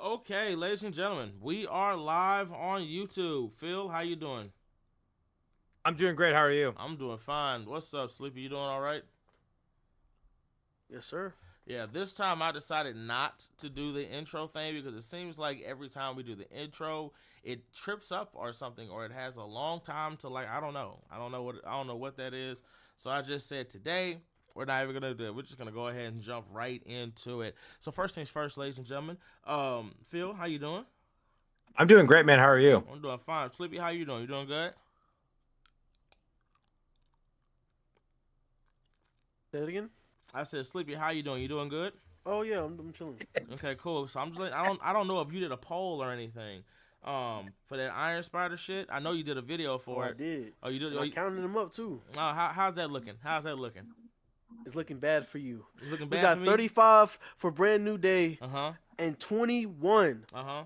Okay, ladies and gentlemen, we are live on YouTube. Phil, how you doing? I'm doing great. How are you? I'm doing fine. What's up, Sleepy? You doing all right? Yes, sir. Yeah, this time I decided not to do the intro thing because it seems like every time we do the intro, it trips up or something, or it has a long time to I don't know. I don't know what that is. So I just said today we're not even gonna do it. We're just gonna go ahead and jump right into it. So first things first, ladies and gentlemen. Phil, how you doing? I'm doing great, man. How are you? I'm doing fine. Sleepy, how you doing? You doing good? Say it again. I said, Sleepy, how you doing? You doing good? Oh yeah, I'm chilling. Okay, cool. So I'm just I don't know if you did a poll or anything. For that Iron Spider shit. I know you did a video for it. I did. Oh, you did. And I counted them up too. How's that looking? How's that looking? It's looking bad for you. It's looking We bad got for me. 35 for Brand New Day and 21 Uh-huh.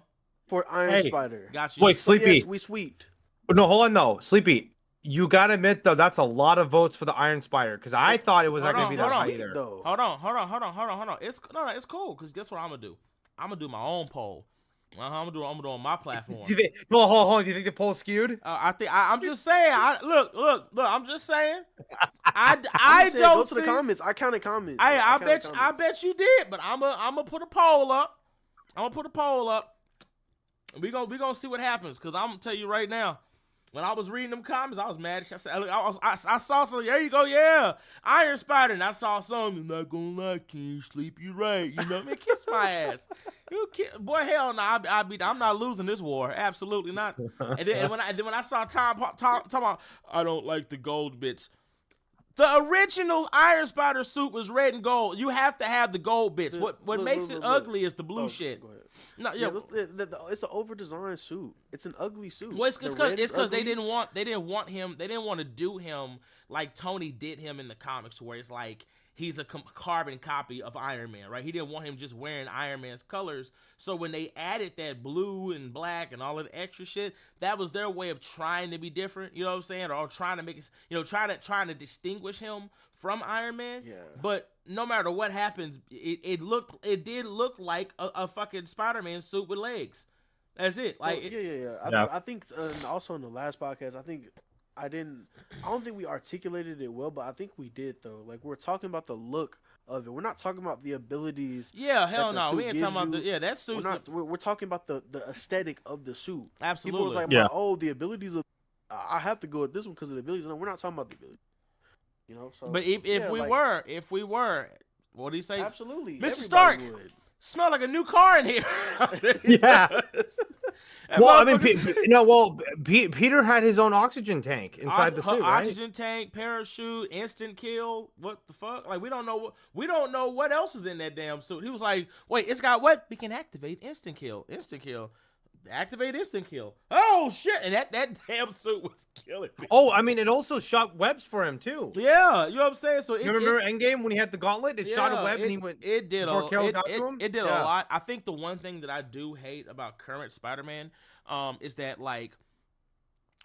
for Iron Hey, Spider. Got you. Wait, So, Sleepy. yes, we sweeped. No, hold on, though. Sleepy, you gotta admit though, that's a lot of votes for the Iron Spider because I thought it was not Hold gonna be on, that hold high on. either. Though. Hold on. It's cool because guess what I'm gonna do? I'm gonna do my own poll. I'm gonna do it on my platform. Do you think, hold on. Do you think the poll skewed? I'm just saying. Look. I'm just saying. I I don't go to the think- comments. I counted comments. Hey, I counted bet you did, but I'm gonna put a poll up. We gonna see what happens, cause I'm gonna tell you right now. When I was reading them comments, I was mad. I saw something. There you go, yeah, Iron Spider, and I saw something. Not gonna lie, King, sleep you right. You know, man, kiss my ass. Boy, hell no, I'm not losing this war. Absolutely not. And then when I saw Tom talking about, I don't like the gold bits. The original Iron Spider suit was red and gold. You have to have the gold bits. What makes it ugly is the blue shit. Go ahead. No, It's an over-designed suit. It's an ugly suit. Well, it's because they ugly. didn't want to do him like Tony did him in the comics, where it's like he's a carbon copy of Iron Man, right? He didn't want him just wearing Iron Man's colors. So when they added that blue and black and all of the extra shit, that was their way of trying to be different. You know what I'm saying? Or trying to make it, trying to distinguish him from Iron Man. Yeah. But no matter what happens, it did look like a fucking Spider-Man suit with legs. That's it. Like, yeah. I think also in the last podcast, I don't think we articulated it well, but I think we did though. Like, we're talking about the look of it. We're not talking about the abilities. Yeah, hell that the no. We suit ain't talking gives about that suit. We're talking about the aesthetic of the suit. Absolutely. People was like, Yeah. oh, the abilities of. I have to go with this one because of the abilities. No, we're not talking about the abilities. You know. So, But if we were, what do you say? absolutely, Mr. everybody Stark. would. Smell like a new car in here. Yeah. That Well, I mean, motherfucker's- Peter had his own oxygen tank inside the suit, right? Oxygen tank, parachute, instant kill. What the fuck? Like, we don't know what else is in that damn suit. He was like, wait, it's got what? We can activate instant kill. Activate instant kill. Oh shit! And that damn suit was killing me. Oh, I mean, it also shot webs for him too. Yeah, you know what I'm saying. So You remember Endgame when he had the gauntlet? It shot a web and he went. It did before Carol got to him? It did a Yeah. lot. I think the one thing that I do hate about current Spider-Man, is that like,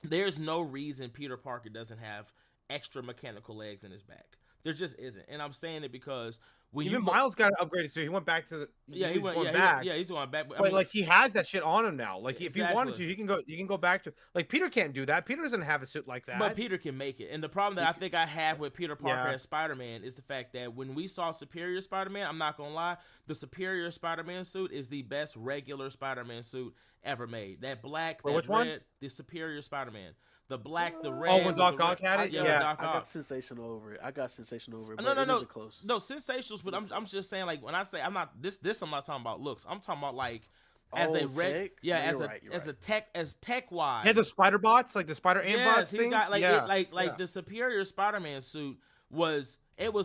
there's no reason Peter Parker doesn't have extra mechanical legs in his back. There just isn't, and I'm saying it because when Even you Miles got upgraded, so he went back to the. he went going back. he's going back. But like he has that shit on him now. Like if he wanted Exactly. to, he can go back to. Like Peter can't do that. Peter doesn't have a suit like that. But Peter can make it. And the problem that I think I have with Peter Parker Yeah. as Spider-Man is the fact that when we saw Superior Spider-Man, I'm not going to lie, the Superior Spider-Man suit is the best regular Spider-Man suit ever made. That black, Wait, that which red, one? The Superior Spider-Man. The black, the red. Oh, when with Doc the red- Ock had it? Yeah, Yeah. with Doc I got Ock. sensational over it. But No, it isn't close. No, sensationals, but I'm just saying, like, when I say I'm not I'm not talking about looks. I'm talking about like as a red, tech? yeah, No, as you're a right, you're as a right. tech wise. He had the spider bots, like the spider ant bots he's things. got like yeah. like the Superior Spider-Man suit was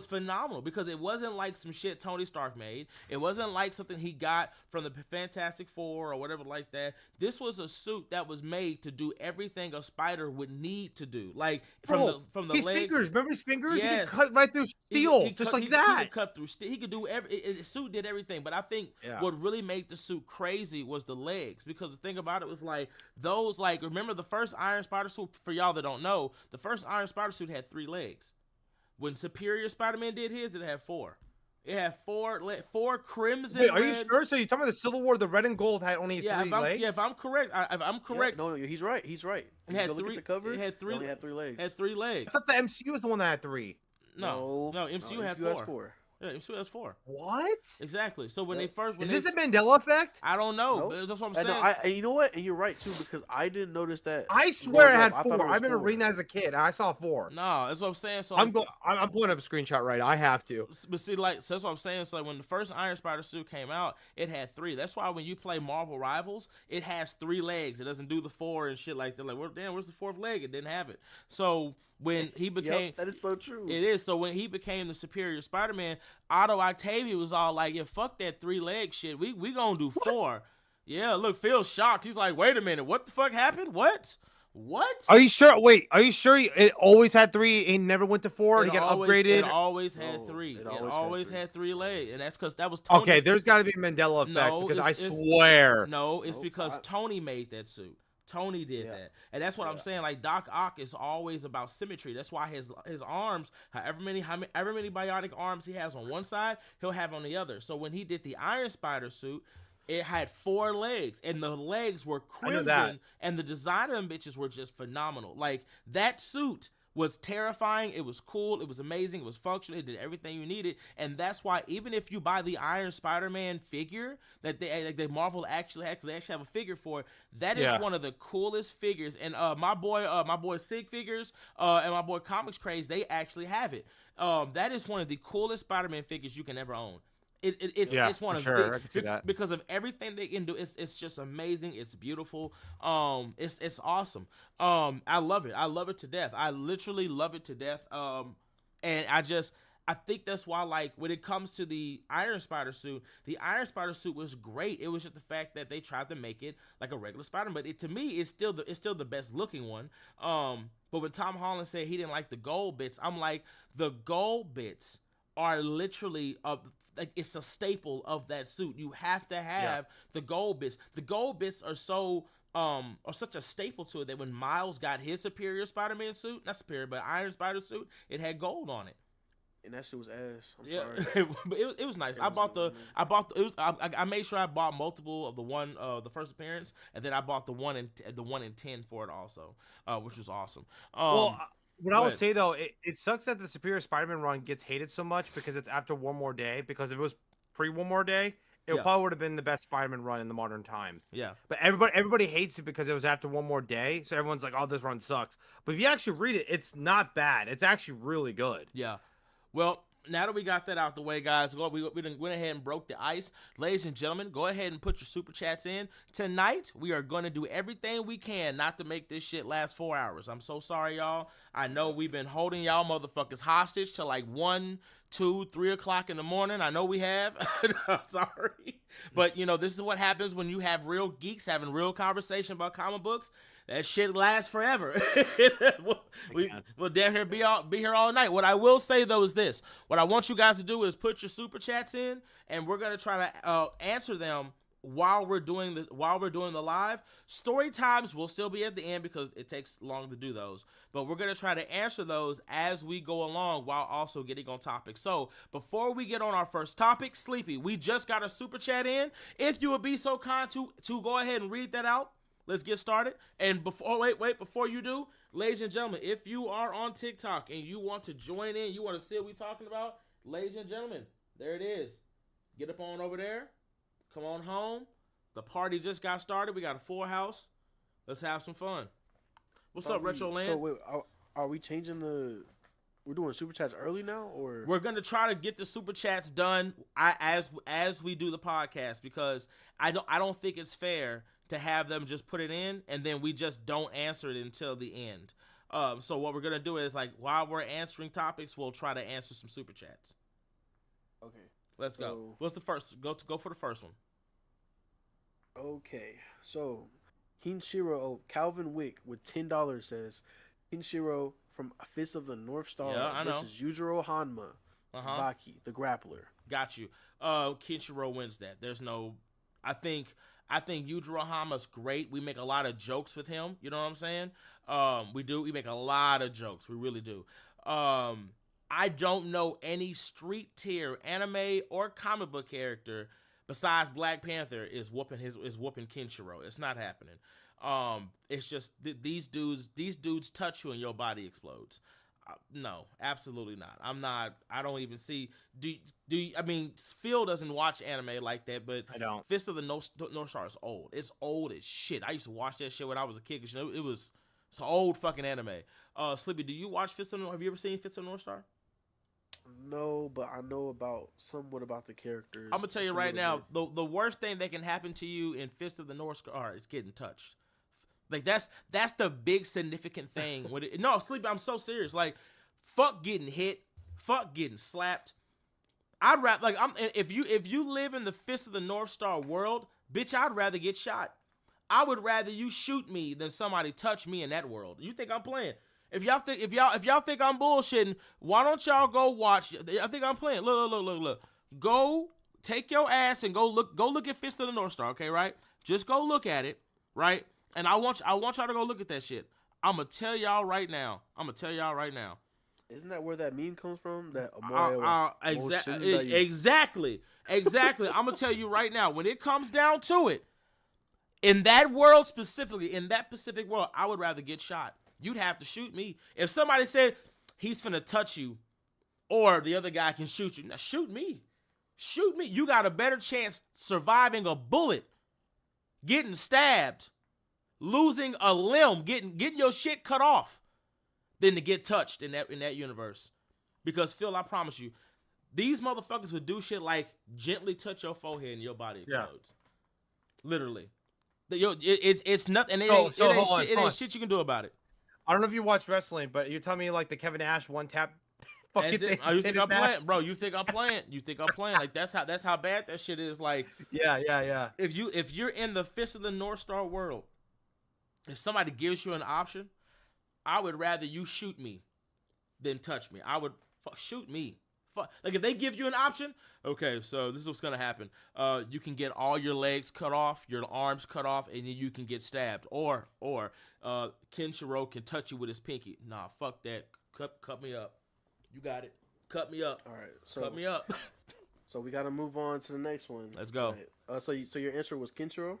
phenomenal because it wasn't like some shit Tony Stark made. It wasn't like something he got from the Fantastic Four or whatever like that. This was a suit that was made to do everything a spider would need to do. Like from the his legs. fingers. Remember his fingers? He Yes. could cut right through steel, He just cut- like he that. could cut through steel. He could do the suit did everything. But I think Yeah. what really made the suit crazy was the legs, because the thing about it was like those, like, remember the first Iron Spider suit? For y'all that don't know, the first Iron Spider suit had 3 legs. When Superior Spider-Man did his, it had 4. It had four crimson Wait, are you red. sure? So you're talking about the Civil War? The red and gold had only Yeah, three legs. if I'm correct, if I'm correct, Yeah, no, he's right. He's right. it If had you go look three. at the cover. It had three. It only had 3 legs. Had 3 I legs. thought the MCU was the one that had 3. No, MCU had has 4. 4. Yeah, MCU has 4. What? Exactly. So when Yep. they first, when Is they, this the Mandela effect? I don't know. Nope. But that's what I'm And saying. and you know what? And you're right too, because I didn't notice that. I swear it growing had up. I 4. thought it I was remember 4. reading that as a kid. And I saw 4. No, that's what I'm saying. So I'm pulling up a screenshot right. I have to. But see, like, so that's what I'm saying. So like, when the first Iron Spider suit came out, it had 3. That's why when you play Marvel Rivals, it has 3 legs. It doesn't do the 4 and shit like that. Like, well, damn, where's the 4th leg? It didn't have it. So when he became, Yep, that is so true. it is. So when he became the Superior Spider-Man, Otto Octavia was all like, "Yeah, fuck that 3 leg shit. We gonna do 4." Yeah, look, Phil's shocked. He's like, "Wait a minute, what the fuck happened? What?" Are you sure? Wait, are you sure it always had 3 and never went to 4? He got upgraded. It always had No, 3. it It always always had had 3 legs, and that's because that was Tony's. Okay, there's got to be a Mandela effect No, because I it's- swear. No, it's Nope, because I- Tony made that suit. Tony did Yeah. that, and that's what I'm Yeah. saying. Like Doc Ock is always about symmetry. That's why his arms, however many bionic arms he has on one side, he'll have on the other. So when he did the Iron Spider suit, it had 4 legs, and the legs were I know that. crimson, and the design of them bitches were just phenomenal. Like that suit was terrifying. It was cool. It was amazing. It was functional. It did everything you needed, and that's why even if you buy the Iron Spider-Man figure that they Marvel actually had, because they actually have a figure for it, that is Yeah. one of the coolest figures. And my boy Sig Figures and my boy Comics Craze, they actually have it. That is one of the coolest Spider-Man figures you can ever own. It's one for of sure. I can see that. because of everything they can do. It's just amazing. It's beautiful. It's awesome. I love it. I love it to death. I literally love it to death. And I think that's why, like, when it comes to the Iron Spider suit was great. It was just the fact that they tried to make it like a regular Spider-Man, but to me, it's still the best looking one. But when Tom Holland said he didn't like the gold bits, I'm like, the gold bits are literally like it's a staple of that suit. You have to have the gold bits. The gold bits are such a staple to it that when Miles got his Superior Spider-Man suit, not Superior, but Iron Spider suit, it had gold on it. And that shit was ass. I'm Yeah, sorry. but it was nice. I made sure I bought multiple of the first appearance, and then I bought the 1 in 10 for it also, which was awesome. What I go would ahead. say though, it sucks that the Superior Spider-Man run gets hated so much because it's after One More Day. Because if it was pre One More Day, it Yeah. probably would have been the best Spider-Man run in the modern time. Yeah. But everybody hates it because it was after One More Day, so everyone's like, "Oh, this run sucks." But if you actually read it, it's not bad. It's actually really good. Yeah. Well, now that we got that out the way, guys, we went ahead and broke the ice. Ladies and gentlemen, go ahead and put your super chats in. Tonight, we are going to do everything we can not to make this shit last 4 hours. I'm so sorry, y'all. I know we've been holding y'all motherfuckers hostage till like 1, 2, 3 o'clock in the morning. I know we have. I'm sorry. But, this is what happens when you have real geeks having real conversation about comic books. That shit lasts forever. we'll damn near be here all night. What I will say though is this: what I want you guys to do is put your super chats in, and we're gonna try to answer them while we're doing the live. Story times will still be at the end because it takes long to do those, but we're gonna try to answer those as we go along while also getting on topic. So before we get on our first topic, Sleepy, we just got a super chat in. If you would be so kind to go ahead and read that out. Let's get started. And before you do, ladies and gentlemen, if you are on TikTok and you want to join in, you want to see what we're talking about, ladies and gentlemen, there it is. Get up on over there. Come on home. The party just got started. We got a full house. Let's have some fun. What's up, Retro Land? So wait, are we changing we're doing super chats early now, or We're gonna try to get the super chats done as we do the podcast, because I don't think it's fair to have them just put it in and then we just don't answer it until the end. So what we're gonna do is, like, while we're answering topics, we'll try to answer some super chats. okay? Let's go. What's the first? Go for the first one. Okay, so Calvin Wick with $10 says Kinshiro from Fist of the North Star versus Yujiro Hanma, Baki, the grappler. Got you. Kinshiro wins that. There's no. I think Yujiro Hama's great. We make a lot of jokes with him. You know what I'm saying? We do. We make a lot of jokes. We really do. I don't know any street tier anime or comic book character besides Black Panther is whooping Kenshiro. It's not happening. It's just these dudes touch you and your body explodes. No, absolutely not. I don't even see. I mean, Phil doesn't watch anime like that, but I don't. Fist of the North Star is old. It's old as shit. I used to watch that shit when I was a kid because it's an old fucking anime. Sleepy, do you watch have you ever seen Fist of the North Star? No, but I know somewhat about the characters. I'm gonna tell you right now, the worst thing that can happen to you in Fist of the North Star is getting touched. Like that's the big significant thing. No, Sleepy, I'm so serious. Like, fuck getting hit, fuck getting slapped. I'd rather if you live in the Fist of the North Star world, bitch, I'd rather get shot. I would rather you shoot me than somebody touch me in that world. You think I'm playing? If y'all think I'm bullshitting, why don't y'all go watch? I think I'm playing. Look. Go take your ass and go look at Fist of the North Star, okay, right? Just go look at it, right? And I want y'all to go look at that shit. I'm gonna tell y'all right now. Isn't that where that meme comes from? That exactly. I'm gonna tell you right now. When it comes down to it, in that world specifically, in that Pacific world, I would rather get shot. You'd have to shoot me. If somebody said he's finna touch you, or the other guy can shoot you, now shoot me. Shoot me. You got a better chance surviving a bullet, getting stabbed, losing a limb, getting your shit cut off, than to get touched in that universe. Because Phil, I promise you, these motherfuckers would do shit like gently touch your forehead and your body explodes. Yeah. Literally. It's nothing. It ain't shit you can do about it. I don't know if you watch wrestling, but you're telling me like the Kevin Nash one tap fucking thing. Oh, you think I'm playing, bro? You think I'm playing? Like that's how bad that shit is. Like, yeah. If you're in the Fist of the North Star world, if somebody gives you an option, I would rather you shoot me than touch me. I would shoot me. Like if they give you an option, okay, so this is what's gonna happen. You can get all your legs cut off, your arms cut off, and then you can get stabbed. Or Kenshiro can touch you with his pinky. Nah, fuck that. Cut me up. You got it. Cut me up. All right, so cut me up. So we gotta move on to the next one. Let's go. Right. So your answer was Kenshiro?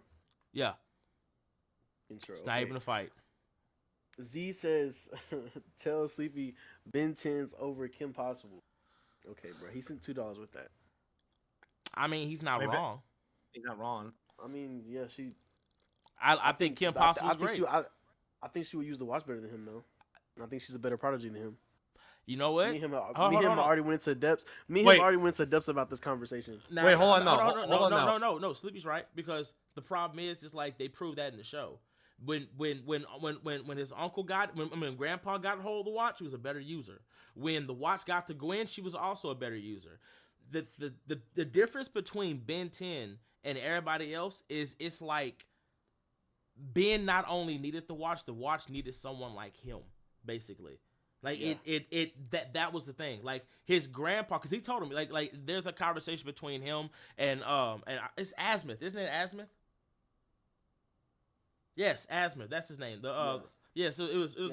Yeah. Kenshiro. It's not even a fight. Z says, tell Sleepy Ben 10's over Kim Possible. Okay, bro. He sent $2 with that. I mean, he's not wrong. He's not wrong. I mean, yeah, I think Kim Possible's great. I think she would use the watch better than him, though. And I think she's a better prodigy than him. You know what? Me and him already went into depths. Already went into depths about this conversation. Wait, hold on. No. Sleepy's right, because the problem is like they proved that in the show. When his uncle when Grandpa got hold of the watch, he was a better user. When the watch got to Gwen, she was also a better user. The difference between Ben 10 and everybody else is it's like Ben not only needed the watch needed someone like him, basically. Like that was the thing. Like his grandpa, because he told him like there's a conversation between him and it's Asmith, isn't it Asmith? Yes, Asmith. That's his name. So it was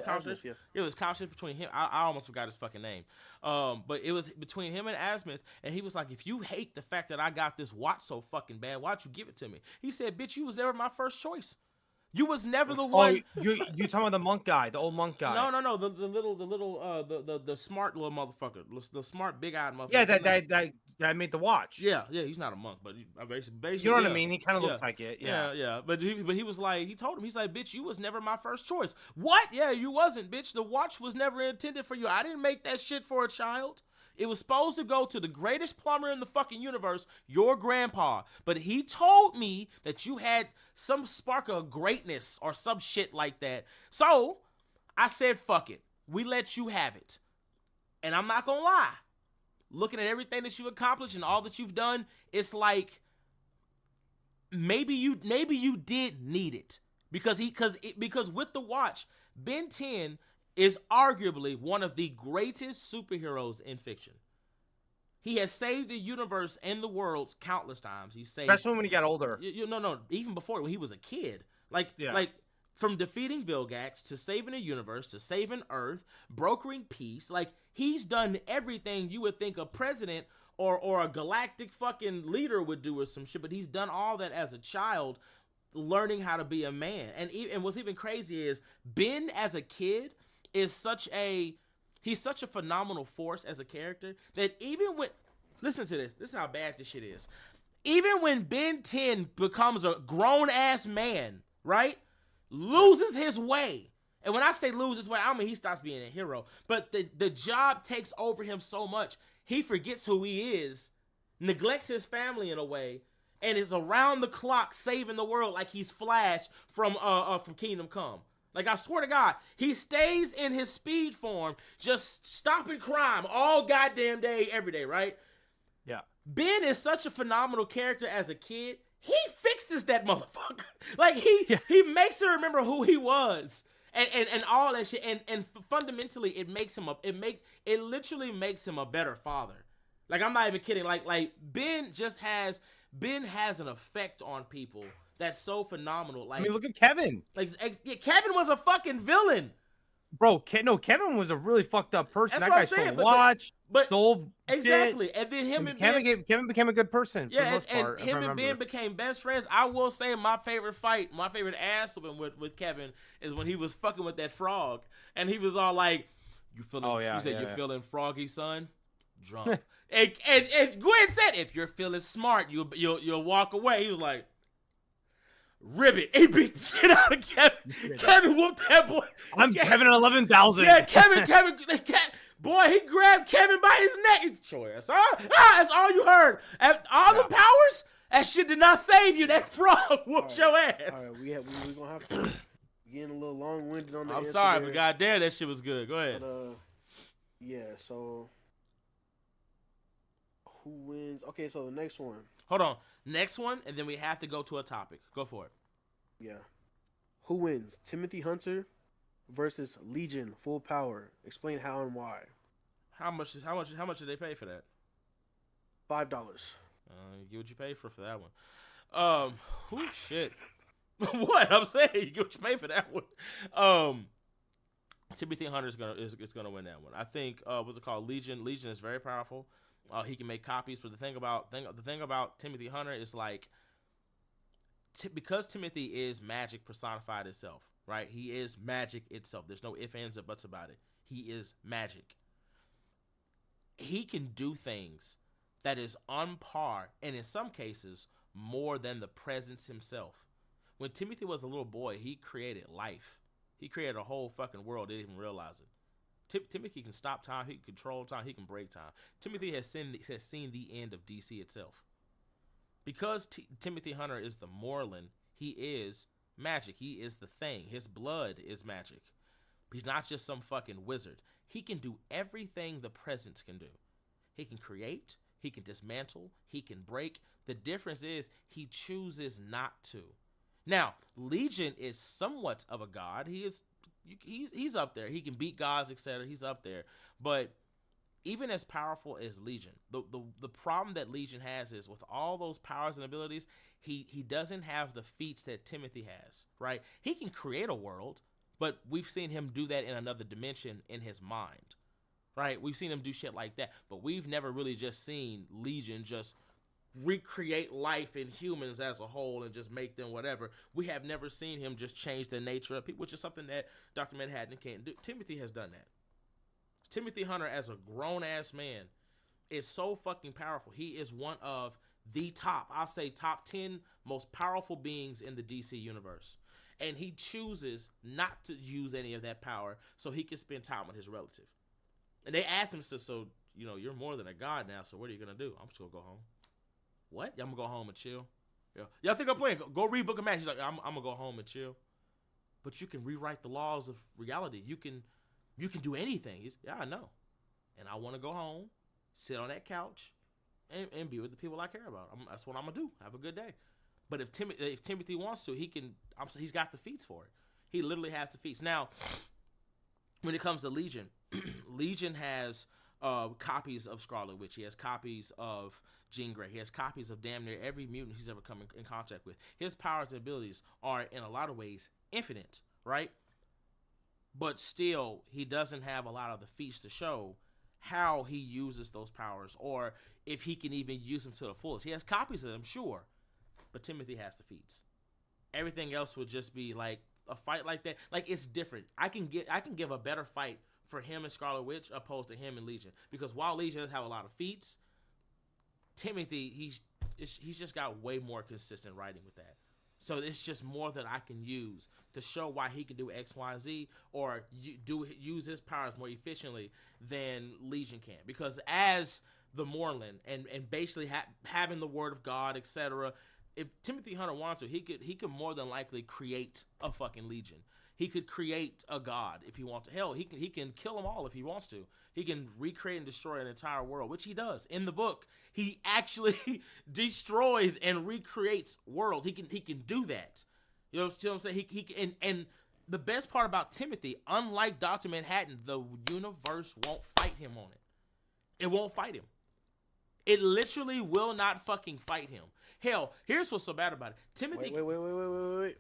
conversation. Asmith, It was conversation between him. I almost forgot his fucking name. But it was between him and Asmith, and he was like, "If you hate the fact that I got this watch so fucking bad, why'd you give it to me?" He said, "Bitch, you was never my first choice. You was never the one." You talking about the monk guy, the old monk guy? No. The smart little motherfucker, the smart big eyed motherfucker. Yeah, that made the watch. Yeah. He's not a monk, but basically, you know what I mean. He kind of looks like it. Yeah. But he was like, he told him, he's like, "Bitch, you was never my first choice." What? Yeah, you wasn't, bitch. The watch was never intended for you. I didn't make that shit for a child. It was supposed to go to the greatest plumber in the fucking universe, your grandpa. But he told me that you had some spark of greatness or some shit like that. So I said, fuck it. We let you have it. And I'm not going to lie. Looking at everything that you've accomplished and all that you've done, it's like maybe you did need it. Because with the watch, Ben 10 is arguably one of the greatest superheroes in fiction. He has saved the universe and the world countless times. He saved, especially when he got older. No, even before when he was a kid. Like From defeating Vilgax to saving the universe to saving Earth, brokering peace. Like, he's done everything you would think a president or a galactic fucking leader would do or some shit, but he's done all that as a child, learning how to be a man. And what's even crazy is Ben as a kid is he's such a phenomenal force as a character that even when, listen to this is how bad this shit is. Even when Ben 10 becomes a grown-ass man, right? Loses his way. And when I say loses his way, I don't mean he stops being a hero. But the job takes over him so much, he forgets who he is, neglects his family in a way, and is around the clock saving the world like he's Flash from Kingdom Come. Like, I swear to God, he stays in his speed form, just stopping crime all goddamn day, every day, right? Yeah. Ben is such a phenomenal character as a kid. He fixes that motherfucker. Like, he makes her remember who he was and all that shit. And fundamentally, it literally makes him a better father. Like, I'm not even kidding. Like Ben has an effect on people that's so phenomenal. Like, I mean, look at Kevin. Like, yeah, Kevin was a fucking villain. Bro, Kevin was a really fucked up person. That's That what guy I'm saying, stole watch, but stole exactly. shit. And then Kevin became a good person. Yeah, for the most part, and him and Ben became best friends. I will say my favorite ass whooping with Kevin is when he was fucking with that frog, and he was all like, "You feeling?" He said, "You're feeling froggy, son." Drunk. and Gwen said, "If you're feeling smart, you'll walk away." He was like, ribbit. He beat the shit out of Kevin. Kevin whooped that boy. I'm Kevin 11,000. Yeah, Kevin. Boy, he grabbed Kevin by his neck. Sure, that's all you heard. All the powers, that shit did not save you. That frog whooped your ass. All right, we're going to have to getting a little long-winded on the I'm answer sorry, there. but goddamn, that shit was good. Go ahead. But, yeah, so who wins? Okay, so the next one. Hold on. Next one, and then we have to go to a topic. Go for it. Yeah. Who wins? Timothy Hunter versus Legion Full Power. Explain how and why. How much did they pay for that? $5. You get what you pay for that one. Shit. What I'm saying, you get what you pay for that one. Timothy Hunter is gonna win that one. I think what's it called? Legion. Legion is very powerful. He can make copies, but the thing about Timothy Hunter is like, because Timothy is magic personified itself, right? He is magic itself. There's no ifs, ands, or buts about it. He is magic. He can do things that is on par, and in some cases, more than the presence himself. When Timothy was a little boy, he created life. He created a whole fucking world, didn't even realize it. Timothy can stop time, he can control time, he can break time. Timothy has seen the end of DC itself. Because Timothy Hunter is the Moreland, he is magic. He is the thing. His blood is magic. He's not just some fucking wizard. He can do everything the presence can do. He can create, he can dismantle, he can break. The difference is he chooses not to. Now, Legion is somewhat of a god. He's up there. He can beat gods, etc. He's up there. But even as powerful as Legion, the problem that Legion has is with all those powers and abilities, he doesn't have the feats that Timothy has, right? He can create a world, but we've seen him do that in another dimension in his mind, right? We've seen him do shit like that, but we've never really just seen Legion just recreate life in humans as a whole and just make them whatever. We have never seen him just change the nature of people, which is something that Dr. Manhattan can't do. Timothy has done that. Timothy Hunter, as a grown-ass man, is so fucking powerful. He is one of the top 10 most powerful beings in the DC universe. And he chooses not to use any of that power so he can spend time with his relative. And they asked him, so you're more than a god now, so what are you going to do? I'm just going to go home. What? I'm going to go home and chill? Yeah. Y'all think I'm playing? Go read Book of Match. He's like, I'm going to go home and chill. But you can rewrite the laws of reality. You can do anything. Yeah, I know. And I want to go home, sit on that couch, and be with the people I care about. That's what I'm going to do. Have a good day. But if Timothy wants to, he's got the feats for it. He literally has the feats. Now, when it comes to Legion, Legion has copies of Scarlet Witch. He has copies of Jean Grey. He has copies of damn near every mutant he's ever come in contact with. His powers and abilities are, in a lot of ways, infinite, right? But still, he doesn't have a lot of the feats to show how he uses those powers, or if he can even use them to the fullest. He has copies of them, sure, but Timothy has the feats. Everything else would just be like a fight like that. Like, it's different. I can give a better fight for him and Scarlet Witch opposed to him and Legion, because while Legion does have a lot of feats, Timothy he's just got way more consistent writing with that. So it's just more that I can use to show why he can do X, Y, Z, or use his powers more efficiently than Legion can. Because as the Moreland and basically having the Word of God, etc., if Timothy Hunter wants to, he could more than likely create a fucking Legion. He could create a god if he wants to. Hell, he can kill them all if he wants to. He can recreate and destroy an entire world, which he does in the book. He actually destroys and recreates worlds. He can do that. You know what I'm saying? He can, and the best part about Timothy, unlike Dr. Manhattan, the universe won't fight him on it. It won't fight him. It literally will not fucking fight him. Hell, here's what's so bad about it. Timothy. Wait.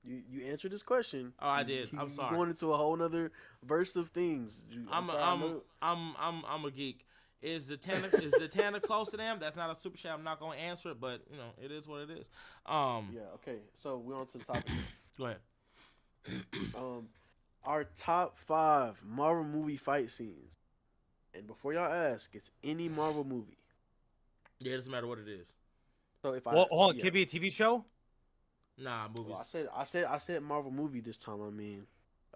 You answered this question. Oh, I did. I'm sorry. You're going into a whole nother verse of things. I'm a geek. Is Zatanna close to them? That's not a super chat. I'm not gonna answer it, but it is what it is. Yeah. Okay. So we're on to the topic. Go ahead. Our top 5 Marvel movie fight scenes, and before y'all ask, it's any Marvel movie. Yeah, it doesn't matter what it is. So if hold on, can it be a TV show? Nah, movies. Well, I said Marvel movie this time. I mean,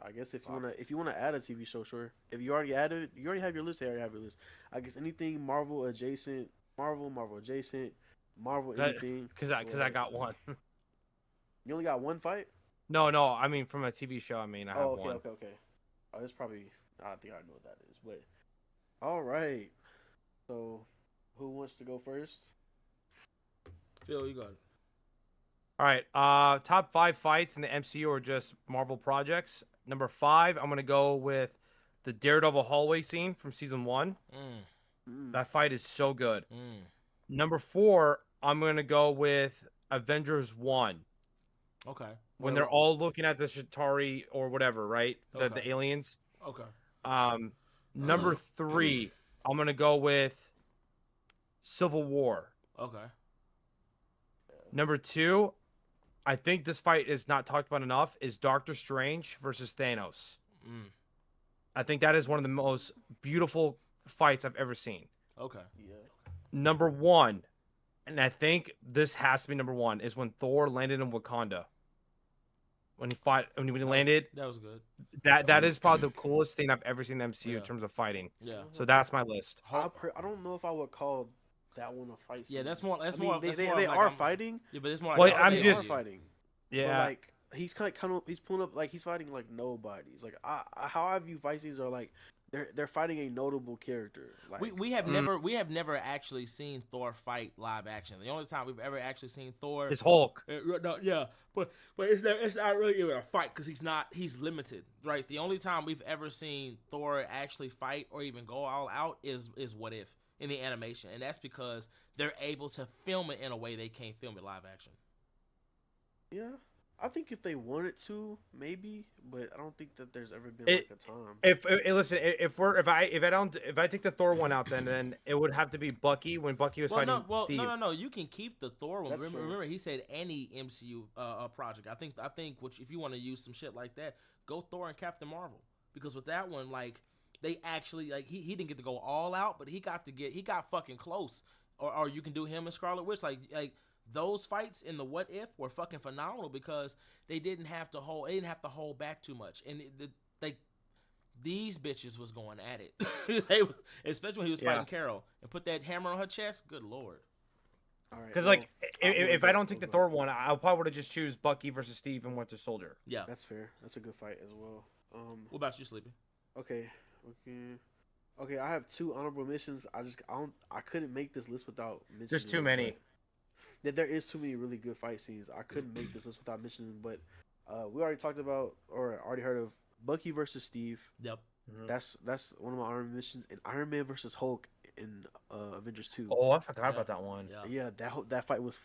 I guess if you wanna add a TV show, sure. If you already added, you already have your list. I guess anything Marvel adjacent, Marvel adjacent, Marvel anything. Because I got one. You only got one fight? No. I mean, from a TV show. I mean, I have one. Okay. Oh, it's probably. I think I know what that is. But all right. So, who wants to go first? Phil, you got it. All right. Top 5 fights in the MCU are just Marvel projects. Number 5, I'm gonna go with the Daredevil hallway scene from season 1. That fight is so good. Number 4, I'm gonna go with Avengers 1. Okay. When they're all looking at the Chitauri or whatever, right? The aliens. Okay. Number 3, I'm gonna go with Civil War. Okay. Number 2, I think this fight is not talked about enough, is Doctor Strange versus Thanos. I think that is one of the most beautiful fights I've ever seen. Okay. Yeah. Number 1, and I think this has to be number 1, is when Thor landed in Wakanda. When he landed, that was good. That is probably the coolest thing I've ever seen in the MCU in terms of fighting. Yeah. So that's my list. I don't know if I would call that one a fight scene. Yeah, that's more. They are fighting. Yeah, but it's more. Well, Like I'm they just are fighting. Yeah. But like he's he's pulling up like he's fighting like nobodies. Like how I view fight scenes are like they're fighting a notable character. Like we have never actually seen Thor fight live action. The only time we've ever actually seen Thor is Hulk. Yeah, but it's not really even a fight because he's limited, right? The only time we've ever seen Thor actually fight or even go all out is What If in the animation, and that's because they're able to film it in a way they can't film it live action. Yeah, I think if they wanted to, maybe, but I don't think that there's ever been like a time. If I take the Thor one out, then it would have to be Bucky when Bucky was fighting Steve. No. You can keep the Thor one. Remember, he said any MCU project. I think if you want to use some shit like that, go Thor and Captain Marvel, because with that one, like they actually like he didn't get to go all out, but he got fucking close. Or you can do him and Scarlet Witch like. Those fights in the What If were fucking phenomenal because they didn't have to hold back too much, and these bitches was going at it. Especially when he was fighting Carol and put that hammer on her chest. Good lord. All right. Because if I don't take the Thor one, I probably would have just choose Bucky versus Steve and Winter Soldier. Yeah, that's fair. That's a good fight as well. What about you, Sleepy? Okay. I have 2 honorable mentions. I couldn't make this list without mentioning. There's too many. There is too many really good fight scenes. I couldn't make this list without mentioning, but we already talked about or already heard of Bucky versus Steve. Yep. That's one of my honorable mentions. And Iron Man versus Hulk in Avengers 2. Oh, I forgot about that one. Yeah, that fight was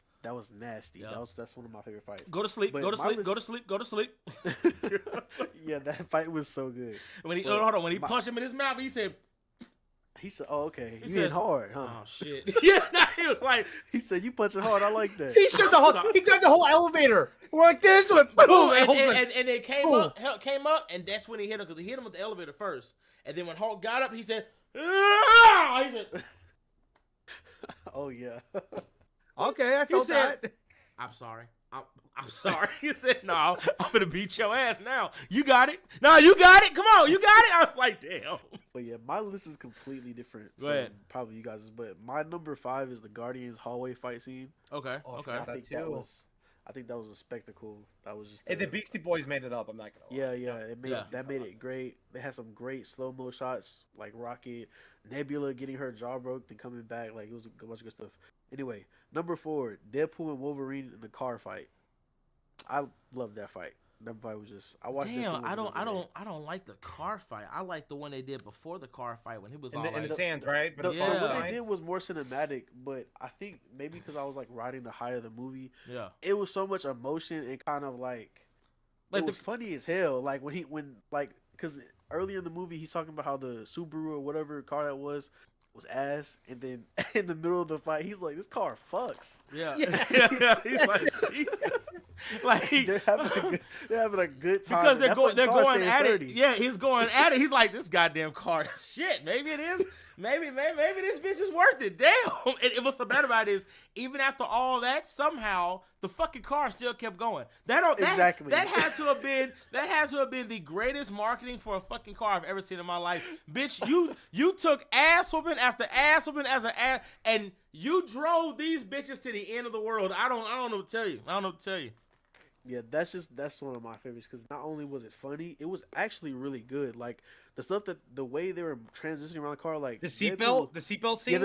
nasty. Yeah. That's one of my favorite fights. Go to sleep. But Go to my sleep. list- Go to sleep. Go to sleep. Yeah, that fight was so good. When he But hold on, when he punched him in his mouth, he said, He said, "Oh, okay, He you says- hit hard, huh?" "Oh shit." Yeah, nah, he was like, He said, "You punching hard. I like that." He shook the whole. He grabbed the whole elevator. We're like this one. boom, Boom, and, Hulk's and, like, and, and it came boom. up, came up, and that's when he hit him because he hit him with the elevator first, and then when Hulk got up, he said, "Ah!" He said, Oh yeah. Okay, I He felt said- that. "I'm sorry." I'm sorry. He said, "No, I'm gonna beat your ass now. You got it. No, you got it. Come on, you got it." I was like, "Damn." But yeah, my list is completely different. Go ahead. From probably you guys, but my number 5 is the Guardians hallway fight scene. Okay. Oh, I Okay. forgot I that think that too. was, I think that was a spectacle. That was just. Hey, the Beastie Boys made it up. I'm not gonna lie. Yeah, that made it great. They had some great slow mo shots, like Rocket, Nebula getting her jaw broke and coming back. Like it was a bunch of good stuff. Anyway, number 4, Deadpool and Wolverine in the car fight. I love that fight. That fight was just. I watched. Damn, Deadpool I the other day. don't like the car fight. I like the one they did before the car fight when he was In all the, in like, the sands, right? But The, Yeah. what fine. they did was more cinematic, but I think maybe because I was like riding the high of the movie, yeah, it was so much emotion and kind of like like it the was funny as hell. Like when because earlier in the movie he's talking about how the Subaru or whatever car that was ass, and then in the middle of the fight he's like, "This car fucks." yeah, Yeah. yeah. He's like, Jesus, like They're having a good time because and they're that going fucking they're car going stands at 30. it. Yeah, he's going at it. He's like, "This goddamn car, shit. Maybe it is. Maybe this bitch is worth it." Damn. And what's so bad about it is, even after all that, somehow the fucking car still kept going. Exactly. That had to have been the greatest marketing for a fucking car I've ever seen in my life. Bitch, you took ass whooping after ass whooping as an ass, and you drove these bitches to the end of the world. I don't know what to tell you. I don't know what to tell you. Yeah, that's one of my favorites because not only was it funny, it was actually really good. Like the way they were transitioning around the car, like The Deadpool- seatbelt scene.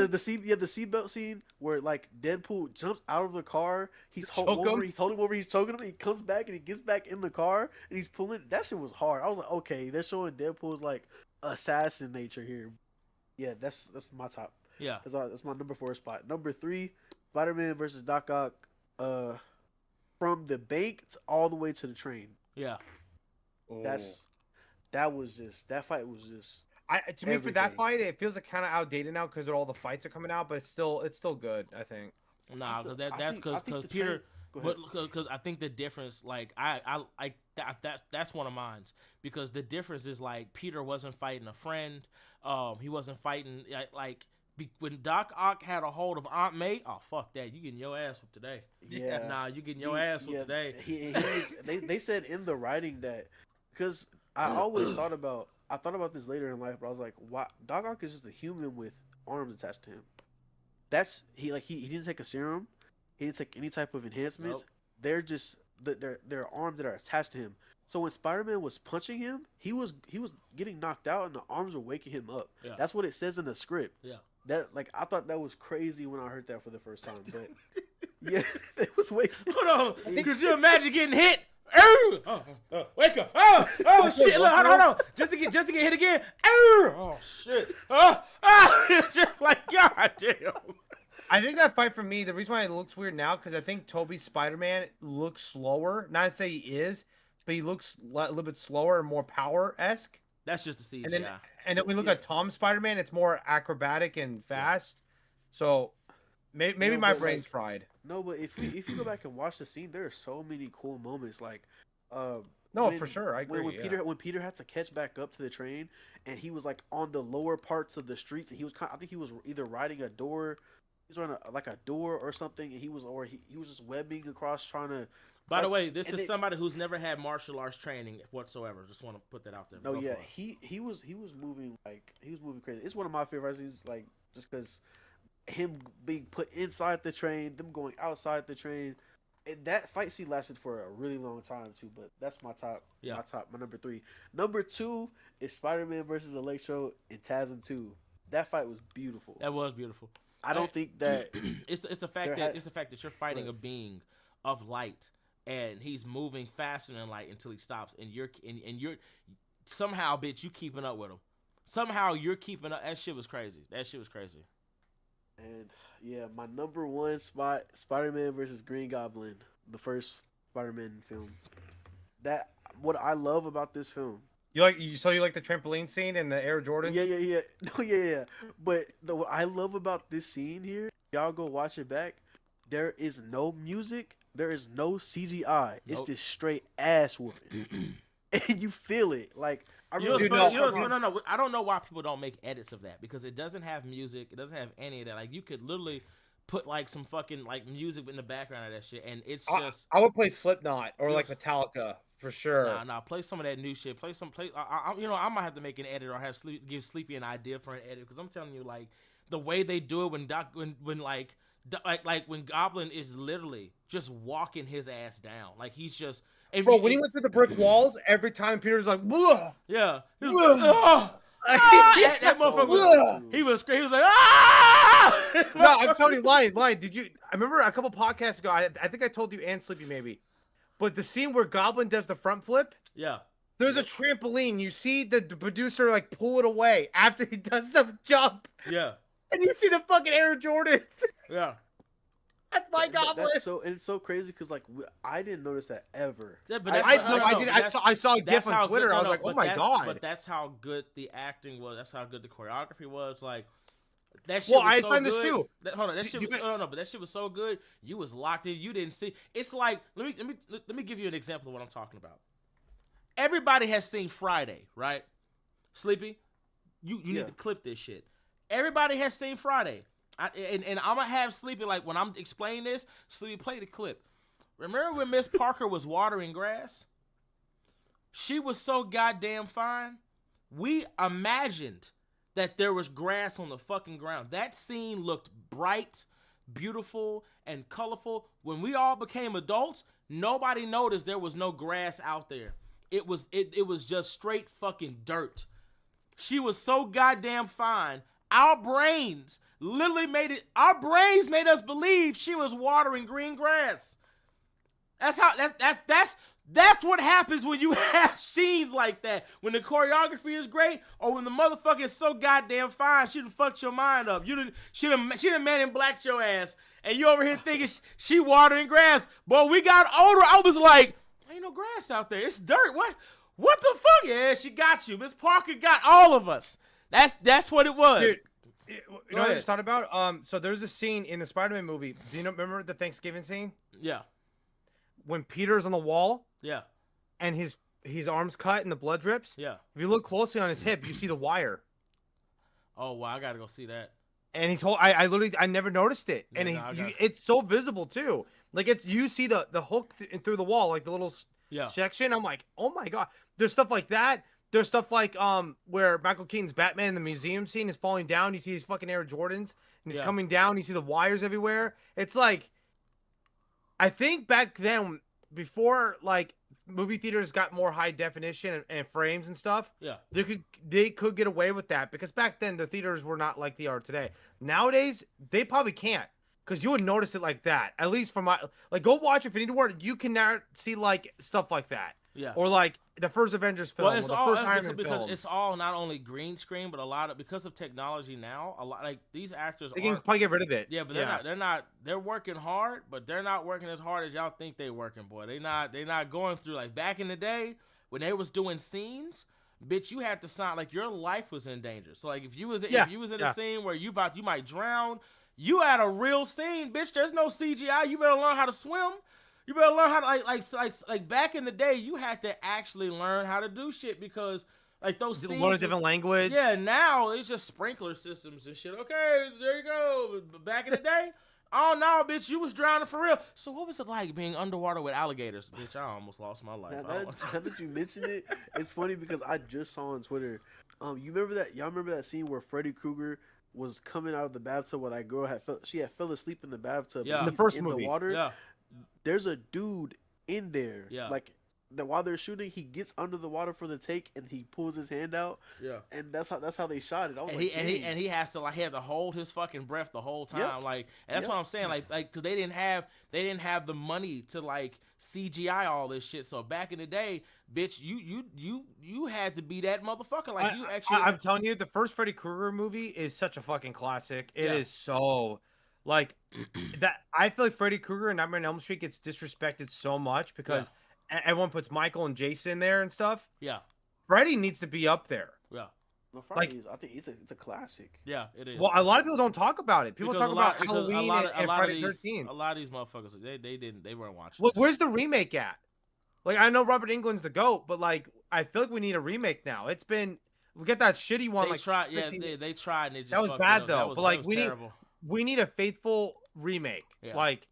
Yeah, the seatbelt scene where like Deadpool jumps out of the car, he's holding Choke him? he's holding him over, he's choking him, he comes back and he gets back in the car and he's pulling. That shit was hard. I was like, okay, they're showing Deadpool's like assassin nature here. Yeah, that's my top. Yeah. That's my number 4 spot. Number 3, Spider-Man versus Doc Ock. From the bank all the way to the train. Yeah. That fight was just. To me, for that everything. fight, it feels like kind of outdated now because all the fights are coming out, but it's still good. I think. Nah, because I that's think because the Peter. train- Go ahead. But because I think the difference, like that's one of mine, because the difference is like Peter wasn't fighting a friend, he wasn't fighting when Doc Ock had a hold of Aunt May. Oh fuck that, you getting your ass whooped today. Yeah. Nah, you getting your ass whooped today. They said in the writing that because I always thought about this later in life, but I was like, why Doc Ock is just a human with arms attached to him. That's he didn't take a serum, he didn't take any type of enhancements. Nope. They're just they're arms that are attached to him. So when Spider-Man was punching him, he was getting knocked out and the arms were waking him up. Yeah. That's what it says in the script. Yeah. That I thought that was crazy when I heard that for the first time, but yeah, it was waking. Hold on, could you imagine getting hit? Wake up! Oh shit! Look, hold on, just to get hit again. Oh shit! Just like goddamn. I think that fight for me, the reason why it looks weird now, because I think Toby's Spider-Man looks slower. Not to say he is, but he looks a little bit slower and more power-esque. That's just the CGI. And then we look at Tom's Spider-Man, it's more acrobatic and fast. So maybe No, my but, brain's like, fried. No, but if you go back and watch the scene, there are so many cool moments. Like, No, when- for sure, I agree. when Peter had to catch back up to the train, and he was like on the lower parts of the streets, and he was I think he was either riding a door, he was on a door or something, and he was just webbing across trying to. By the way, this and is they- somebody who's never had martial arts training whatsoever. Just want to put that out there. No, Go yeah, for it. he was moving crazy. It's one of my favorite scenes, like just because him being put inside the train, them going outside the train, and that fight scene lasted for a really long time too. But that's my top. Yeah. My number 3. Number 2 is Spider-Man versus Electro in TASM 2. That fight was beautiful. That was beautiful. I don't think that it's the fact that you're fighting a being of light, and he's moving faster than light until he stops, and somehow, bitch, you keeping up with him. Somehow you're keeping up. That shit was crazy. And yeah, my number one spot: Spider-Man versus Green Goblin, the first Spider-Man film. That what I love about this film. You like the trampoline scene and the Air Jordans? Yeah. No, yeah. But what I love about this scene here, y'all go watch it back. There is no music. There is no CGI. It's Nope. just straight ass whooping, and you feel it. Like I You know what's remember. funny? No. I don't know why people don't make edits of that because it doesn't have music. It doesn't have any of that. Like you could literally put like some fucking like music in the background of that shit, and it's just. I would play Slipknot or like Metallica for sure. Nah. Play some of that new shit. I might have to make an edit or give Sleepy an idea for an edit because I'm telling you, like the way they do it when Goblin is literally just walking his ass down, like he's just. Bro, when he went through the brick walls, every time Peter's like, "Whoa!" Yeah, he was, that motherfucker. He was like, ah! No, I'm totally lying. Did you? I remember a couple podcasts ago. I think I told you and Sleepy maybe, but the scene where Goblin does the front flip. Yeah. There's a trampoline. You see the producer like pull it away after he does some jump. Yeah. And you see the fucking Air Jordans. Yeah. That's my Goblin. It's so crazy because like I didn't notice that ever. Yeah, but I saw a GIF on Twitter. Good, I was like, oh my god. But that's how good the acting was. That's how good the choreography was. Like that shit. Well, was I so find good. this too. That shit was but that shit was so good. You was locked in. You didn't see. It's like let me give you an example of what I'm talking about. Everybody has seen Friday, right? Sleepy, you need to clip this shit. Everybody has seen Friday. And I'm gonna have Sleepy, like when I'm explaining this, Sleepy, play the clip. Remember when Miss Parker was watering grass? She was so goddamn fine. We imagined that there was grass on the fucking ground. That scene looked bright, beautiful, and colorful. When we all became adults, nobody noticed there was no grass out there. It was just straight fucking dirt. She was so goddamn fine. Our brains made us believe she was watering green grass. That's what happens when you have scenes like that. When the choreography is great, or when the motherfucker is so goddamn fine, she done fucked your mind up. She done man in blacked your ass, and you over here thinking she watering grass. But we got older, I was like, ain't no grass out there. It's dirt. What the fuck? Yeah, she got you. Miss Parker got all of us. That's what it was. Dude, you know what I just thought about? So there's a scene in the Spider-Man movie. Do you remember the Thanksgiving scene? Yeah. When Peter's on the wall. Yeah. And his arm's cut and the blood drips. Yeah. If you look closely on his hip, you see the wire. Oh wow, I gotta go see that. And he's whole. I never noticed it, and it's so visible too. Like you see the hook through the wall, like the little section. I'm like, oh my god. There's stuff like that. There's stuff like where Michael Keaton's Batman in the museum scene is falling down. You see his fucking Air Jordans, and he's coming down. You see the wires everywhere. It's like, I think back then, before like movie theaters got more high definition and frames and stuff, they could get away with that because back then the theaters were not like they are today. Nowadays they probably can't because you would notice it like that. At least from go watch Infinity War, you can now see like stuff like that. Yeah. Or like the first Avengers film. Well, it's or the all first Iron Man because film. it's all not only green screen, but a lot of because of technology now. A lot like these actors. They can probably get rid of it. Yeah, but they're not. They're working hard, but they're not working as hard as y'all think they working. Boy, they not going through like back in the day when they was doing scenes. Bitch, you had to sign like your life was in danger. So like if you was in a scene where you might drown, you had a real scene, bitch. There's no CGI. You better learn how to swim. You better learn how to like back in the day, you had to actually learn how to do shit because like those scenes learn a different language. Yeah, now it's just sprinkler systems and shit. Okay, there you go. But back in the day, oh no, bitch, you was drowning for real. So what was it like being underwater with alligators? Bitch, I almost lost my life. Now that you mentioned it, it's funny because I just saw on Twitter. Y'all remember that scene where Freddy Krueger was coming out of the bathtub where that girl had fell asleep in the bathtub. Yeah. In the first in movie. The water. Yeah. There's a dude in there, like that while they're shooting, he gets under the water for the take and he pulls his hand out. Yeah. And that's how they shot it. I was And like, he has to he had to hold his fucking breath the whole time. Yep. Like, and that's what I'm saying. Like because they didn't have the money to like CGI all this shit. So back in the day, bitch, you had to be that motherfucker. Like you actually. I'm telling you, the first Freddy Krueger movie is such a fucking classic. It is so like that. I feel like Freddy Krueger and Nightmare on Elm Street gets disrespected so much because everyone puts Michael and Jason there and stuff. Yeah. Freddy needs to be up there. Yeah. No, Friday I think it's a classic. Yeah, it is. Well, a lot of people don't talk about it. People Because talk about Halloween and Friday the 13th. A lot of these motherfuckers, they weren't watching. Well, where's the remake at? Like, I know Robert Englund's the GOAT, but like, I feel like we need a remake now. We get that shitty one. They tried, they tried, and it just that was bad though. But like, we need a faithful remake. Yeah. Like,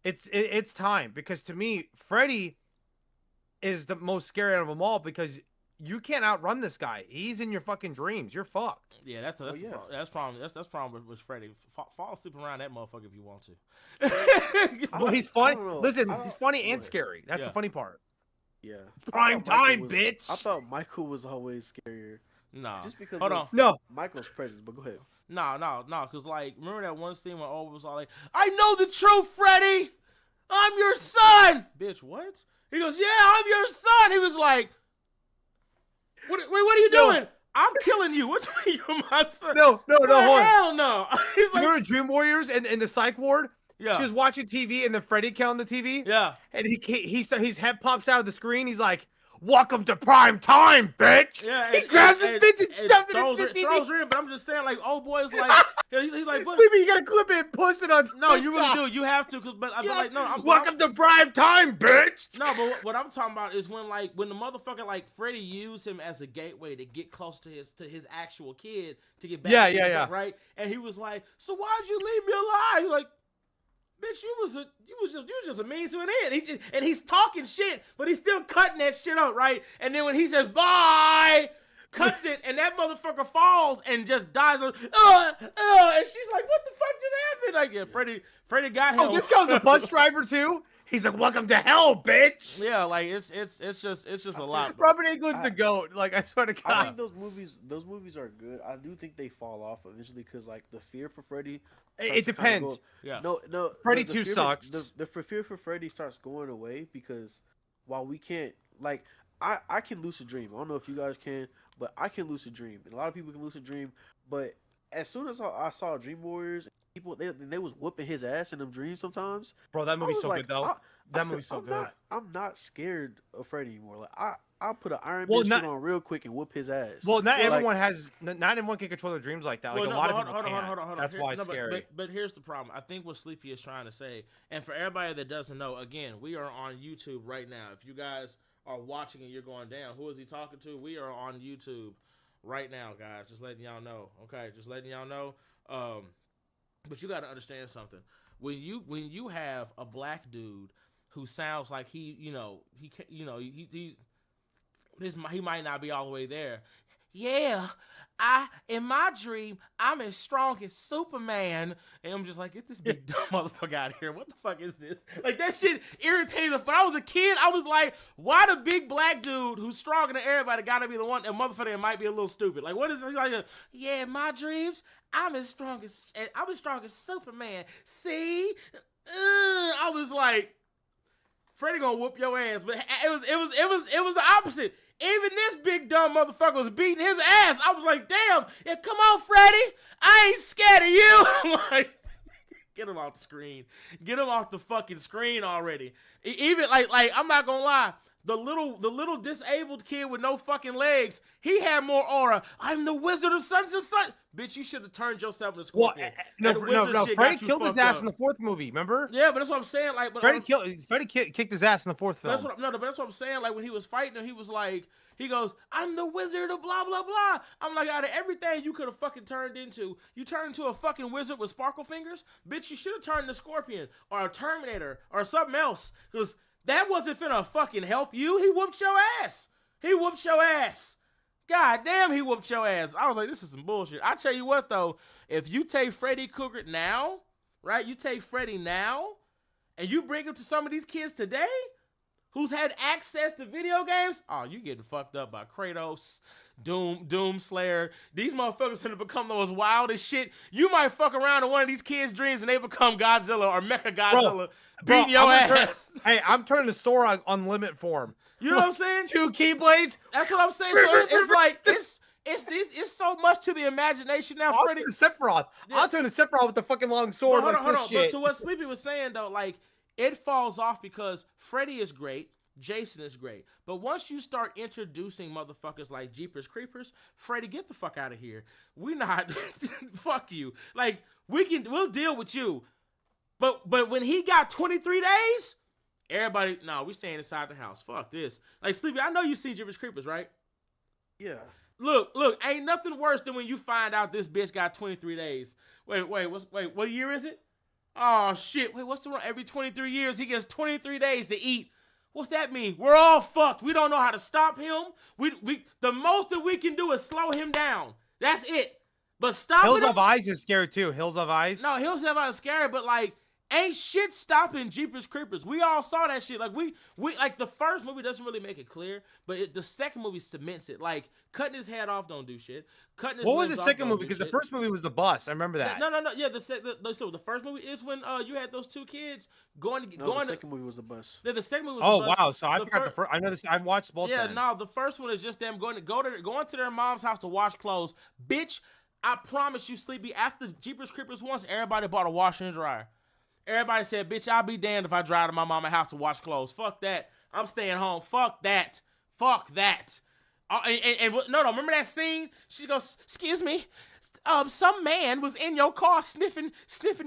it's time because to me, Freddy is the most scary out of them all because you can't outrun this guy. He's in your fucking dreams. You're fucked. Yeah, that's problem. That's problem with Freddy. Fall asleep around that motherfucker if you want to. Well, he's funny. Listen, he's funny and scary. That's the funny part. Yeah. Prime time, bitch. I thought Michael was always scarier. No. Just because Michael's presence, but go ahead. No, because like remember that one scene when Owen was all like, "I know the truth, Freddy. I'm your son." Bitch, what? He goes, "Yeah, I'm your son." He was like, What are you doing? I'm killing you. What you mean you're my son? No, hold on. Hell no. He's like, you remember Dream Warriors in the psych ward? Yeah. She was watching TV and then Freddy came on the TV. Yeah. And his head pops out of the screen. He's like, "Welcome to prime time, bitch." Yeah. He grabs his bitch and shoves it in throws her in, but I'm just saying, like, old boy's like, he's like, what? Sleepy, you gotta clip it and push it on. No, you really do. You have to, but like, no. Welcome to prime time, bitch. No, but what I'm talking about is when the motherfucker like Freddy used him as a gateway to get close to his actual kid to get back. Yeah. Right, and he was like, "So why'd you leave me alive?" You're like, "Bitch, you was just a means to an end." He's talking shit, but he's still cutting that shit out, right? And then when he says bye, cuts it, and that motherfucker falls and just dies. And she's like, "What the fuck just happened?" Like, yeah, Freddy got him. Oh, this guy's a bus driver too. He's like, "Welcome to hell, bitch." Yeah, like it's just a lot. Robert Englund's the GOAT. Like, I swear to God. I think those movies are good. I do think they fall off eventually because like the fear for Freddy. It depends. Yeah. No. Freddy the 2 fear sucks. The fear for Freddy starts going away because while we can't like I can lucid dream. I don't know if you guys can, but I can lucid dream. And a lot of people can lucid dream. But as soon as I saw Dream Warriors, people they was whooping his ass in them dreams sometimes. Bro, that movie's so good though. That movie's so good. I'm not scared of Freddy anymore. Like I'll put an Iron Man suit on real quick and whoop his ass. Well, not everyone can control their dreams like that. Like a lot of people can't. Hold on. That's why it's scary. But here's the problem. I think what Sleepy is trying to say, and for everybody that doesn't know, again, we are on YouTube right now. If you guys are watching and you're going down, who is he talking to? We are on YouTube right now, guys. Just letting y'all know. Okay, just letting y'all know. But you got to understand something. When you have a black dude who sounds like he might not be all the way there. Yeah, in my dream, I'm as strong as Superman. And I'm just like, get this big dumb motherfucker out of here. What the fuck is this? Like, that shit irritated me. When I was a kid, I was like, why the big black dude who's stronger than everybody gotta be the one, and motherfucker that might be a little stupid? Like, what is this? Like, yeah, in my dreams, I'm as strong as Superman. See? I was like, Freddy gonna whoop your ass. But it was the opposite. Even this big dumb motherfucker was beating his ass. I was like, damn, yeah, come on, Freddy. I ain't scared of you. I'm like, get him off the screen. Get him off the fucking screen already. Even like I'm not gonna lie. The little disabled kid with no fucking legs, he had more aura. I'm the Wizard of Sons and Sun. Bitch, you should have turned yourself into Scorpion. No. Freddy killed his ass in the fourth movie. Remember? Yeah, but that's what I'm saying. Like, but Freddy kicked his ass in the fourth film. But that's what I'm saying. Like when he was fighting him, he was like, he goes, "I'm the Wizard of blah blah blah." I'm like, out of everything you could have fucking turned into, you turned into a fucking wizard with sparkle fingers. Bitch, you should have turned into Scorpion or a Terminator or something else, because that wasn't finna fucking help you. He whooped your ass. God damn, he whooped your ass. I was like, this is some bullshit. I tell you what, though, if you take Freddy Krueger now, right? You take Freddy now, and you bring him to some of these kids today, who's had access to video games, oh, you getting fucked up by Kratos, Doom Slayer. These motherfuckers gonna become the most wildest shit. You might fuck around in one of these kids' dreams and they become Godzilla or Mecha Godzilla, beating your ass. Hey, I'm turning the Sora on limit form. You know what I'm saying? 2 Keyblades. That's what I'm saying. So it's like it's so much to the imagination now, Freddy. Sephiroth. Yeah. I'll turn to Sephiroth with the fucking long sword. Hold on. Shit. But to what Sleepy was saying though, like it falls off because Freddy is great, Jason is great, but once you start introducing motherfuckers like Jeepers Creepers, Freddy, get the fuck out of here. We not fuck you. Like we'll deal with you, but when he got 23 days. Everybody, no, we staying inside the house. Fuck this. Like, Sleepy, I know you see Jeepers Creepers, right? Yeah. Look, ain't nothing worse than when you find out this bitch got 23 days. Wait, what year is it? Oh, shit. Wait, what's the wrong? Every 23 years, he gets 23 days to eat. What's that mean? We're all fucked. We don't know how to stop him. The most that we can do is slow him down. That's it. But stop Hills of Eyes is scary, too. Hills of Eyes. No, Hills of Eyes is scary, but, like, ain't shit stopping Jeepers Creepers. We all saw that shit. Like we like the first movie doesn't really make it clear, but the second movie cements it. Like cutting his head off don't do shit. Cutting his what was the limbs off second don't movie? do Because the shit. first movie was the bus. I remember that. No. Yeah, so the first movie is when you had those two kids going. The second movie was the bus. The second movie was the bus. Wow! So I forgot the first. I know this. I've watched both. Yeah, then. no, the first one is just them going to their mom's house to wash clothes. Bitch, I promise you, Sleepy. After Jeepers Creepers once, everybody bought a washer and dryer. Everybody said, bitch, I'll be damned if I drive to my mama's house to wash clothes. Fuck that. I'm staying home. Fuck that. No, remember that scene? She goes, excuse me, some man was in your car sniffing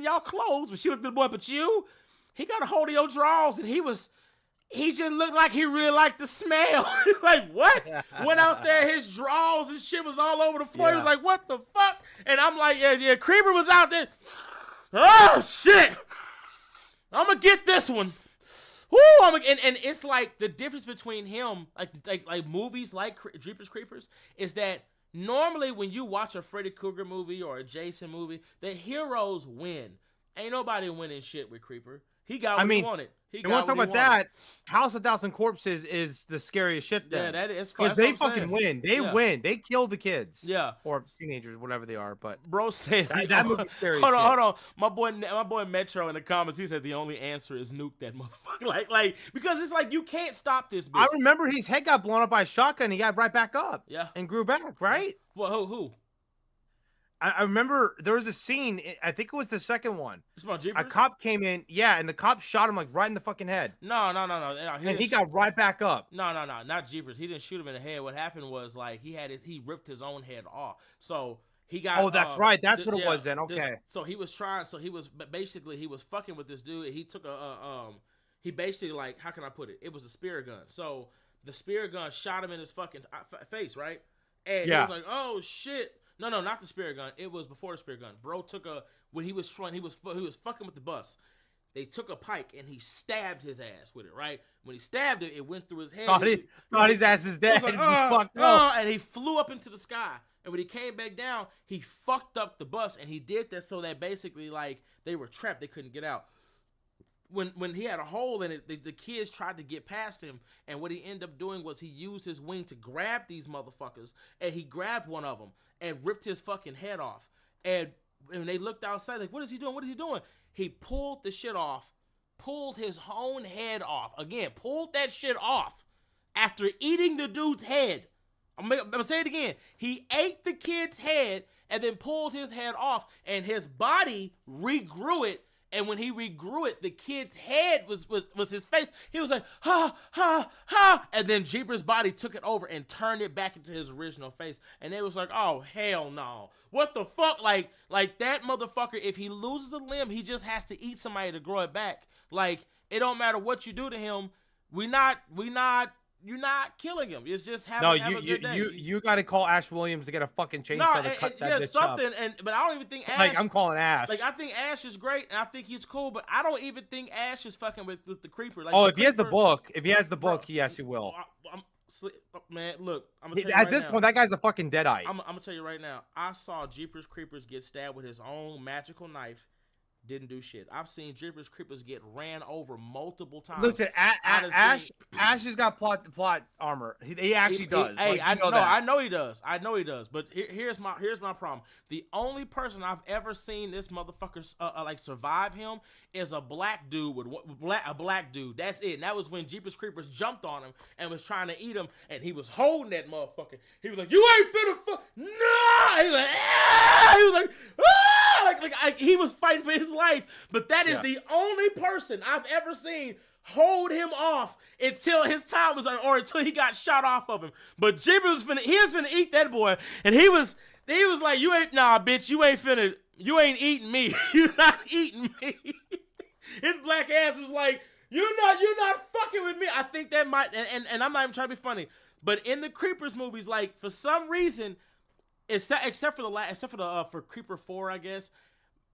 y'all clothes. But she looked at the boy, but he got a hold of your drawers and he just looked like he really liked the smell. Like, what? Went out there, his drawers and shit was all over the floor. He was like, what the fuck? And I'm like, yeah, Creeper was out there. Oh, shit. I'm gonna get this one. Woo! And it's like the difference between him, like movies like Jeepers Creepers, is that normally when you watch a Freddy Krueger movie or a Jason movie, the heroes win. Ain't nobody winning shit with Creeper. He got what he wanted. You want to talk about that? House of Thousand Corpses is the scariest shit. Then. Yeah, that is because they fucking win. They win. They kill the kids. Yeah, or teenagers, whatever they are. But bro said that movie's scary. Hold on. My boy Metro in the comments. He said the only answer is nuke that motherfucker. Like because it's like you can't stop this bitch. I remember his head got blown up by a shotgun. He got right back up. Yeah, and grew back. Right. Well, who? I remember there was a scene. I think it was the second one. A cop came in, and the cop shot him like right in the fucking head. No. And he got right back up. No, not Jeepers. He didn't shoot him in the head. What happened was like he ripped his own head off. So he got. Oh, that's right. That's what it was then. Okay. So he was basically he was fucking with this dude. He took he basically like how can I put it? It was a spear gun. So the spear gun shot him in his fucking face, right? And he was like, oh shit. No, not the spear gun. It was before the spear gun. Bro took when he was fucking with the bus. They took a pike and he stabbed his ass with it, right? When he stabbed it, it went through his head. Thought his ass is dead. Like, fucked up. And he flew up into the sky. And when he came back down, he fucked up the bus. And he did that so that basically like they were trapped. They couldn't get out. When he had a hole in it, the kids tried to get past him, and what he ended up doing was he used his wing to grab these motherfuckers, and he grabbed one of them and ripped his fucking head off. And when they looked outside, like, what is he doing? What is he doing? He pulled the shit off, pulled his own head off. Again, pulled that shit off after eating the dude's head. I'm gonna say it again. He ate the kid's head and then pulled his head off, and his body regrew it. And when he regrew it, the kid's head was his face. He was like, ha, ha, ha. And then Jeepers' body took it over and turned it back into his original face. And they was like, oh, hell no. What the fuck? Like that motherfucker, if he loses a limb, he just has to eat somebody to grow it back. Like, it don't matter what you do to him. You're not killing him. It's just have a good day. You got to call Ash Williams to get a fucking chainsaw to cut that bitch up. But I don't even think Ash. Like, I'm calling Ash. Like, I think Ash is great, and I think he's cool, but I don't even think Ash is fucking with the Creeper. Like, if he has the book, yes, he will. Man, look, I'm gonna tell you at this point, that guy's a fucking deadite. I'm gonna tell you right now. I saw Jeepers Creepers get stabbed with his own magical knife, didn't do shit. I've seen Jeepers Creepers get ran over multiple times. Listen, Ash has got plot armor. He actually does. Hey, I know he does. I know he does. But here's my problem. The only person I've ever seen this motherfucker like survive him is a black dude a black dude. That's it. And that was when Jeepers Creepers jumped on him and was trying to eat him, and he was holding that motherfucker. He was like, "You ain't finna fuck." No. He was like, "Ah!" He was like, "Ah!" He was fighting for his life. But that is the only person I've ever seen hold him off until his time was or until he got shot off of him. But Jeepers was finna eat that boy, and he was like, "You ain't bitch. You ain't eating me. You not eating me." His black ass was like, You're not fucking with me. I think that might, and I'm not even trying to be funny, but in the Creepers movies, like for some reason, except for Creeper 4, I guess,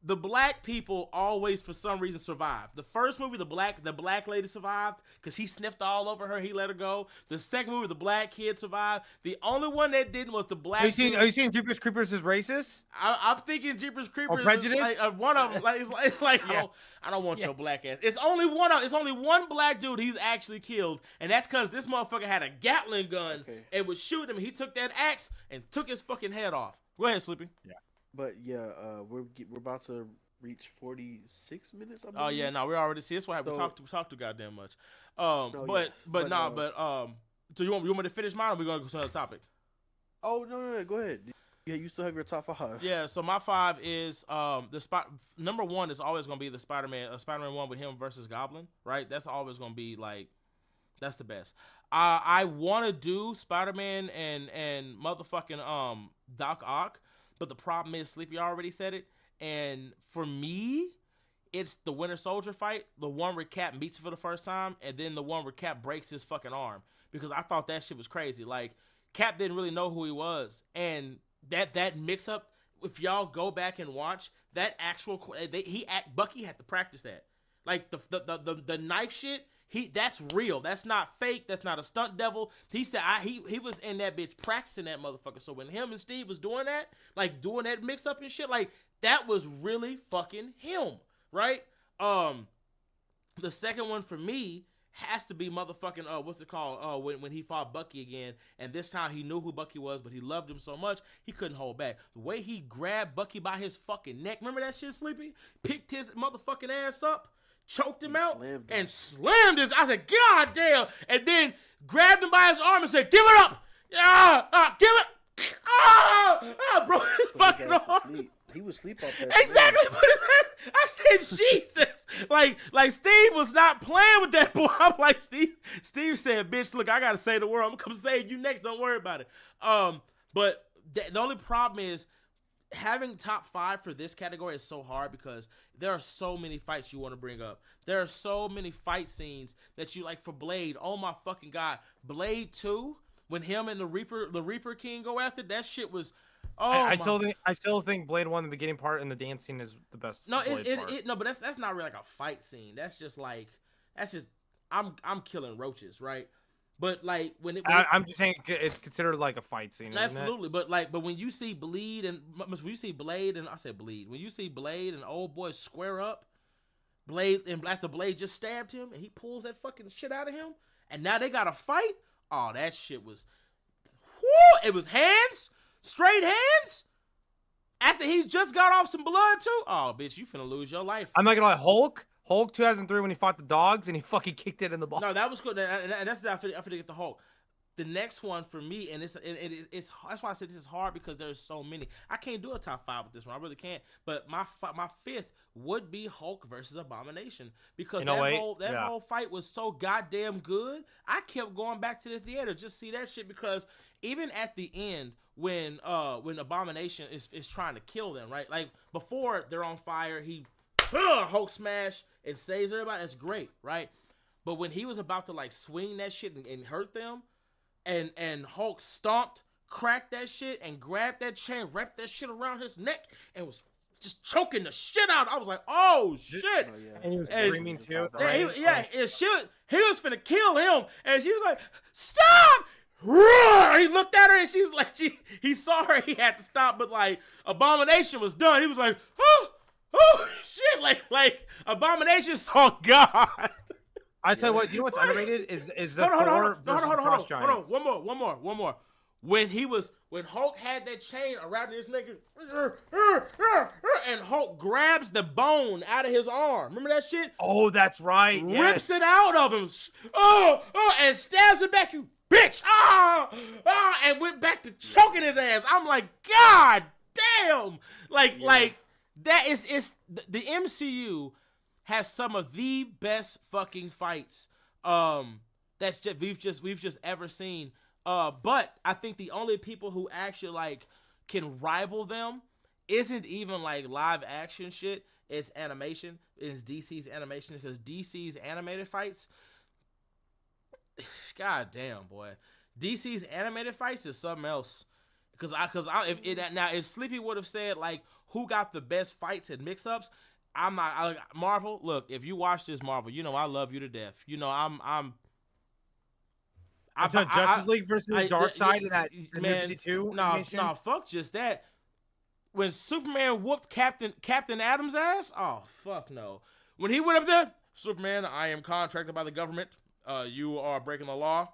the black people always for some reason survived. The first movie, the black lady survived because he sniffed all over her. He let her go. The second movie, the black kid survived. The only one that didn't was the black. Are you seeing Jeepers Creepers is racist? I'm thinking Jeepers Creepers. Or prejudice? Like, one of them. Like it's like I don't want your black ass. It's only one black dude he's actually killed, and that's because this motherfucker had a Gatling gun and was shooting him. He took that axe and took his fucking head off. Go ahead, Sleepy. Yeah. But we're about to reach 46 minutes. Oh yeah, no, we already see. That's why we talk too goddamn much. So you want me to finish mine, or we gonna go to another topic? Oh no, go ahead. Yeah, you still have your top 5. Yeah, so my 5 is number 1 is always gonna be the Spider-Man 1 with him versus Goblin, right? That's always gonna be like, that's the best. I want to do Spider-Man and motherfucking Doc Ock. But the problem is, Sleepy already said it, and for me, it's the Winter Soldier fight, the one where Cap meets him for the first time, and then the one where Cap breaks his fucking arm, because I thought that shit was crazy. Like, Cap didn't really know who he was, and that mix-up, if y'all go back and watch, that actual, Bucky had to practice that. Like, the knife shit, that's real. That's not fake. That's not a stunt devil. He said he was in that bitch practicing that motherfucker. So when him and Steve was doing that, like doing that mix up and shit, like that was really fucking him, right? The second one for me has to be motherfucking what's it called? When he fought Bucky again, and this time he knew who Bucky was, but he loved him so much he couldn't hold back. The way he grabbed Bucky by his fucking neck, remember that shit, Sleepy? Picked his motherfucking ass up, choked him out, and slammed his. I said, God damn! And then grabbed him by his arm and said, "Give it up! Give it!" Bro, his fucking arm. He was asleep up there. Exactly. I said, Jesus. Like Steve was not playing with that boy. I'm like, Steve said, "Bitch, look, I gotta save the world. I'm gonna come save you next. Don't worry about it." But the only problem is, having top 5 for this category is so hard because there are so many fights you want to bring up. There are so many fight scenes that you like. For Blade, oh my fucking God, Blade 2, when him and the Reaper King go after, that shit was. Oh, I still think Blade 1, the beginning part and the dance scene is the best. No, but that's not really like a fight scene. That's just I'm killing roaches, right? But like I'm just saying it's considered like a fight scene. Absolutely, but when you see Blade and when you see Blade and old boy square up, after Blade just stabbed him and he pulls that fucking shit out of him, and now they got to fight. Oh, that shit was, it was straight hands. After he just got off some blood too. Oh, bitch, you finna lose your life. I'm not gonna lie, Hulk 2003 when he fought the dogs and he fucking kicked it in the ball. No, that was good. And that's I forget the Hulk. The next one for me, and it's that's why I said this is hard because there's so many. I can't do a top 5 with this one. I really can't. But my 5th would be Hulk versus Abomination, because that whole fight was so goddamn good. I kept going back to the theater just see that shit, because even at the end when Abomination is trying to kill them, right? Like before they're on fire, he Hulk smash and saves everybody. That's great, right? But when he was about to like swing that shit and hurt them, and Hulk stomped, cracked that shit, and grabbed that chain, wrapped that shit around his neck, and was just choking the shit out. I was like, oh shit! Oh, yeah. And he was screaming too. He was finna kill him, and she was like, "Stop!" He looked at her, and she was like, he saw her. He had to stop, but like Abomination was done. He was like, "Oh." Oh shit! Like Abomination saw God. I tell you what, you know what's underrated is the Hold on, Thor versus hold Frost on. Giants. One more. When Hulk had that chain around his neck, and Hulk grabs the bone out of his arm. Remember that shit? Oh, that's right. Rips Yes. it out of him. And stabs it back. You bitch! And went back to choking his ass. I'm like, God damn! Like that is the MCU has some of the best fucking fights that's just we've just ever seen. But I think the only people who actually like can rival them isn't even like live action shit. It's animation. It's DC's animation because DC's animated fights. God damn, boy, DC's animated fights is something else. If Sleepy would have said like who got the best fights and mix-ups, Marvel. Look, if you watch this Marvel, you know I love you to death. You know I'm Justice League versus Darkseid in that man, 52. No, fuck just that. When Superman whooped Captain Adam's ass, oh fuck no. When he went up there, Superman, I am contracted by the government. You are breaking the law.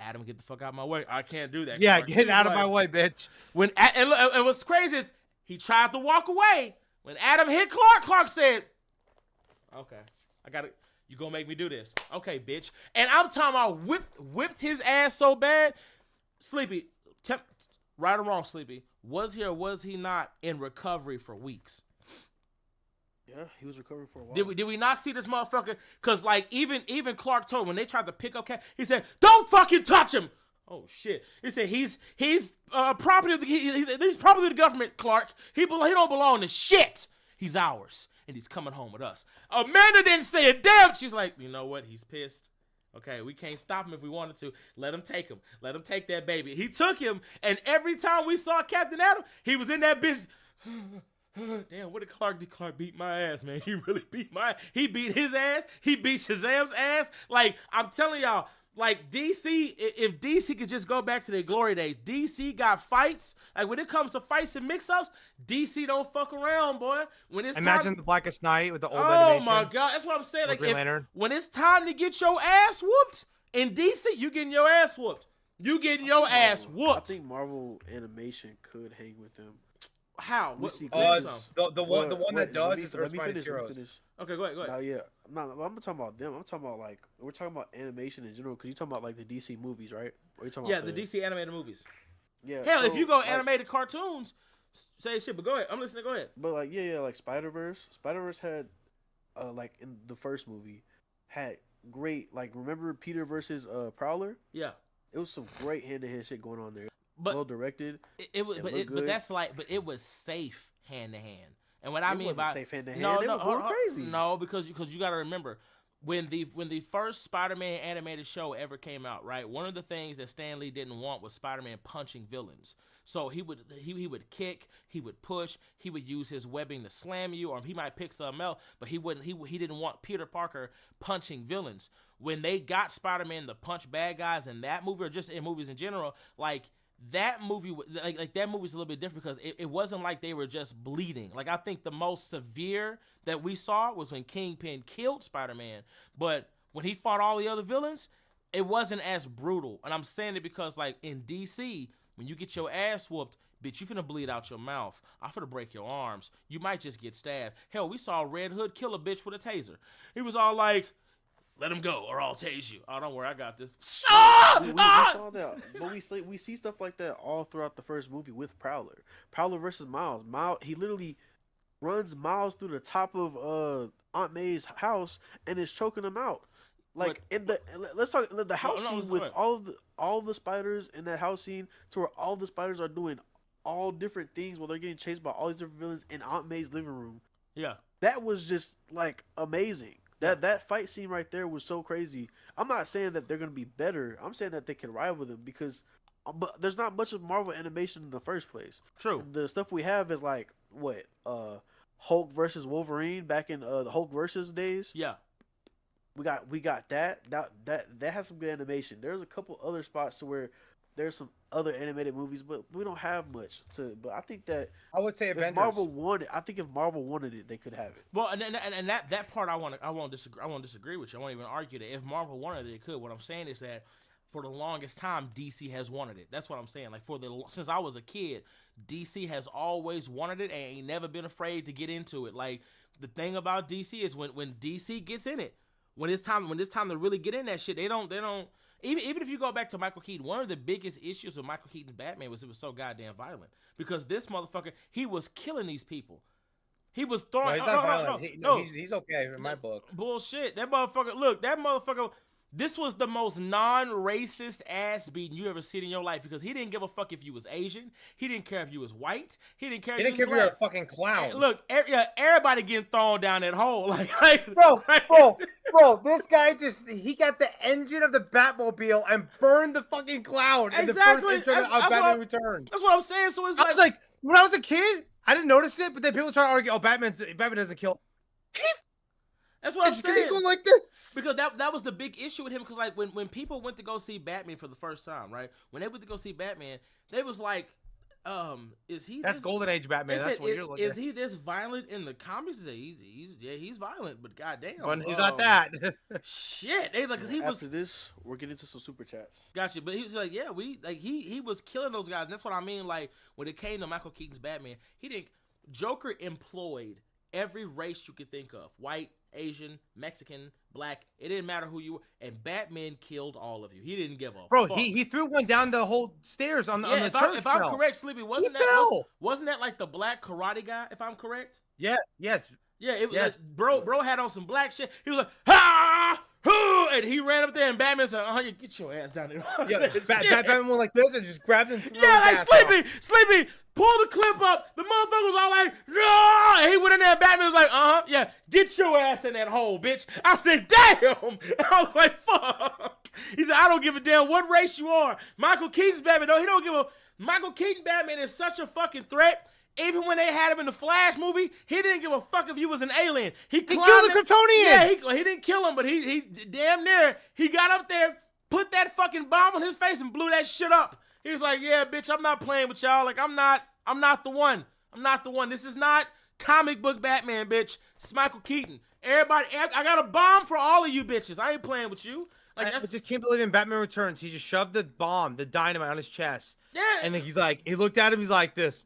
Adam, get the fuck out of my way. I can't do that. Yeah, Clark. get out of my way, bitch. And what's crazy is he tried to walk away. When Adam hit Clark said, "Okay, I got it. You gonna make me do this? Okay, bitch." And I'm talking about whipped his ass so bad. Sleepy, right or wrong, Sleepy, was he or was he not in recovery for weeks? Yeah, he was recovering for a while. Did we not see this motherfucker? Cause like even Clark told when they tried to pick up Cat, he said, "Don't fucking touch him." Oh shit! He said he's property of he's property of the government. Clark, he don't belong to shit. He's ours, and he's coming home with us. Amanda didn't say a damn. She's like, you know what? He's pissed. Okay, we can't stop him if we wanted to. Let him take him. Let him take that baby. He took him, and every time we saw Captain Adam, he was in that bitch. Damn, what did Clark do? Clark beat my ass, man. He really beat he beat his ass. He beat Shazam's ass. Like, I'm telling y'all, like DC, if DC could just go back to their glory days, DC got fights. Like when it comes to fights and mix-ups, DC don't fuck around, boy. When it's Imagine the Blackest Night with the old oh animation. my god, that's what I'm saying. Like Green Lantern. when it's time to get your ass whooped in DC, you getting your ass whooped. You getting your ass whooped. I think Marvel animation could hang with them. How? We see the one that does is Earth's Mightiest Heroes. Okay, go ahead. No, yeah, I'm talking about them. I'm talking about like we're talking about animation in general because you're talking about like the DC movies, right? Or you talking yeah, about the DC animated movies. Yeah. Hell, so, if you go like, animated cartoons, say shit. But go ahead. I'm listening. Go ahead. But like like Spider-Verse had, like in the first movie, had great like remember Peter versus Prowler? Yeah. It was some great hand-to-hand shit going on there. But well directed. It was, but it was safe hand to hand. And what I mean wasn't by safe hand to hand. no, They were going crazy. No, because you got to remember when the first Spider-Man animated show ever came out, right? One of the things that Stan Lee didn't want was Spider-Man punching villains. So he would kick, he would push, he would use his webbing to slam you, or he might pick something else, but he didn't want Peter Parker punching villains. When they got Spider-Man to punch bad guys in that movie, or just in movies in general, like that movie, like that movie's a little bit different because it wasn't like they were just bleeding. Like I think the most severe that we saw was when Kingpin killed Spider-Man, but when he fought all the other villains, it wasn't as brutal. And I'm saying it because like in DC, when you get your ass whooped, bitch, you finna bleed out your mouth. I'm finna break your arms. You might just get stabbed. Hell, we saw Red Hood kill a bitch with a taser. He was all like, "Let him go, or I'll tase you." Oh, don't worry, I got this. We saw that, but we see stuff like that all throughout the first movie with Prowler. Prowler versus Miles. He literally runs Miles through the top of Aunt May's house and is choking him out. Like let's talk the house scene with all the spiders in that house scene, to where all the spiders are doing all different things while they're getting chased by all these different villains in Aunt May's living room. Yeah, that was just like amazing. That fight scene right there was so crazy. I'm not saying that they're gonna be better. I'm saying that they can rival them because, but there's not much of Marvel animation in the first place. True. The stuff we have is like what Hulk versus Wolverine back in the Hulk versus days. Yeah. We got that has some good animation. There's a couple other spots to where there's some other animated movies, but we don't have much to. But I think that I would say if Avengers. Marvel wanted, I think if Marvel wanted it, they could have it. Well, and that part I won't disagree with you. I won't even argue that if Marvel wanted it, it could. What I'm saying is that for the longest time, DC has wanted it. That's what I'm saying. Like since I was a kid, DC has always wanted it and ain't never been afraid to get into it. Like the thing about DC is when DC gets in it, when it's time to really get in that shit, they don't. Even if you go back to Michael Keaton, one of the biggest issues with Michael Keaton's Batman was it was so goddamn violent. Because this motherfucker, he was killing these people. He was throwing. No, he's not violent. No, he's okay in my book. Bullshit. That motherfucker. This was the most non-racist ass beating you ever seen in your life because he didn't give a fuck if you was Asian. He didn't care if you was white. He didn't care if you were a fucking clown. Look, everybody getting thrown down that hole. Bro, this guy he got the engine of the Batmobile and burned the fucking clown in the first intro of Batman Returns. That's what I'm saying. So it's I was like, when I was a kid, I didn't notice it, but then people try to argue, Batman doesn't kill. That's what I'm saying. He's going like this. Because that was the big issue with him. Because like when people went to go see Batman for the first time, right? When they went to go see Batman, they was like, is he? That's Golden Age Batman. That's what you're looking at. Is he this violent in the comics? He's violent, but goddamn, but he's not that. Shit, they like because he was. After this, we're getting into some super chats. Gotcha, but he was like, yeah, he was killing those guys. And that's what I mean. Like when it came to Michael Keaton's Batman, Joker employed every race you could think of: white, Asian, Mexican, black. It didn't matter who you were, and Batman killed all of you. He didn't give a Bro, fuck. he threw one down the whole stairs on the if I'm correct, Sleepy, wasn't that like the black karate guy? If I'm correct. Yeah. Yes. Yeah. It was. Yes. Like, bro had on some black shit. He was like, ha! And he ran up there, and Batman said, you get your ass down there. Yeah, Batman went like this and just grabbed him. Yeah, like Sleepy, pull the clip up. The motherfucker was all like, no! And he went in there, and Batman was like, yeah, get your ass in that hole, bitch. I said, damn! I was like, fuck. He said, I don't give a damn what race you are. Michael Keaton's Batman, no, he don't give a... Michael Keaton Batman is such a fucking threat. Even when they had him in the Flash movie, he didn't give a fuck if you was an alien. He killed the Kryptonian. Yeah, he didn't kill him, but he damn near, he got up there, put that fucking bomb on his face and blew that shit up. He was like, yeah, bitch, I'm not playing with y'all. Like, I'm not the one. I'm not the one. This is not comic book Batman, bitch. It's Michael Keaton. Everybody, I got a bomb for all of you bitches. I ain't playing with you. Like, I just can't believe in Batman Returns, he just shoved the bomb, the dynamite on his chest. Yeah. And then he looked at him, he's like this.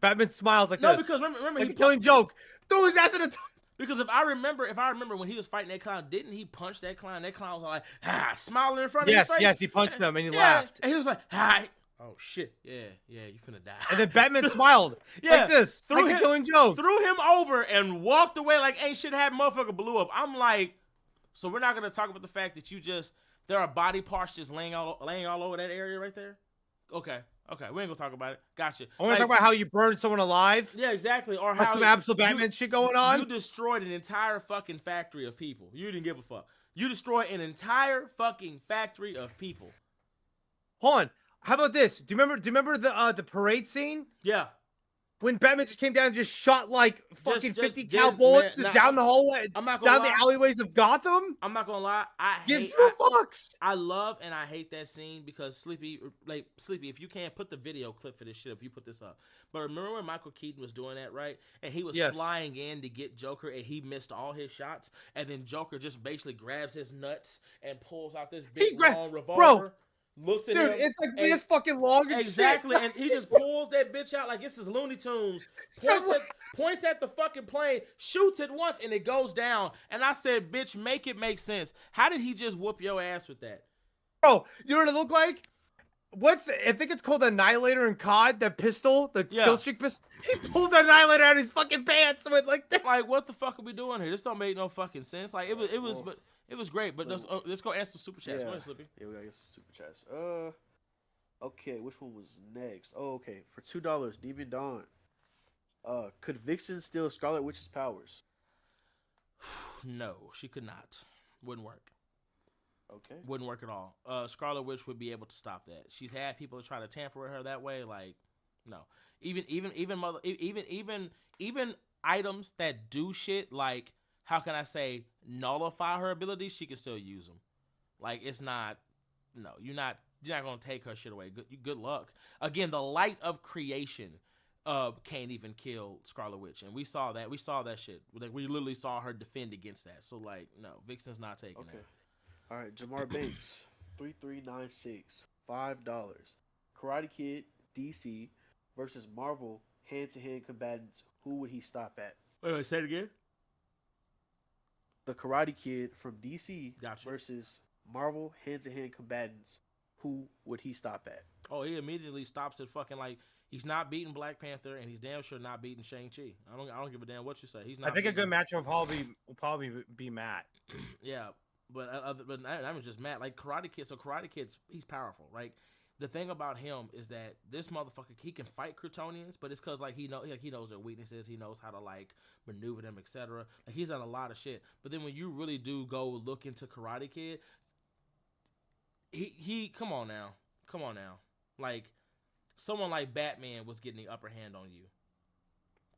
Batman smiles like this. No, because remember like the Killing Joke. Throw his ass in the Because if I remember when he was fighting that clown, didn't he punch that clown? That clown was like, smiling in front of his face. Yes, he punched him and he laughed. And he was like, hi. Oh shit, yeah, you finna die. And then Batman smiled like this, like the Killing Joke. Threw him over and walked away like ain't shit happened. Motherfucker blew up. I'm like, so we're not gonna talk about the fact that there are body parts just laying all over that area right there. Okay, we ain't gonna talk about it. Gotcha. I want to talk about how you burned someone alive. Yeah, exactly. Or how some absolute Batman shit going on. You destroyed an entire fucking factory of people. You didn't give a fuck. You destroyed an entire fucking factory of people. Hold on. How about this? Do you remember the parade scene? Yeah. When Batman just came down and just shot like fucking 50 cal bullets down the hallway, down the alleyways of Gotham? I'm not gonna lie. Gives two fucks. I love and I hate that scene because Sleepy, if you can't put the video clip for this shit, if you put this up. But remember when Michael Keaton was doing that, right? And he was flying in to get Joker and he missed all his shots. And then Joker just basically grabs his nuts and pulls out this big long revolver. Bro. Looks at him. Dude, it's like this fucking long and exactly, shit. And he just pulls that bitch out like this is Looney Tunes. Points at the fucking plane, shoots it once, and it goes down. And I said, bitch, make it make sense. How did he just whoop your ass with that? Bro, you know what it looked like? I think it's called Annihilator in COD, that pistol, the killstreak pistol. He pulled the Annihilator out of his fucking pants with like that. Like, what the fuck are we doing here? This don't make no fucking sense. Like, it was great, but let's go answer some super chats. Yeah. Go ahead, Slippy. Yeah, we gotta get some super chats. Okay, which one was next? Oh, okay. For $2, Demon Dawn. Could Vixen steal Scarlet Witch's powers? No, she could not. Wouldn't work. Okay. Wouldn't work at all. Scarlet Witch would be able to stop that. She's had people try to tamper with her that way. Like, no. Even items that do shit like, how can I say, nullify her abilities, she can still use them. Like, it's not no, you're not gonna take her shit away. Good luck. Again, the light of creation can't even kill Scarlet Witch, and we saw that. We saw that shit. Like we literally saw her defend against that. So like, no, Vixen's not taking that. All right, Jamar Banks, 3396, $5. Karate Kid, DC versus Marvel hand-to-hand combatants. Who would he stop at? Wait, say it again. The Karate Kid from DC Gotcha. versus Marvel hand-to-hand combatants. Who would he stop at? Oh, he immediately stops at fucking like he's not beating Black Panther, and he's damn sure not beating Shang-Chi. I don't give a damn what you say. He's not. I think a good matchup will probably be Matt. Yeah, but that was just Matt. Like Karate Kid. So Karate Kid's he's powerful, right? The thing about him is that this motherfucker, he can fight Kryptonians, but it's because like he knows their weaknesses, he knows how to like maneuver them, etc. Like he's done a lot of shit. But then when you really do go look into Karate Kid, he come on now, like someone like Batman was getting the upper hand on you.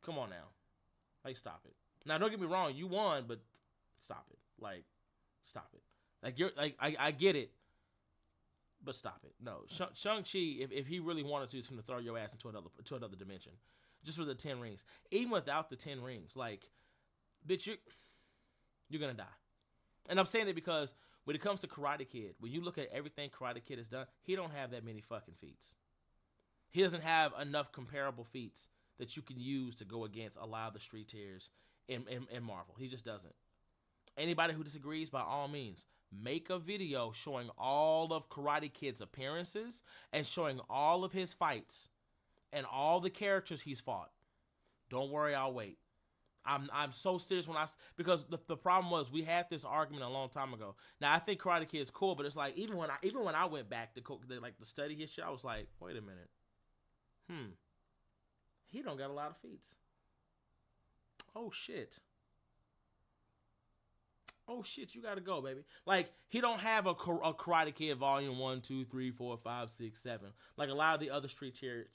Come on now, like stop it. Now don't get me wrong, you won, but stop it. Like stop it. Like you're like I get it. But stop it. No, Shang-Chi, if he really wanted to, he's going to throw your ass into another dimension. Just for the 10 rings. Even without the 10 rings, like, bitch, you're going to die. And I'm saying it because when it comes to Karate Kid, when you look at everything Karate Kid has done, he don't have that many fucking feats. He doesn't have enough comparable feats that you can use to go against a lot of the street tiers in Marvel. He just doesn't. Anybody who disagrees, by all means, make a video showing all of Karate Kid's appearances and showing all of his fights and all the characters he's fought. Don't worry, I'll wait. I'm so serious because the problem was we had this argument a long time ago. Now I think Karate Kid is cool, but it's like even when I went back to study his shit, I was like, wait a minute, he don't got a lot of feats. Oh shit, you gotta go, baby. Like he don't have a Karate Kid Volume 1, 2, 3, 4, 5, 6, 7. Like a lot of the other street tiers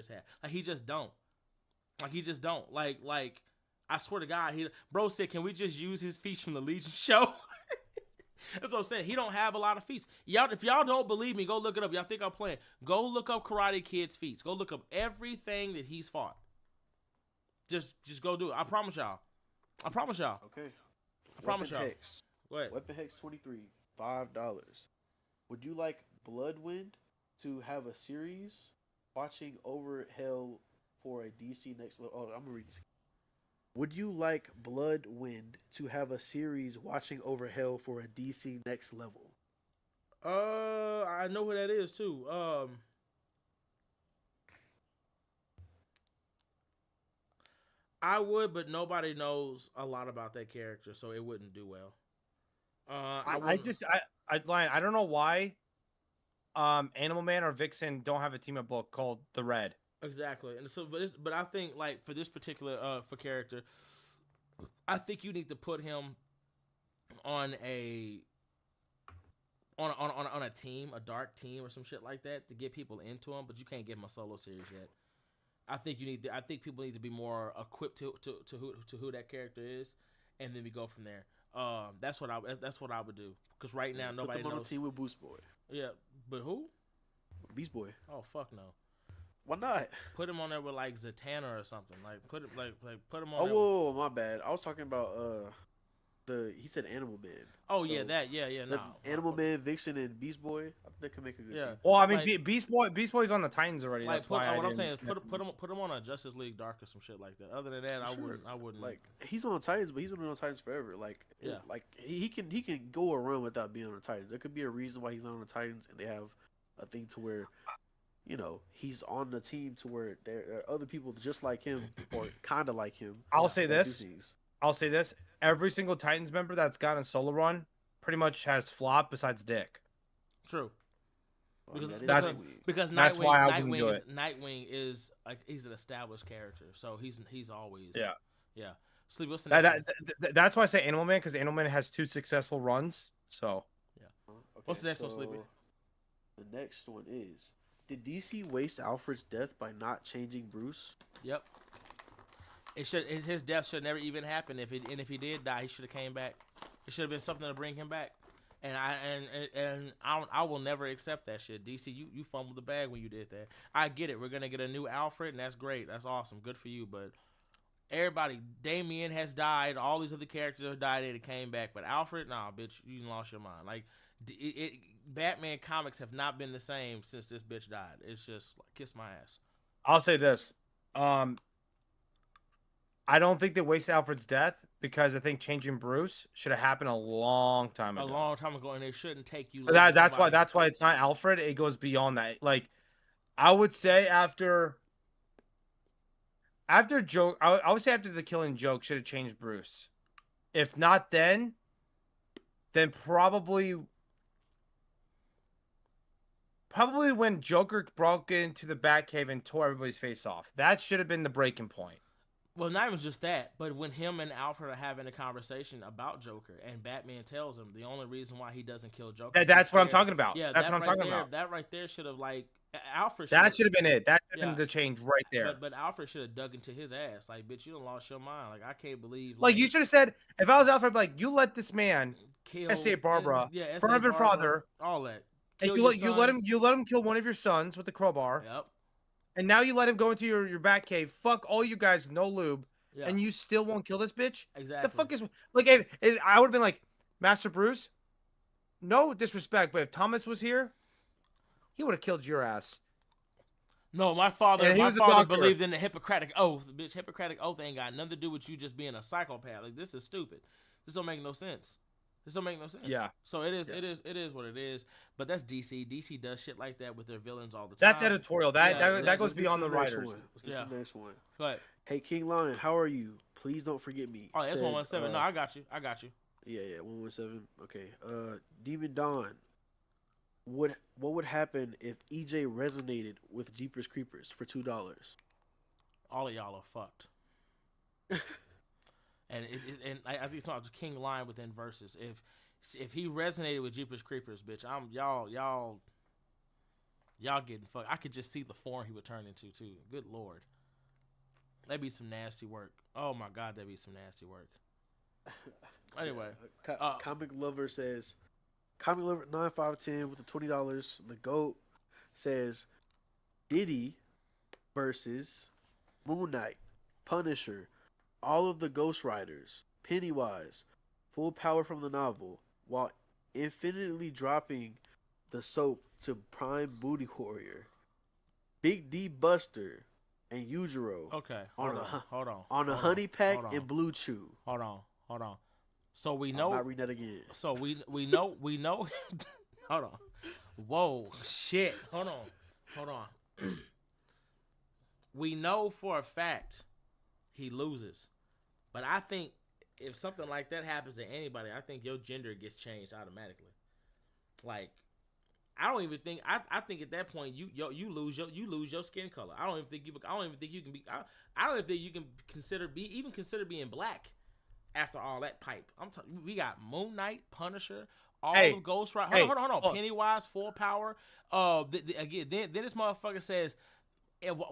have. Like he just don't. Like I swear to God, bro said, can we just use his feats from the Legion show? That's what I'm saying. He don't have a lot of feats. Y'all, if y'all don't believe me, go look it up. Y'all think I'm playing? Go look up Karate Kid's feats. Go look up everything that he's fought. Just go do it. I promise y'all. Okay. I promise y'all. What? Weapon Hex 23, $5. Would you like Bloodwind to have a series watching over hell for a DC next level? Oh, I'm gonna read this. Would you like Bloodwind to have a series watching over hell for a DC next level? I know who that is too. I would, but nobody knows a lot about that character, so it wouldn't do well. I don't know why Animal Man or Vixen don't have a team up book called The Red. Exactly, and so but I think like for this particular for character, I think you need to put him on a team, a dark team or some shit like that to get people into him, but you can't give him a solo series yet. I think people need to be more equipped to who that character is, and then we go from there. That's what I would do, because right now nobody knows. Put them on a team with Boost Boy. Yeah, but who? Beast Boy. Oh fuck no. Why not? Put him on there with like Zatanna or something. Like put him on. Oh, there whoa, my bad. I was talking about he said Animal Man. Oh yeah, no. Animal Man, Vixen, and Beast Boy. I think they can make a good team. Well, I mean, like, Beast Boy's on the Titans already. Like, that's why what I'm saying is put him on a Justice League Dark or some shit like that. Other than that, I wouldn't. Like he's on the Titans, but he's been on the Titans forever. Like like he can go a run without being on the Titans. There could be a reason why he's not on the Titans, and they have a thing to where, you know, he's on the team to where there are other people just like him or kind of like him. I'll say this. Every single Titans member that's gotten a solo run pretty much has flopped besides Dick. True. Because that's why I wouldn't do it. Nightwing is like he's an established character, so he's always yeah. Sleep. What's the next one? That's why I say Animal Man, because Animal Man has 2 successful runs. So yeah. Okay, what's the next one, Sleepy? The next one is: did DC waste Alfred's death by not changing Bruce? Yep. His death should never even happen. If he did die, he should have came back. It should have been something to bring him back. I will never accept that shit. DC, you fumbled the bag when you did that. I get it. We're gonna get a new Alfred, and that's great. That's awesome. Good for you. But everybody, Damien has died. All these other characters have died. They came back, but Alfred, nah, bitch, you lost your mind. Like, Batman comics have not been the same since this bitch died. It's just like, kiss my ass. I'll say this. I don't think they wasted Alfred's death because I think changing Bruce should have happened a long time ago. A long time ago, and it shouldn't take you. So that's why it's not Alfred. It goes beyond that. Like, I would say after Joke, I would say after the killing Joke should have changed Bruce. If not then probably when Joker broke into the Batcave and tore everybody's face off. That should have been the breaking point. Well, not even just that, but when him and Alfred are having a conversation about Joker, and Batman tells him the only reason why he doesn't kill Joker. That's what I'm talking about. Yeah, that's what I'm talking about. That right there should have Alfred. That should have been it. That should have been the change right there. But Alfred should have dug into his ass. Like, bitch, you done lost your mind. Like, I can't believe. Like you should have said, if I was Alfred, I'd be like, you let this man kill S.A. Barbara, front of your father, all that. And you let him kill one of your sons with the crowbar. Yep. And now you let him go into your Batcave. Fuck all you guys with no lube. Yeah. And you still won't kill this bitch? Exactly. The fuck is like? I would have been like, Master Bruce. No disrespect, but if Thomas was here, he would have killed your ass. No, my father believed in the Hippocratic Oath. Bitch, Hippocratic Oath ain't got nothing to do with you just being a psychopath. Like, this is stupid. This don't make no sense. Yeah. So it is what it is. But that's DC. DC does shit like that with their villains all the time. That's editorial. That goes beyond the writers. Let's get to the next one. Go ahead. Hey, King Lion, how are you? Please don't forget me. Oh, that's 117. No, I got you. Yeah, 117. Okay. Demon Dawn. What would happen if EJ resonated with Jeepers Creepers for $2? All of y'all are fucked. And I think it's not King Lion within verses. If he resonated with Jeepers Creepers, bitch, y'all getting fucked. I could just see the form he would turn into too. Good lord, that'd be some nasty work. Oh my god, that'd be some nasty work. Anyway, Comic Lover says, Comic Lover 9510 with the $20. The GOAT says, Diddy versus Moon Knight, Punisher, all of the Ghost Riders, Pennywise, full power from the novel, while infinitely dropping the soap to Prime Booty Warrior, Big D Buster, and Yujiro. Okay, hold on. On a Honey Pack and Blue Chew. Hold on. So we know. I'm not reading that again. So we know. Hold on. Whoa, shit. Hold on. We know for a fact he loses. But I think if something like that happens to anybody, I think your gender gets changed automatically. Like, I don't even think I think at that point you lose your skin color. I don't even think you can be. I don't even think you can consider being black after all that pipe. I'm talking. We got Moon Knight, Punisher, all of Ghost Rider. Hold on. Pennywise, full power. Again, then this motherfucker says,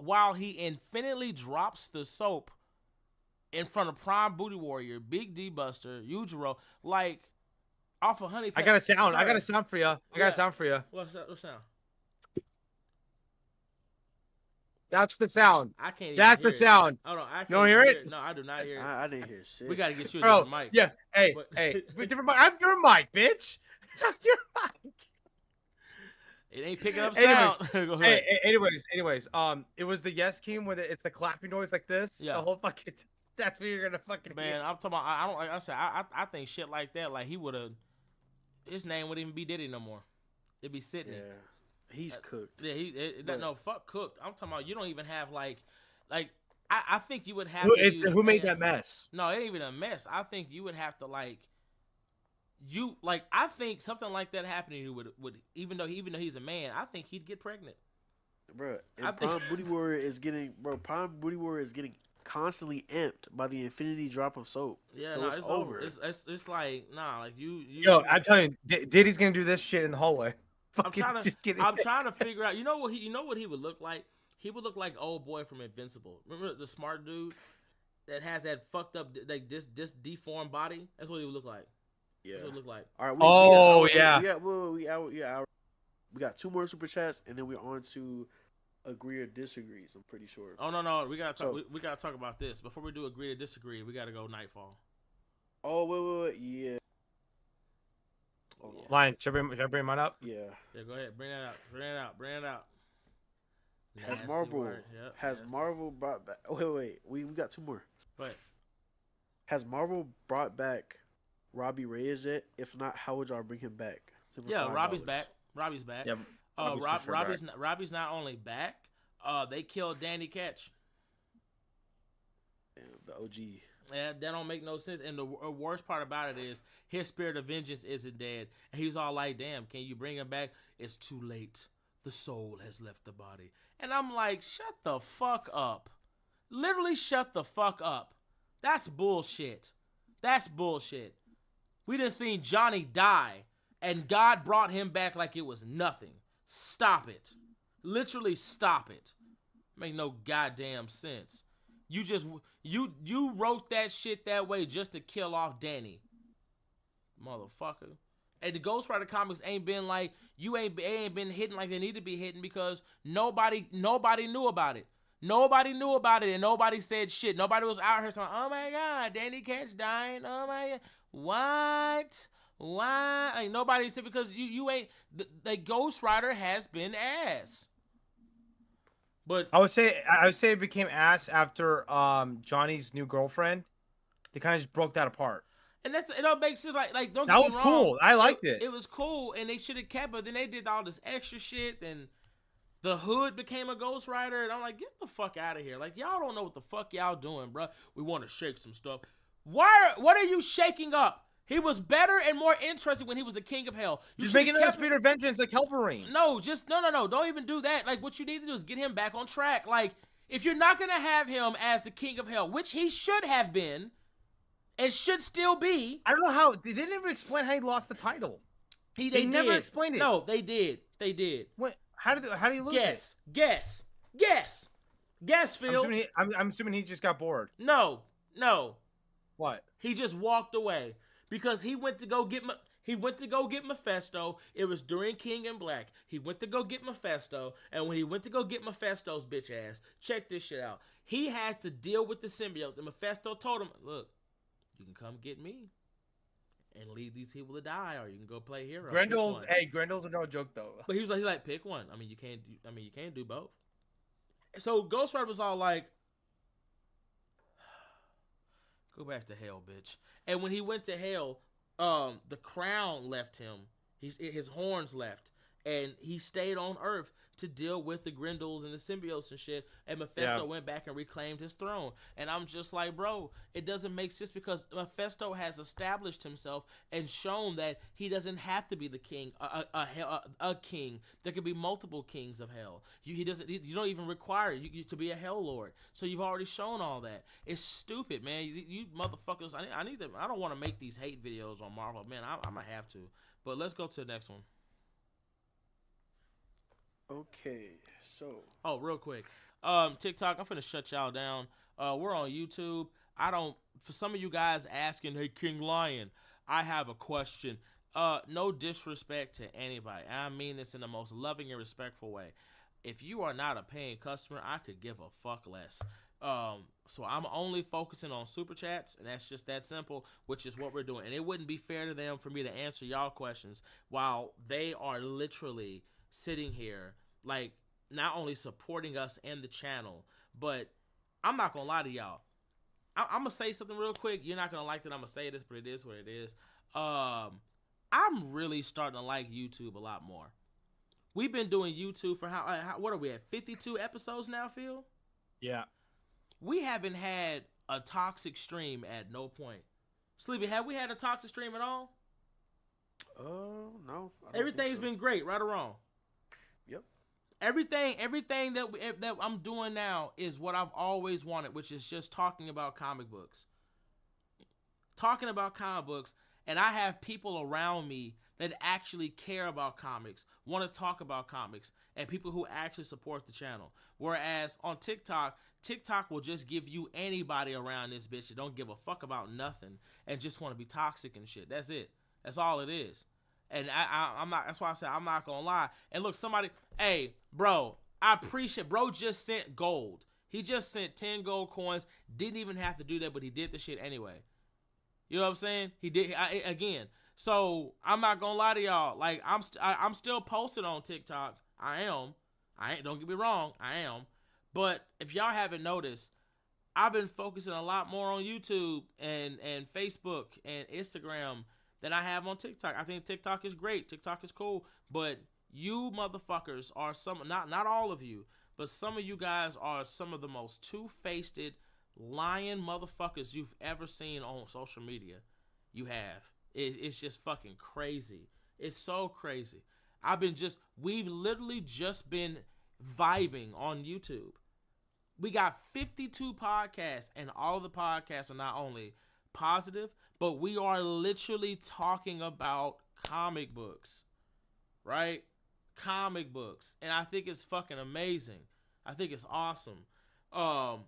while he infinitely drops the soap in front of Prime Booty Warrior, Big D Buster, Yujiro, like off of Honey Pack. I got a sound. I got a sound for you. What sound? That's the sound. I can't. That's the sound. Hold on. I can't don't hear it? No, I do not hear it. I didn't hear shit. We gotta get you a different mic. Yeah. Hey. Different mic. I'm your mic, bitch. I'm your mic. It ain't picking up sound. Go ahead. Anyways. It was the Yes King with it's the clapping noise like this. Yeah. The whole fucking. That's what you're gonna fucking. Man, hear. I'm talking about. I don't like I said. I think shit like that. Like he would have. His name wouldn't even be Diddy no more. It'd be Sidney. Yeah. He's cooked. Yeah, no, fuck cooked. I'm talking about you don't even have like I think you would have who made that mess? No, it ain't even a mess. I think you would have to I think something like that happening to you would even though he's a man, I think he'd get pregnant. Bro, and Prime Booty Warrior is getting constantly amped by the infinity drop of soap. Yeah, so no, it's over. It's like like you. Yo, I'm telling you, Diddy's gonna do this shit in the hallway. I'm trying to figure out. You know what he would look like? He would look like old boy from Invincible. Remember the smart dude that has that fucked up this deformed body? That's what he would look like. Yeah. What's it look like? All right. We got 2 more super chats, and then we're on to agree or disagree. I'm pretty sure. Oh no, we gotta talk. We gotta talk about this before we do agree or disagree. We gotta go Nightfall. Oh wait, yeah. Lion, should I bring mine up? Yeah. Yeah, go ahead. Bring it out. Has Nasty Marvel word. Yep, has nasty. Marvel brought back? Wait. We got 2 more. But Has Marvel brought back Robbie Reyes yet? If not, how would y'all bring him back? yeah, Robbie's back. Robbie's back. Yeah, Robbie's not only back. They killed Danny Ketch. Damn, the OG. Yeah, that don't make no sense. And the worst part about it is his spirit of vengeance isn't dead. And he's all like, damn, can you bring him back? It's too late. The soul has left the body. And I'm like, shut the fuck up. Literally shut the fuck up. That's bullshit. That's bullshit. We done seen Johnny die, and God brought him back like it was nothing. Stop it. Literally stop it. Make no goddamn sense. You wrote that shit that way just to kill off Danny. Motherfucker. And the Ghost Rider comics ain't been like, they ain't been hitting like they need to be hitting because nobody knew about it. Nobody knew about it and nobody said shit. Nobody was out here saying, oh my God, Danny Ketch dying. Oh my God. What? Why? Like, nobody said because you ain't, the Ghost Rider has been ass. But I would say it became ass after Johnny's new girlfriend. They kind of just broke that apart. And it don't make sense. Like don't that get was me wrong. Cool. I liked it. It was cool, and they should have kept it. Then they did all this extra shit, and the Hood became a Ghost Rider, and I'm like, get the fuck out of here. Like y'all don't know what the fuck y'all doing, bro. We want to shake some stuff. What are you shaking up? He was better and more interesting when he was the King of Hell. You're making a spirit of vengeance like Wolverine. No, no. Don't even do that. Like what you need to do is get him back on track. Like if you're not gonna have him as the King of Hell, which he should have been. It should still be. I don't know how. They didn't even explain how he lost the title. They never explained it. No, they did. They did. What? How do you lose it? Guess, Phil. I'm assuming he just got bored. No. What? He just walked away because he went to go get Mephisto. It was during King in Black. He went to go get Mephisto, and when he went to go get Mephisto's bitch ass, check this shit out. He had to deal with the symbiote, and Mephisto told him, "Look. You can come get me and leave these people to die, or you can go play hero." Grendel's are no joke though. But he was like, pick one. I mean, you can't do both. So Ghost Rider was all like, go back to hell, bitch. And when he went to hell, the crown left him. His horns left, and he stayed on Earth to deal with the Grendels and the symbiotes and shit. And Mephisto went back and reclaimed his throne. And I'm just like, bro, it doesn't make sense because Mephisto has established himself and shown that he doesn't have to be the king, a king. There could be multiple kings of hell. You don't even require you to be a hell lord. So you've already shown all that. It's stupid, man. You motherfuckers. I need them. I don't want to make these hate videos on Marvel, man. I might have to. But let's go to the next one. Okay, so. Oh, real quick. TikTok, I'm finna shut y'all down. We're on YouTube. For some of you guys asking, hey, King Lion, I have a question. No disrespect to anybody. I mean this in the most loving and respectful way. If you are not a paying customer, I could give a fuck less. So I'm only focusing on super chats, and that's just that simple, which is what we're doing. And it wouldn't be fair to them for me to answer y'all questions while they are literally sitting here, like, not only supporting us and the channel, but I'm not gonna lie to y'all. I'm gonna say something real quick. You're not gonna like that I'm gonna say this, but it is what it is. I'm really starting to like YouTube a lot more. We've been doing YouTube for what are we at? 52 episodes now, Phil? Yeah. We haven't had a toxic stream at no point. Sleepy, have we had a toxic stream at all? No. Everything's been great, right or wrong? Yep. Everything that I'm doing now is what I've always wanted, which is just talking about comic books. Talking about comic books, and I have people around me that actually care about comics, want to talk about comics, and people who actually support the channel. Whereas on TikTok will just give you anybody around this bitch that don't give a fuck about nothing and just want to be toxic and shit. That's it. That's all it is. And I'm not. That's why I said I'm not gonna lie. And look, somebody, hey, bro, I appreciate. Bro just sent gold. He just sent 10 gold coins. Didn't even have to do that, but he did the shit anyway. You know what I'm saying? He did again. So I'm not gonna lie to y'all. Like I'm still posted on TikTok. I ain't. Don't get me wrong. I am. But if y'all haven't noticed, I've been focusing a lot more on YouTube and Facebook and Instagram than I have on TikTok. I think TikTok is great. TikTok is cool. But you motherfuckers are not all of you, but some of you guys are some of the most two-faced, lying motherfuckers you've ever seen on social media. You have. It's just fucking crazy. It's so crazy. We've literally just been vibing on YouTube. We got 52 podcasts, and all of the podcasts are not only positive, but we are literally talking about comic books, right? Comic books. And I think it's fucking amazing. I think it's awesome. So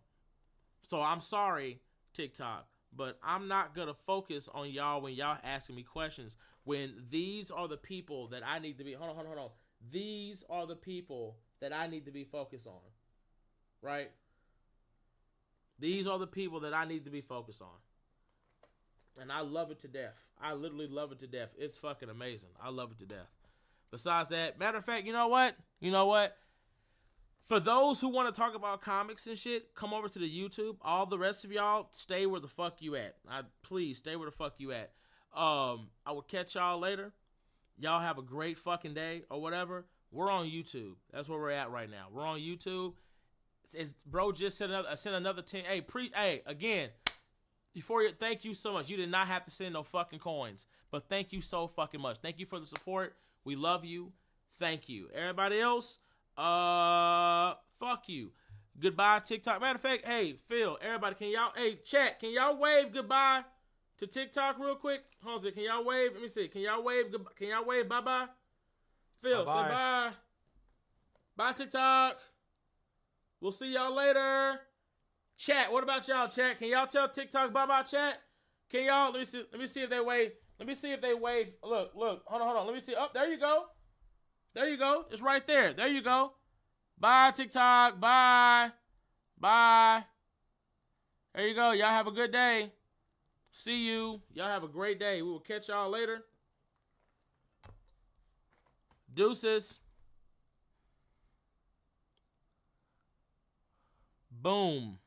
I'm sorry, TikTok, but I'm not going to focus on y'all when y'all asking me questions when these are the people that I need to be. Hold on. These are the people that I need to be focused on, right? These are the people that I need to be focused on. And I love it to death. I literally love it to death. It's fucking amazing. I love it to death. Besides that, matter of fact, you know what? For those who want to talk about comics and shit, come over to the YouTube. All the rest of y'all, stay where the fuck you at. Please, stay where the fuck you at. I will catch y'all later. Y'all have a great fucking day or whatever. We're on YouTube. That's where we're at right now. We're on YouTube. Bro just sent another 10. Hey, again, thank you so much. You did not have to send no fucking coins, but thank you so fucking much. Thank you for the support. We love you. Thank you. Everybody else, fuck you. Goodbye, TikTok. Matter of fact, hey, Phil, everybody, chat, can y'all wave goodbye to TikTok real quick? Hold on a second. Can y'all wave? Let me see. Can y'all wave bye-bye? Phil, bye-bye. say bye. Bye, TikTok. We'll see y'all later. Chat, what about y'all, chat? Can y'all tell TikTok bye-bye, chat? Can y'all? Let me see if they wave. Look. Hold on. Let me see. Oh, there you go. It's right there. There you go. Bye, TikTok. Bye. There you go. Y'all have a good day. See you. Y'all have a great day. We will catch y'all later. Deuces. Boom.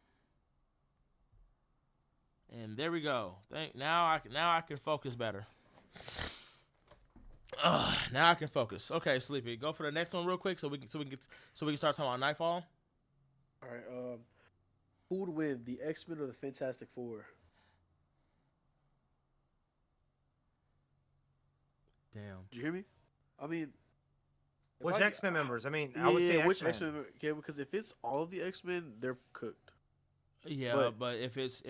And there we go. Now I can focus better. Now I can focus. Okay, Sleepy, go for the next one real quick so we can start talking about Nightfall. All right. Who would win, the X-Men or the Fantastic Four? Damn. Did you hear me? I mean, Which X-Men members? I mean, yeah, I would say which X-Men. X-Men? Yeah, because if it's all of the X-Men, they're cooked. Yeah, but if it's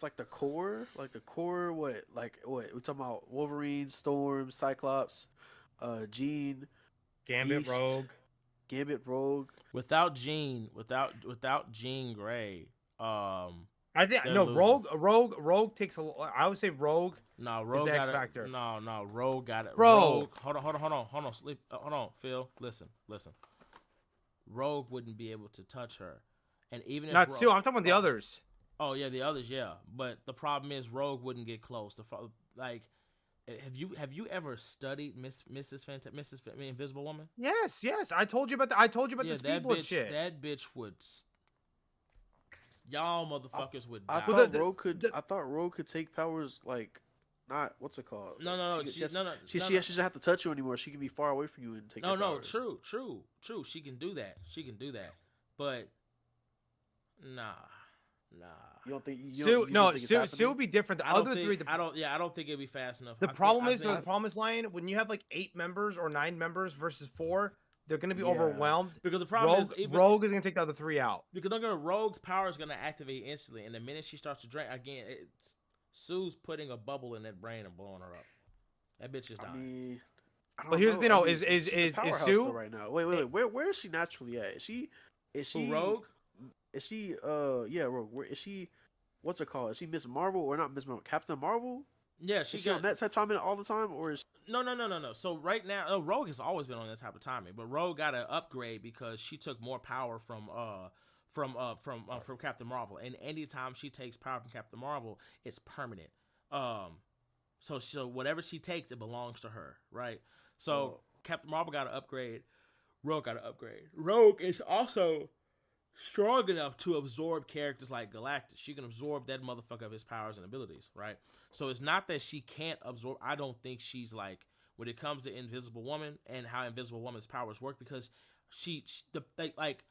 like the core, what we talking about? Wolverine, Storm, Cyclops, Jean, Gambit, Beast, Rogue. without Jean Grey, I think they're no losing. Rogue takes a. I would say Rogue. No, Rogue the got X it. Factor. No, Rogue got it. Bro. Rogue, hold on, sleep. Hold on, Phil. Listen. Rogue wouldn't be able to touch her, and even if Not Rogue, Sue. I'm talking about the others. Oh yeah, the others, yeah. But the problem is Rogue wouldn't get close. Have you ever studied Invisible Woman? Yes. I told you about the speed bullet shit. That bitch would. Y'all motherfuckers would I die. thought Rogue could take powers like, not what's it called? No. She doesn't have to touch you anymore. She can be far away from you and take. No, powers. true. She can do that. But nah. You don't think Sue would be different. The other three. I don't think it'd be fast enough. The problem is the promised land when you have like 8 members or 9 members versus 4, they're gonna be overwhelmed. Because the problem is Rogue is gonna take the other 3 out. Because Rogue's power is gonna activate instantly, and the minute she starts to drink again, Sue's putting a bubble in that brain and blowing her up. That bitch is dying. But here's the thing, though, is Sue right now? Wait. Where is she naturally at? Is she Rogue? Is she Rogue? Where is she? What's it called? Is she Miss Marvel or not Miss Marvel? Captain Marvel? Yeah, Is she on that type of timing all the time, or is no. So right now, Rogue has always been on that type of timing, but Rogue got an upgrade because she took more power from Captain Marvel, and anytime she takes power from Captain Marvel, it's permanent. So whatever she takes, it belongs to her, right? So Captain Marvel got an upgrade. Rogue got an upgrade. Rogue is also strong enough to absorb characters like Galactus. She can absorb that motherfucker of his powers and abilities, right? So it's not that she can't absorb. I don't think she's like, when it comes to Invisible Woman and how Invisible Woman's powers work, because like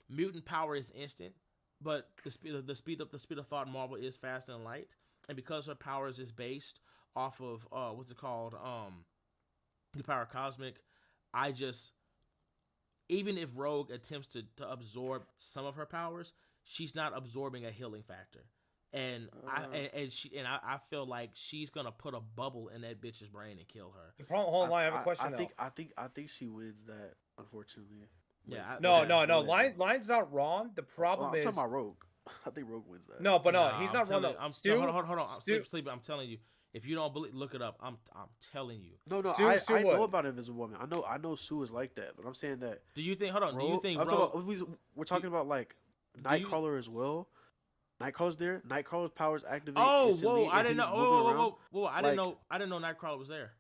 mutant power is instant, but the speed of thought in Marvel is faster than light, and because her powers is based off of what's it called, the power cosmic, even if Rogue attempts to absorb some of her powers, she's not absorbing a healing factor. And I feel like she's gonna put a bubble in that bitch's brain and kill her. The problem, hold on, I have a question. I think she wins that, unfortunately. Yeah. No. Lion's not wrong. The problem is, I'm talking about Rogue. I think Rogue wins that. No, but no, he's not wrong. Hold on. Sleep. I'm telling you. If you don't believe, look it up. I'm telling you. No. Sue I know about Invisible Woman. I know Sue is like that, but I'm saying that. Do you think? Hold on. Rogue, do you think we're talking about like Nightcrawler as well? Nightcrawler's there. Nightcrawler's powers activate. I didn't know. I didn't know Nightcrawler was there.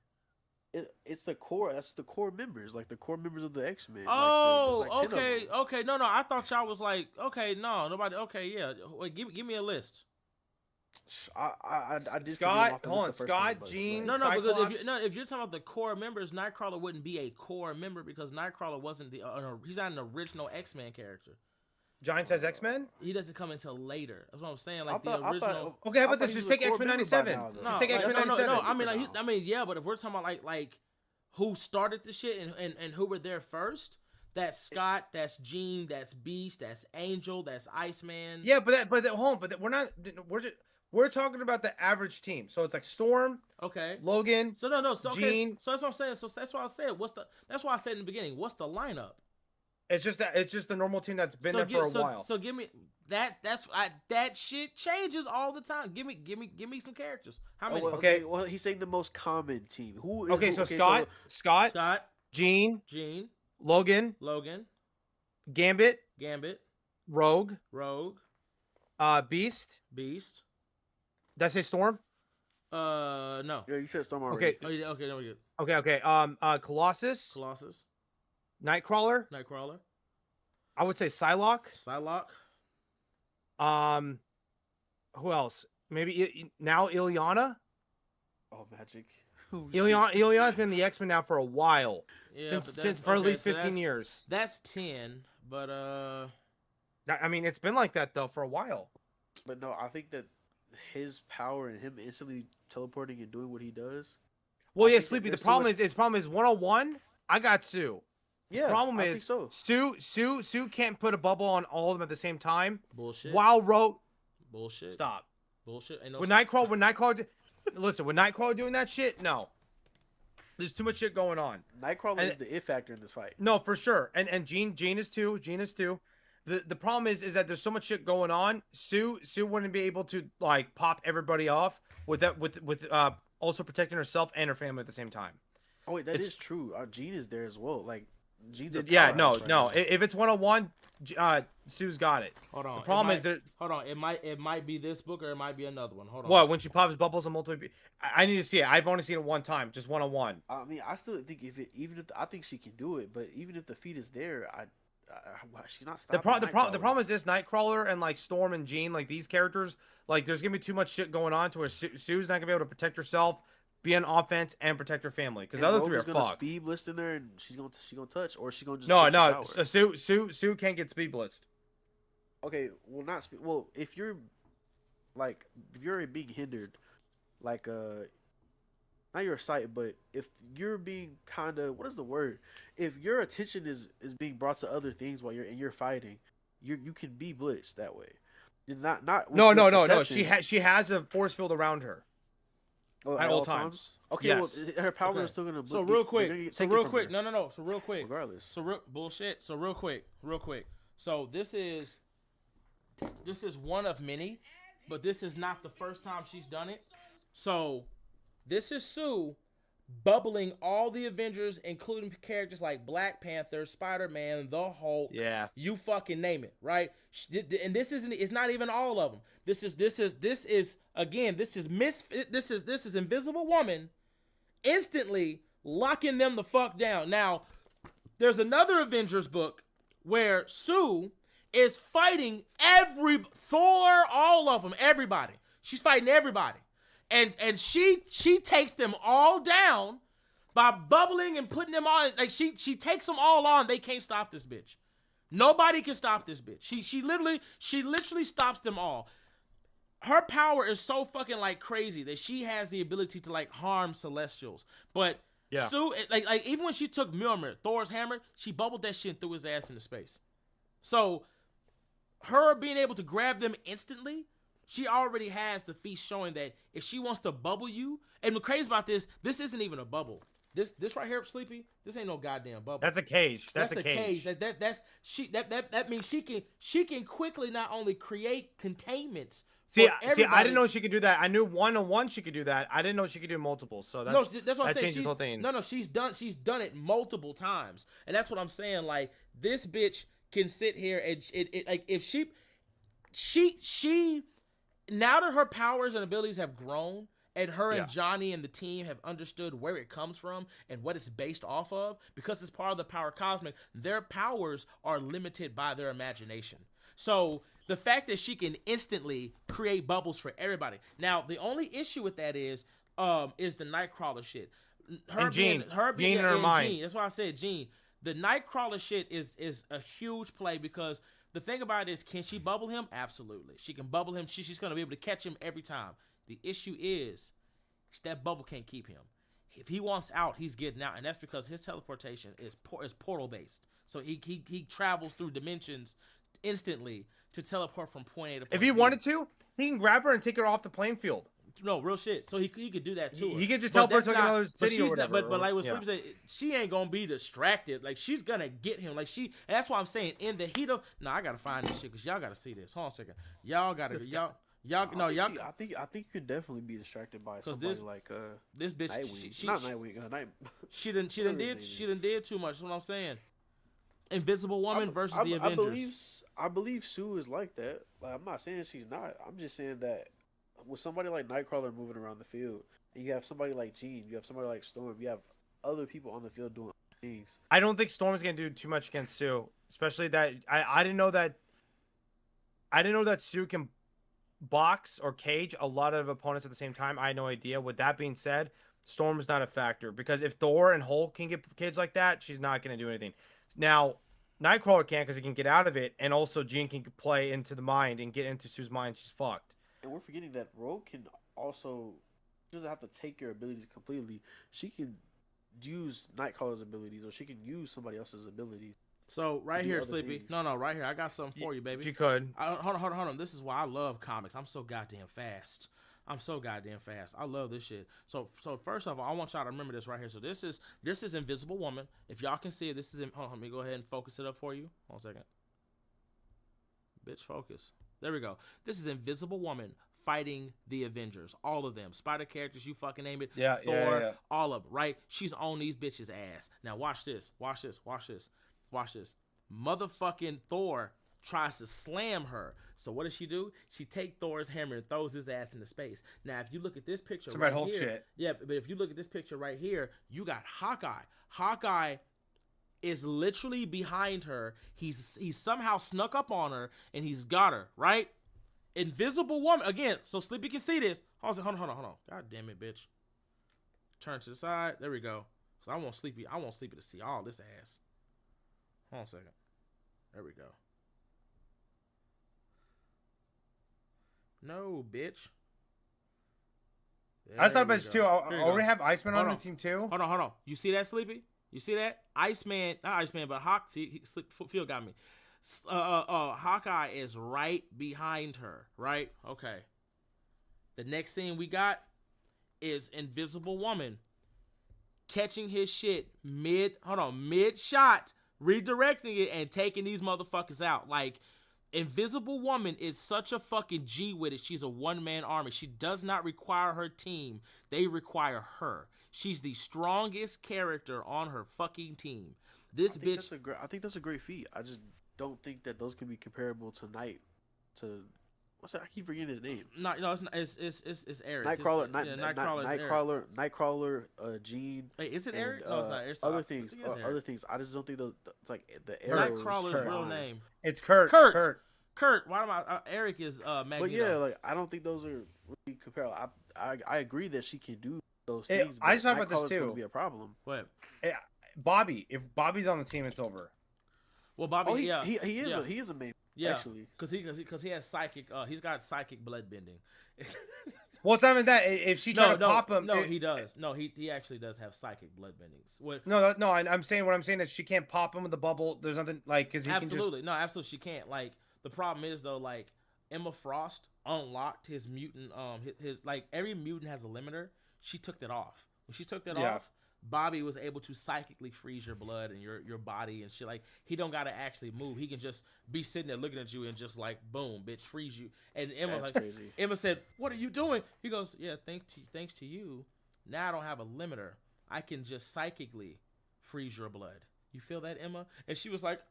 It's the core. That's the core members, like the core members of the X-Men. Okay. No. I thought y'all was like, okay, no, nobody. Okay, yeah. Wait, give me a list. I did Scott, hold on, Scott, Jean. No, because if you're talking about the core members, Nightcrawler wouldn't be a core member because Nightcrawler wasn't he's not an original X-Men character. Giant Size X-Men? He doesn't come until later. That's what I'm saying. Like the original. Okay, how about this? Just take X-Men 97. Just take X-Men 97. No. I mean, yeah, but if we're talking about like who started the shit and who were there first, that's Scott, that's Jean, that's Beast, that's Angel, that's Iceman. Yeah, we're talking about the average team. So it's like Storm, okay, Logan, so Jean. So that's what I'm saying. So that's why I said that's why I said in the beginning, what's the lineup? It's just the normal team that's been there for a while. So give me that shit changes all the time. Give me some characters. How many? Okay, well he's saying the most common team. Scott, Jean, Logan, Gambit, Rogue, Beast. Did I say Storm? No. Yeah, you said Storm already. Okay. Okay, no, we good. Okay. Colossus. Nightcrawler. I would say Psylocke. Who else? Maybe now Ileana. Oh, magic. Ileana's been in the X-Men now for a while. Yeah, since for at least 15 years. That's 10, but I mean, it's been like that though for a while. But no, I think that his power and him instantly teleporting and doing what he does. Well, yeah, Sleepy. The problem is 101. I got Sue. Yeah, the problem is so. Sue can't put a bubble on all of them at the same time. Bullshit. While Rogue. Bullshit. Stop. Bullshit. When Nightcrawler, listen, when Nightcrawler doing that shit, no. There's too much shit going on. Nightcrawler is the it factor in this fight. No, for sure. And Jean is too. The problem is that there's so much shit going on. Sue wouldn't be able to like pop everybody off with also protecting herself and her family at the same time. Oh wait, that is true. Jean is there as well. Like Jean's a no. If it's 101, Sue's got it. Hold on. The problem is that it might be this book or it might be another one. Hold on. What, when she pops bubbles on multiple? I need to see it. I've only seen it one time, just 101. I mean, I still think I think she can do it, but even if the feat is there, she's not stopping. The problem is this: Nightcrawler and like Storm and Jean, like these characters, like there's gonna be too much shit going on to where Sue's not gonna be able to protect herself, be on offense, and protect her family because the other three are gonna fucked. Speed blitz in there, and she's gonna touch, or she's gonna just no. So Sue can't get speed blitzed. Okay, well not speed. Well, if you're being hindered, like not your sight, but if you're being kind of, what is the word? If your attention is being brought to other things while you're fighting, you can be blitzed that way. Not No. She has a force field around her. At all times. Okay, yes. Well, her power is still gonna. So real quick. No. So real quick. Regardless. So bullshit. So real quick. So this is one of many, but this is not the first time she's done it. So This is Sue bubbling all the Avengers, including characters like Black Panther, Spider-Man, the Hulk. Yeah. You fucking name it, right? And this isn't. It's not even all of them. This is again. This is Invisible Woman instantly locking them the fuck down. Now, there's another Avengers book where Sue is fighting Thor, all of them, everybody. She's fighting everybody. And she takes them all down by bubbling and putting them on. Like she takes them all on. They can't stop this bitch. Nobody can stop this bitch. She literally stops them all. Her power is so fucking like crazy that she has the ability to like harm Celestials. But yeah. Sue, like even when she took Mjolnir, Thor's hammer, she bubbled that shit and threw his ass into space. So her being able to grab them instantly, she already has the feat showing that if she wants to bubble you, and what's crazy about this isn't even a bubble. This right here, Sleepy, this ain't no goddamn bubble. That's a cage. That's a cage. cage. That means she can quickly not only create containments. See, I didn't know she could do that. I knew 1-on-1 she could do that. I didn't know she could do multiple. So that's what I'm saying. Changes the whole thing. No, she's done it multiple times, and that's what I'm saying. Like this bitch can sit here and like if she now that her powers and abilities have grown, and her and Johnny and the team have understood where it comes from and what it's based off of, because it's part of the power cosmic, their powers are limited by their imagination. So the fact that she can instantly create bubbles for everybody. Now, the only issue with that is the Nightcrawler shit. Jean in her mind. Jean. That's why I said Jean. The Nightcrawler shit is a huge play because the thing about it is, can she bubble him? Absolutely. She can bubble him. She's going to be able to catch him every time. The issue is that bubble can't keep him. If he wants out, he's getting out, and that's because his teleportation is portal based. So he travels through dimensions instantly to teleport from point A to point B. If he wanted to, he can grab her and take her off the playing field. No, real shit. So he could do that too. He could just teleport to another city or whatever. But like what Sleep said, she ain't gonna be distracted. Like she's gonna get him. Like and that's why I'm saying in the heat of. No, I gotta find this shit because y'all gotta see this. Hold on a second. Y'all gotta I think you could definitely be distracted by somebody like this bitch. Nightwing. Not Nightwing. She done did too much. That's what I'm saying. Invisible Woman versus the Avengers. I believe Sue is like that. Like, I'm not saying she's not. I'm just saying that with somebody like Nightcrawler moving around the field, and you have somebody like Jean, you have somebody like Storm, you have other people on the field doing things. I don't think Storm's gonna do too much against Sue, especially that I didn't know that. I didn't know that Sue can box or cage a lot of opponents at the same time. I had no idea. With that being said, Storm is not a factor because if Thor and Hulk can get caged like that, she's not gonna do anything. Now, Nightcrawler can't because he can get out of it, and also Jean can play into the mind and get into Sue's mind. She's fucked. And we're forgetting that Rogue can also, she doesn't have to take your abilities completely. She can use Nightcrawler's abilities, or she can use somebody else's abilities. So right here, Sleepy. Things. No, right here. I got something for you, baby. She could. Hold on. This is why I love comics. I'm so goddamn fast. I love this shit. So first of all, I want y'all to remember this right here. So this is Invisible Woman. If y'all can see it, this is. Hold on, let me go ahead and focus it up for you. Hold on a second. Bitch, focus. There we go. This is Invisible Woman fighting the Avengers. All of them. Spider characters, you fucking name it. Yeah, Thor, all of them, right? She's on these bitches' ass. Now watch this. Motherfucking Thor tries to slam her. So what does she do? She takes Thor's hammer and throws his ass into space. Now, if you look at this picture right here, shit. Yeah, but if you look at this picture right here, you got Hawkeye. Hawkeye is literally behind her. He's somehow snuck up on her and he's got her, right? Invisible Woman again. So Sleepy can see this. Hold on. God damn it, bitch. Turn to the side. There we go. Cause I want Sleepy to see all this ass. Hold on a second. There we go. No, bitch. I thought about it too. Already have Iceman on the team too. Hold on. You see that, Sleepy? You see that? Iceman, not Iceman, but Hawk. See, Phil got me. Hawkeye is right behind her. Right? Okay. The next thing we got is Invisible Woman catching his shit mid shot, redirecting it and taking these motherfuckers out. Like, Invisible Woman is such a fucking G with it. She's a one-man army. She does not require her team. They require her. She's the strongest character on her fucking team. This bitch. I think that's a great feat. I just don't think that those can be comparable tonight to. What's that? I keep forgetting his name. No, it's not. It's Eric. Nightcrawler. Nightcrawler. Nightcrawler. Gene. Wait, is it Eric? No, it's not. It's other things. Other things. I just don't think those like the arrows. Nightcrawler's real name. It's Kurt. Kurt. Why am I? Eric is Magneto. But yeah, like I don't think those are really comparable. I agree that she can do those things. I just talked about this too. Going to be a problem. What? Bobby. If Bobby's on the team, it's over. Well, Bobby. He is a main. Yeah, actually, because he has psychic. He's got psychic blood bending. Well, it's not even that. If she tried to pop him, he does. No, he actually does have psychic blood bendings. What? No. I'm saying what I'm saying is she can't pop him with the bubble. There's nothing like because he absolutely can just... no, absolutely she can't. Like the problem is though, like Emma Frost unlocked his mutant. His like every mutant has a limiter. She took that off. When she took that off, Bobby was able to psychically freeze your blood and your body and shit. Like he don't gotta actually move. He can just be sitting there looking at you and just like boom, bitch, freeze you. And Emma crazy. Emma said, "What are you doing?" He goes, "Yeah, thanks to you. Now I don't have a limiter. I can just psychically freeze your blood. You feel that, Emma?" And she was like,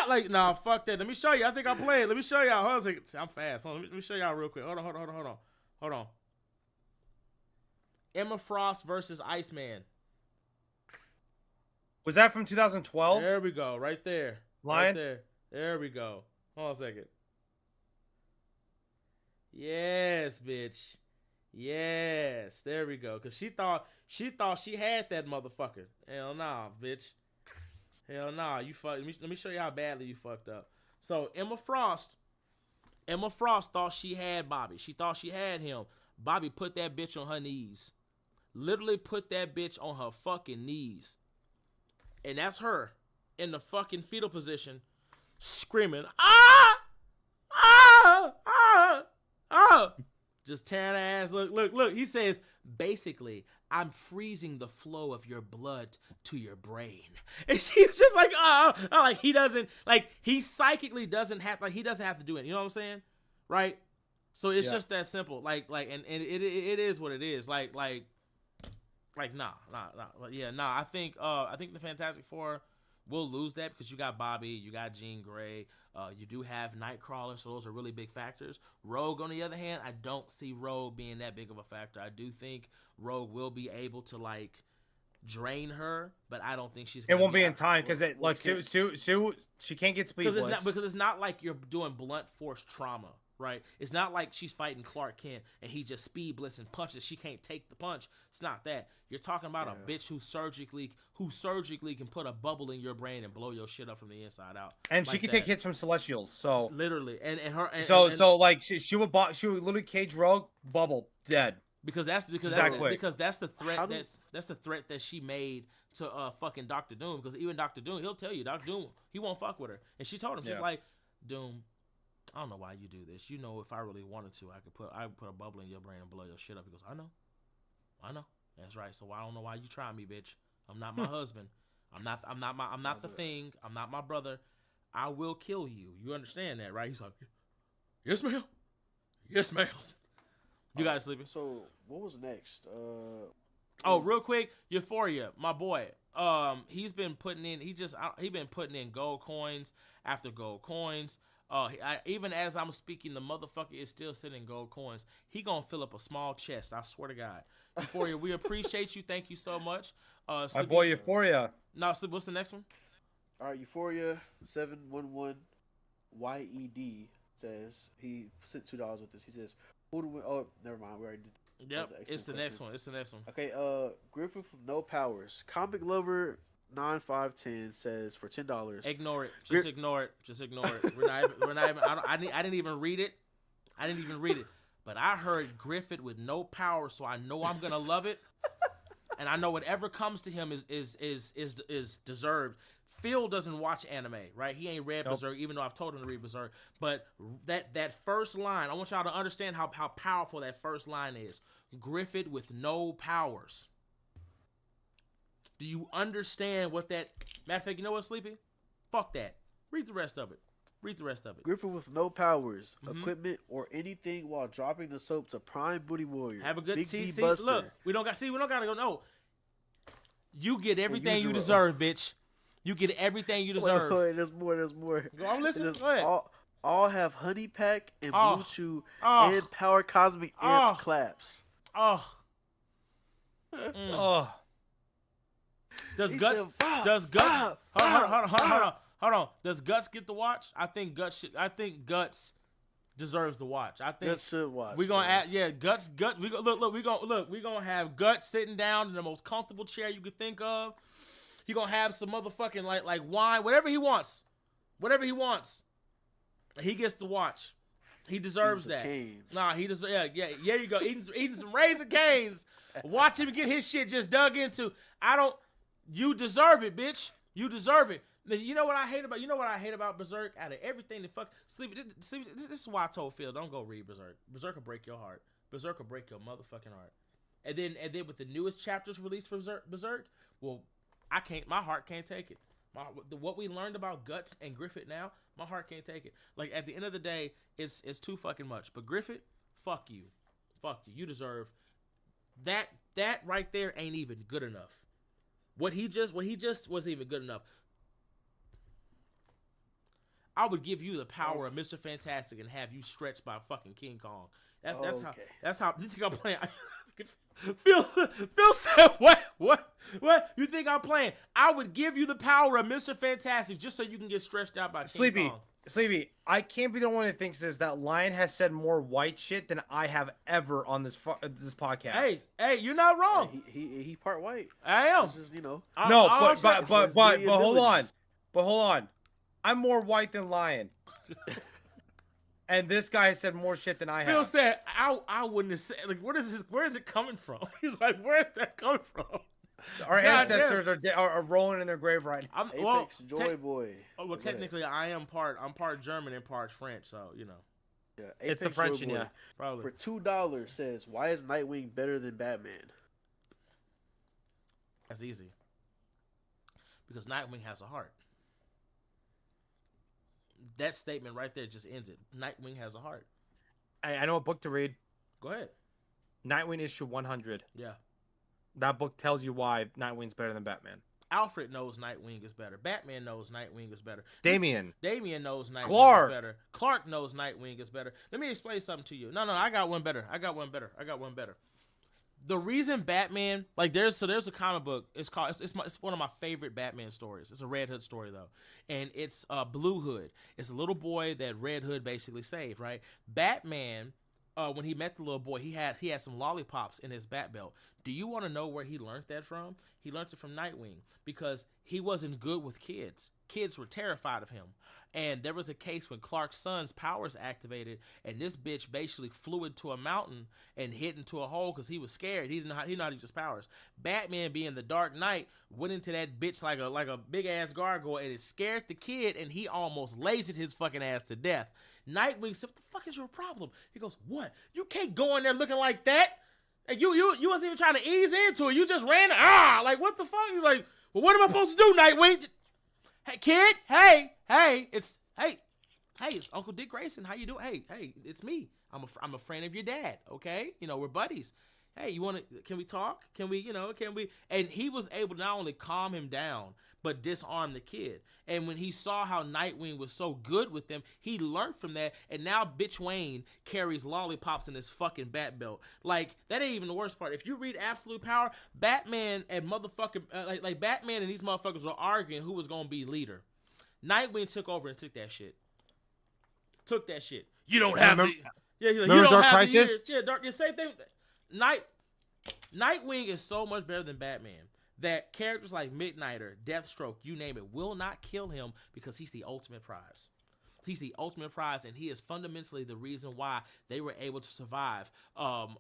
like nah, fuck that. Let me show you. I think I played. Let me show y'all. Hold on a second. I'm fast. Hold on. Let me show y'all real quick. Hold on. Emma Frost versus Iceman. Was that from 2012? There we go. Right there. Lion? Right there. There we go. Hold on a second. Yes, bitch. Yes. There we go. Cause she thought she had that motherfucker. Hell nah, bitch. Hell nah. You fuck. Let me show you how badly you fucked up. So Emma Frost thought she had Bobby. She thought she had him. Bobby put that bitch on her knees. Literally put that bitch on her fucking knees. And that's her in the fucking fetal position screaming, just tearing her ass. Look. He says, basically, I'm freezing the flow of your blood to your brain. And she's just like, like he doesn't, like he psychically doesn't have, like he doesn't have to do it. You know what I'm saying? Right? So it's just that simple. Like, and it is what it is. Nah. I think the Fantastic Four will lose that because you got Bobby, you got Jean Grey, you do have Nightcrawler, so those are really big factors. Rogue, on the other hand, I don't see Rogue being that big of a factor. I do think Rogue will be able to like drain her, but I don't think she's. It won't be in time because it like Sue she can't get speed because it's not like you're doing blunt force trauma. Right? It's not like she's fighting Clark Kent and he just speed blitz and punches. She can't take the punch. It's not that. You're talking about a bitch who surgically can put a bubble in your brain and blow your shit up from the inside out. And like she can take hits from Celestials. So literally, so like she would literally cage Rogue, bubble, dead. Because that's the threat that's the threat that she made to fucking Dr. Doom. Because even Dr. Doom, he'll tell you, Dr. Doom, he won't fuck with her. And she told him, she's like, Doom, I don't know why you do this. You know, if I really wanted to, I could put a bubble in your brain and blow your shit up. He goes, I know. That's right. So I don't know why you try me, bitch. I'm not my husband. I'm not the thing. I'm not my brother. I will kill you. You understand that, right? He's like, yes, ma'am. Yes, ma'am. You guys sleeping? So what was next? Real quick, Euphoria, my boy. He's been putting in gold coins after gold coins. Even as I'm speaking, the motherfucker is still sending gold coins. He gonna fill up a small chest. I swear to God. Euphoria, we appreciate you. Thank you so much. My boy Euphoria. No, what's the next one? All right, Euphoria 711 YED says he sent $2 with this. He says, "Who do we?" Oh, never mind. We already did. Yep, it's the next one. Okay, Griffith with no powers. Comic lover 9510 says for $10. Ignore it. Just ignore it. We're not even. I didn't even read it. But I heard Griffith with no power, so I know I'm gonna love it, and I know whatever comes to him is deserved. Phil doesn't watch anime, right? He ain't read Berserk, even though I've told him to read Berserk. But that first line, I want y'all to understand how powerful that first line is. Griffith with no powers. Do you understand what that... Matter of fact, you know what, Sleepy? Fuck that. Read the rest of it. Read the rest of it. Griffin with no powers, equipment, or anything while dropping the soap to Prime Booty Warrior. Have a good Big see. D Buster. Look, we don't gotta go. No, you get everything you deserve, bitch. You get everything you deserve. Wait, there's more. Go on, listen. Go ahead. All have Honey Pack and Blue Chew and Power Cosmic Amp claps. Does Guts? Hold on. Does Guts get the watch? I think Guts deserves the watch. I think Guts should watch. We're gonna add, Guts. We gonna have Guts sitting down in the most comfortable chair you could think of. He gonna have some motherfucking like wine, whatever he wants. He gets to watch. He deserves that. Canes. Nah, he deserves. Yeah. You go eating some Raisin Canes. Watch him get his shit just dug into. You deserve it, bitch. You deserve it. You know what I hate about Berserk? Out of everything that this is why I told Phil, don't go read Berserk. Berserk will break your heart. Berserk will break your motherfucking heart. And then with the newest chapters released for Berserk, well, my heart can't take it. What we learned about Guts and Griffith now, my heart can't take it. Like, at the end of the day, it's too fucking much. But Griffith, fuck you. You deserve that. That right there ain't even good enough. What he just wasn't even good enough. I would give you the power of Mr. Fantastic and have you stretched by fucking King Kong. That's how you think I'm playing. Phil said, what? You think I'm playing? I would give you the power of Mr. Fantastic just so you can get stretched out by King Kong. Sleepy, I can't be the one that thinks this. That Lion has said more white shit than I have ever on this podcast. Hey, you're not wrong. He part white. I am. It's just, but hold on. I'm more white than Lion. And this guy has said more shit than I have. Phil said, I wouldn't have said, like, where is it coming from? He's like, where is that coming from? Our ancestors are rolling in their grave right now. Apex Joy Boy. Oh, well, technically, I'm part German and part French, so, you know. Yeah, it's the French in you. Probably. For $2 says, why is Nightwing better than Batman? That's easy. Because Nightwing has a heart. That statement right there just ends it. Nightwing has a heart. I know a book to read. Go ahead. Nightwing issue 100. Yeah. That book tells you why Nightwing's better than Batman. Alfred knows Nightwing is better. Batman knows Nightwing is better. Damian knows Nightwing is better. Clark knows Nightwing is better. Let me explain something to you. No, I got one better. The reason Batman, like, there's a comic book. It's one of my favorite Batman stories. It's a Red Hood story though, and it's Blue Hood. It's a little boy that Red Hood basically saved. Right? Batman, when he met the little boy, he had some lollipops in his bat belt. Do you want to know where he learned that from? He learned it from Nightwing because he wasn't good with kids. Kids were terrified of him. And there was a case when Clark's son's powers activated, and this bitch basically flew into a mountain and hit into a hole because he was scared. He didn't know how to use his powers. Batman, being the Dark Knight, went into that bitch like a big ass gargoyle, and it scared the kid, and he almost lasered his fucking ass to death. Nightwing said, "What the fuck is your problem?" He goes, "What? You can't go in there looking like that. And you wasn't even trying to ease into it. You just ran. Like, what the fuck?" He's like, "Well, what am I supposed to do, Nightwing?" "Hey, kid. Hey, it's Uncle Dick Grayson. How you doing? Hey, it's me. I'm a friend of your dad. Okay, we're buddies. Hey, can we talk? Can we? And he was able to not only calm him down, but disarm the kid. And when he saw how Nightwing was so good with them, he learned from that. And now Bitch Wayne carries lollipops in his fucking bat belt. Like, that ain't even the worst part. If you read Absolute Power, Batman and motherfucking like Batman and these motherfuckers were arguing who was gonna be leader. Nightwing took over and took that shit. You don't have the. Yeah, you don't Dark have Crisis? the years. Yeah, same thing. Nightwing is so much better than Batman that characters like Midnighter, Deathstroke, you name it, will not kill him because he's the ultimate prize. He's the ultimate prize, and he is fundamentally the reason why they were able to survive. God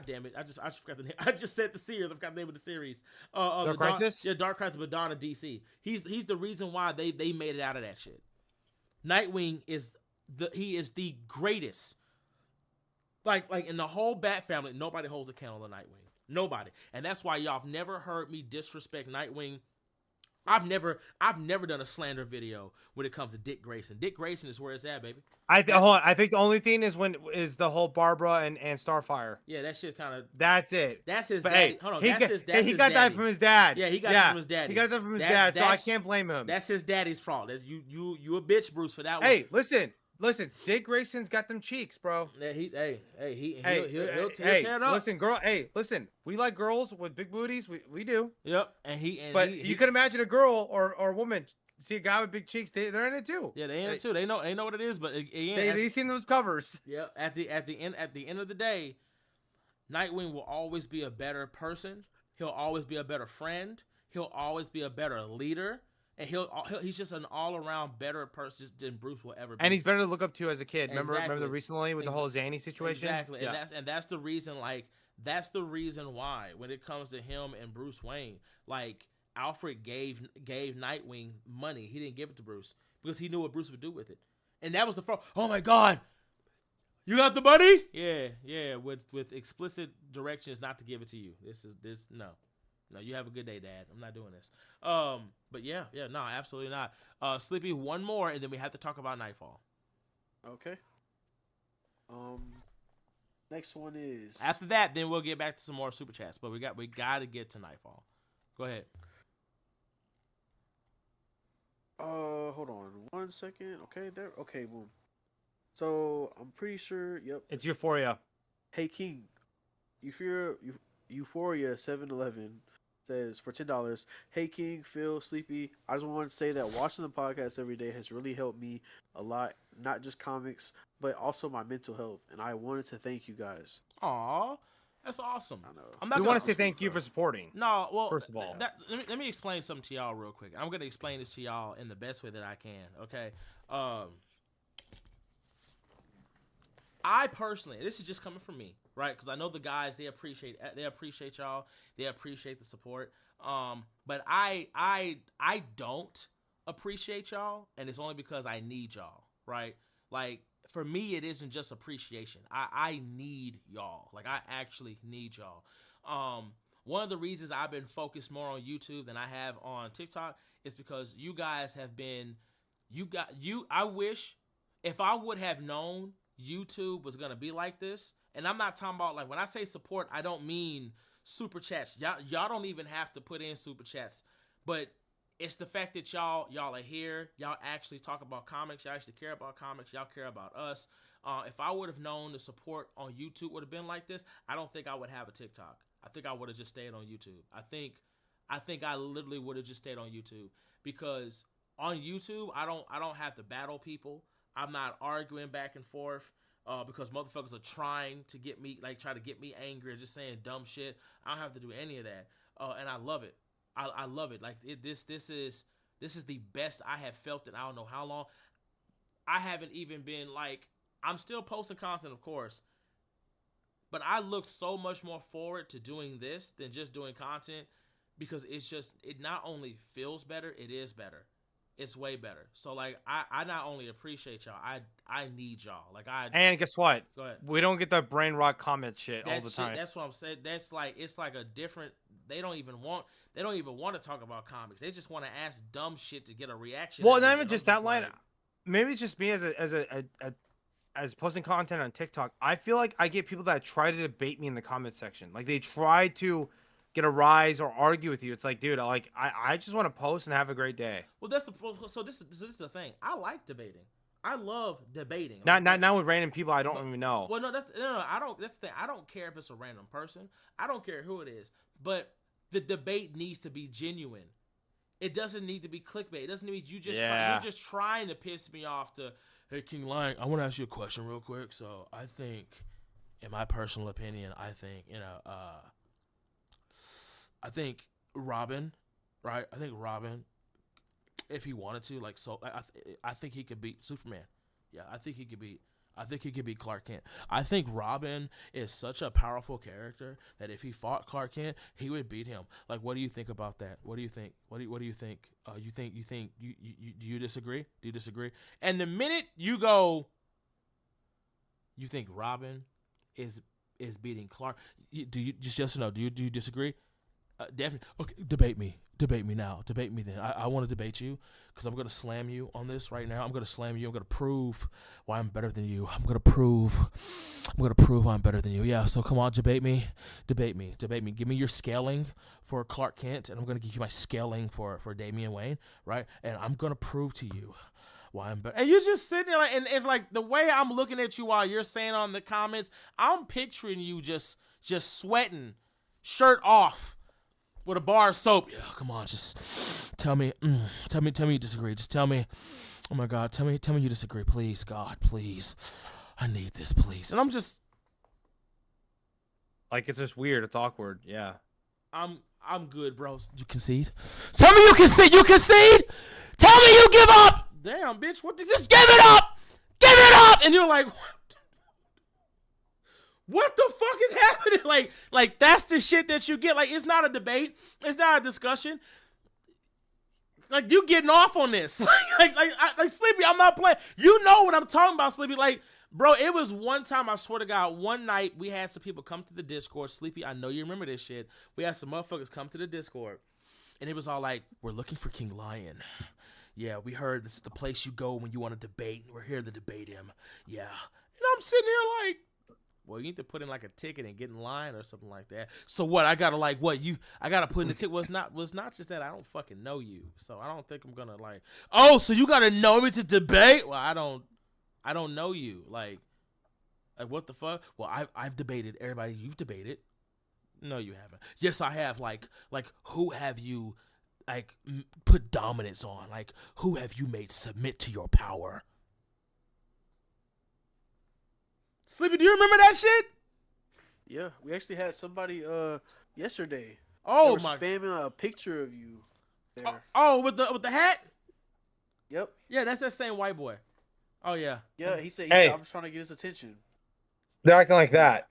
damn it! I just forgot the name. I just said the series. I forgot the name of the series. Dark Crisis. Dark Crisis, but Dawn of DC. He's the reason why they made it out of that shit. Nightwing is the greatest. Like in the whole Bat family, nobody holds a candle to Nightwing. Nobody. And that's why y'all have never heard me disrespect Nightwing I've never done a slander video when it comes to Dick Grayson. Dick Grayson is where it's at, baby. Hold on. I think the only thing is the whole Barbara and Starfire. Yeah, that shit kind of. That's it. That's his But daddy. hey, Hold on, he that's his daddy. that from his dad. Yeah, he got that from his daddy. He got that from his dad, so I can't blame him. That's his daddy's fault. That's you a bitch, Bruce, for that one. Hey, listen. Dick Grayson's got them cheeks, bro. Yeah, he'll tear it up. Listen, girl. Hey, listen. We like girls with big booties. We do. Yep, But you can imagine a girl or a woman see a guy with big cheeks. They're in it too. Yeah, they in it too. They know what it is. But again, they seen those covers. Yeah. At the end of the day, Nightwing will always be a better person. He'll always be a better friend. He'll always be a better leader. And he's just an all-around better person than Bruce will ever be. And he's better to look up to as a kid. Exactly. Remember recently with the whole Zanny situation? Exactly. Yeah. And that's the reason, like, that's the reason why when it comes to him and Bruce Wayne, like, Alfred gave Nightwing money. He didn't give it to Bruce because he knew what Bruce would do with it. And that was the first, oh my God, you got the money? Yeah, with explicit directions not to give it to you. No, you have a good day, Dad. I'm not doing this. But yeah, no, absolutely not. Sleepy, one more, and then we have to talk about Nightfall. Okay. Next one is after that. Then we'll get back to some more super chats. But we got to get to Nightfall. Go ahead. Hold on 1 second. Okay, there. Okay, boom. So I'm pretty sure. Yep. It's Euphoria. Hey King, Euphoria 7-Eleven says for $10. Hey King, Phil, Sleepy. I just want to say that watching the podcast every day has really helped me a lot. Not just comics, but also my mental health. And I wanted to thank you guys. Aw, that's awesome. I know. We want to say thank you for supporting. No, well, first of all, let me explain something to y'all real quick. I'm gonna explain this to y'all in the best way that I can. Okay. I personally, this is just coming from me, right? Because I know the guys, they appreciate y'all, they appreciate the support. But I don't appreciate y'all, and it's only because I need y'all, right? Like, for me, it isn't just appreciation. I need y'all. Like, I actually need y'all. One of the reasons I've been focused more on YouTube than I have on TikTok is because you guys have been, I wish if I would have known YouTube was gonna be like this, and I'm not talking about, like, when I say support, I don't mean super chats. Y'all don't even have to put in super chats, but it's the fact that y'all are here. Y'all actually talk about comics. Y'all actually care about comics. Y'all care about us. If I would have known the support on YouTube would have been like this, I don't think I would have a TikTok. I think I would have just stayed on YouTube. I think I literally would have just stayed on YouTube, because on YouTube I don't have to battle people. I'm not arguing back and forth because motherfuckers are trying to get me, like, try to get me angry or just saying dumb shit. I don't have to do any of that, and I love it. I love it. Like, this is the best I have felt in I don't know how long. I haven't even been, like, I'm still posting content, of course, but I look so much more forward to doing this than just doing content, because it not only feels better, it is better. It's way better. So, like, I not only appreciate y'all, I need y'all. Like, and guess what? Go ahead. We don't get the brain rot comment shit all the time. That's what I'm saying. That's like, it's like a different. They don't even want to talk about comics. They just want to ask dumb shit to get a reaction. Well, not even just that line. Maybe it's just me as posting content on TikTok. I feel like I get people that try to debate me in the comment section. Like, they try to get a rise or argue with you. It's like, dude, I just want to post and have a great day. Well, this is the thing. I like debating. I love debating. Not with random people I don't even know. Well, no, I don't. That's the thing. I don't care if it's a random person. I don't care who it is. But the debate needs to be genuine. It doesn't need to be clickbait. It doesn't need you're just trying to piss me off. Hey, King Lion, I want to ask you a question real quick. So I think, in my personal opinion, I think Robin, right? I think Robin, if he wanted to, like, so I think he could beat Superman. Yeah, I think he could beat Clark Kent. I think Robin is such a powerful character that if he fought Clark Kent, he would beat him. Like, what do you think about that? What do you think? What do you think? Do you disagree? Do you disagree? And the minute you go, you think Robin is beating Clark, do you just yes or no? Do you disagree? Definitely. Okay, debate me. Debate me now. Debate me then. I want to debate you because I'm going to slam you on this right now. I'm going to slam you. I'm going to prove why I'm better than you. I'm going to prove I'm better than you. Yeah, so come on, debate me. Debate me. Debate me. Give me your scaling for Clark Kent, and I'm going to give you my scaling for Damian Wayne, right? And I'm going to prove to you why I'm better. And you're just sitting there, like, and it's like the way I'm looking at you while you're saying on the comments, I'm picturing you just sweating, shirt off, with a bar of soap. Yeah, come on, just tell me you disagree. Just tell me, oh my God, tell me you disagree, please, God, please. I need this, please. And I'm just like, it's just weird. It's awkward. Yeah. I'm good, bro. You concede? Tell me you concede. You concede? Tell me you give up. Damn, bitch. What? Just give it up. Give it up. And you're like, what the fuck is happening? Like that's the shit that you get. Like, it's not a debate. It's not a discussion. Like, you getting off on this. like Sleepy, I'm not playing. You know what I'm talking about, Sleepy. Like, bro, it was one time, I swear to God, one night we had some people come to the Discord. Sleepy, I know you remember this shit. We had some motherfuckers come to the Discord. And it was all like, we're looking for King Lion. Yeah, we heard this is the place you go when you want to debate. We're here to debate him. Yeah. And I'm sitting here like, well, you need to put in like a ticket and get in line or something like that. So what? I gotta like what you? I gotta put in the ticket. Was not just that I don't fucking know you, so I don't think I'm gonna like. Oh, so you gotta know me to debate? Well, I don't know you. Like what the fuck? Well, I've debated everybody you've debated. No, you haven't. Yes, I have. Like who have you like put dominance on? Like who have you made submit to your power? Sleepy, do you remember that shit? Yeah, we actually had somebody yesterday. Oh they were spamming a picture of you there. Oh, with the hat? Yep. Yeah, that's that same white boy. Oh yeah. Yeah, he said Hey. I'm just trying to get his attention. They're acting like that.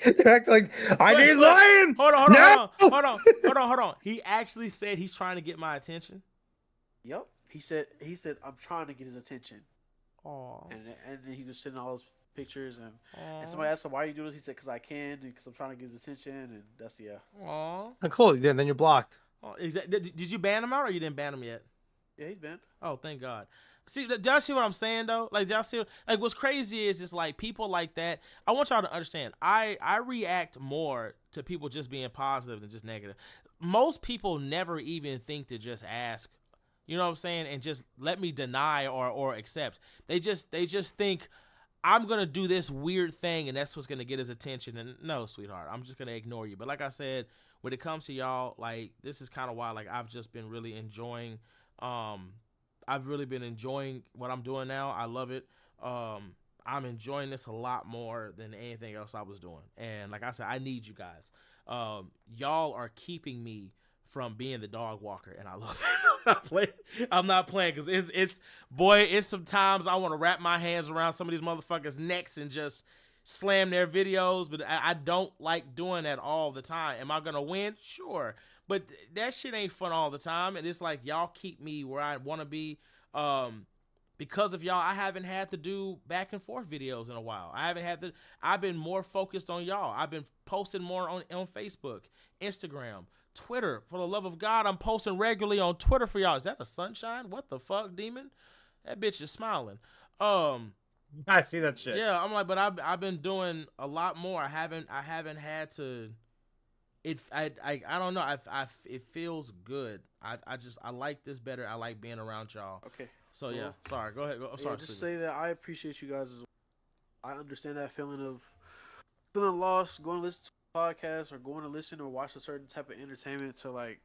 They're acting like I need Lion. Hold on. He actually said he's trying to get my attention. Yep. He said I'm trying to get his attention. Oh. And then he was sending all those pictures and somebody asked him why you do this. He said because I can, because I'm trying to get his attention, and that's Aw. Oh, cool. Then you're blocked. Oh, did you ban him out or you didn't ban him yet? Yeah, he's banned. Oh, thank God. See, do y'all see what I'm saying though? Like, y'all see, like, what's crazy is just like people like that. I want y'all to understand. I react more to people just being positive than just negative. Most people never even think to just ask. You know what I'm saying? And just let me deny or accept. They just think I'm gonna do this weird thing and that's what's gonna get his attention. And no, sweetheart, I'm just gonna ignore you. But like I said, when it comes to y'all, like, this is kind of why, like, I've just been really enjoying. I've really been enjoying what I'm doing now. I love it. I'm enjoying this a lot more than anything else I was doing. And like I said, I need you guys. Y'all are keeping me from being the dog walker, and I love it. I'm not playing because it's sometimes I want to wrap my hands around some of these motherfuckers' necks and just slam their videos, but I don't like doing that all the time. Am I gonna win? Sure, but that shit ain't fun all the time, and it's like y'all keep me where I want to be. Because of y'all, I haven't had to do back and forth videos in a while. I've been more focused on y'all. I've been posting more on Facebook, Instagram, Twitter. For the love of God, I'm posting regularly on Twitter for y'all. Is that a sunshine? What the fuck, demon? That bitch is smiling. I see that shit. Yeah, I'm like, but I've been doing a lot more. I haven't had to. I don't know. It feels good. I like this better. I like being around y'all. Okay. So yeah, sorry. Go ahead. I'm sorry. Just say that I appreciate you guys as well. I understand that feeling of feeling lost, going to listen to a podcast or going to listen or watch a certain type of entertainment to like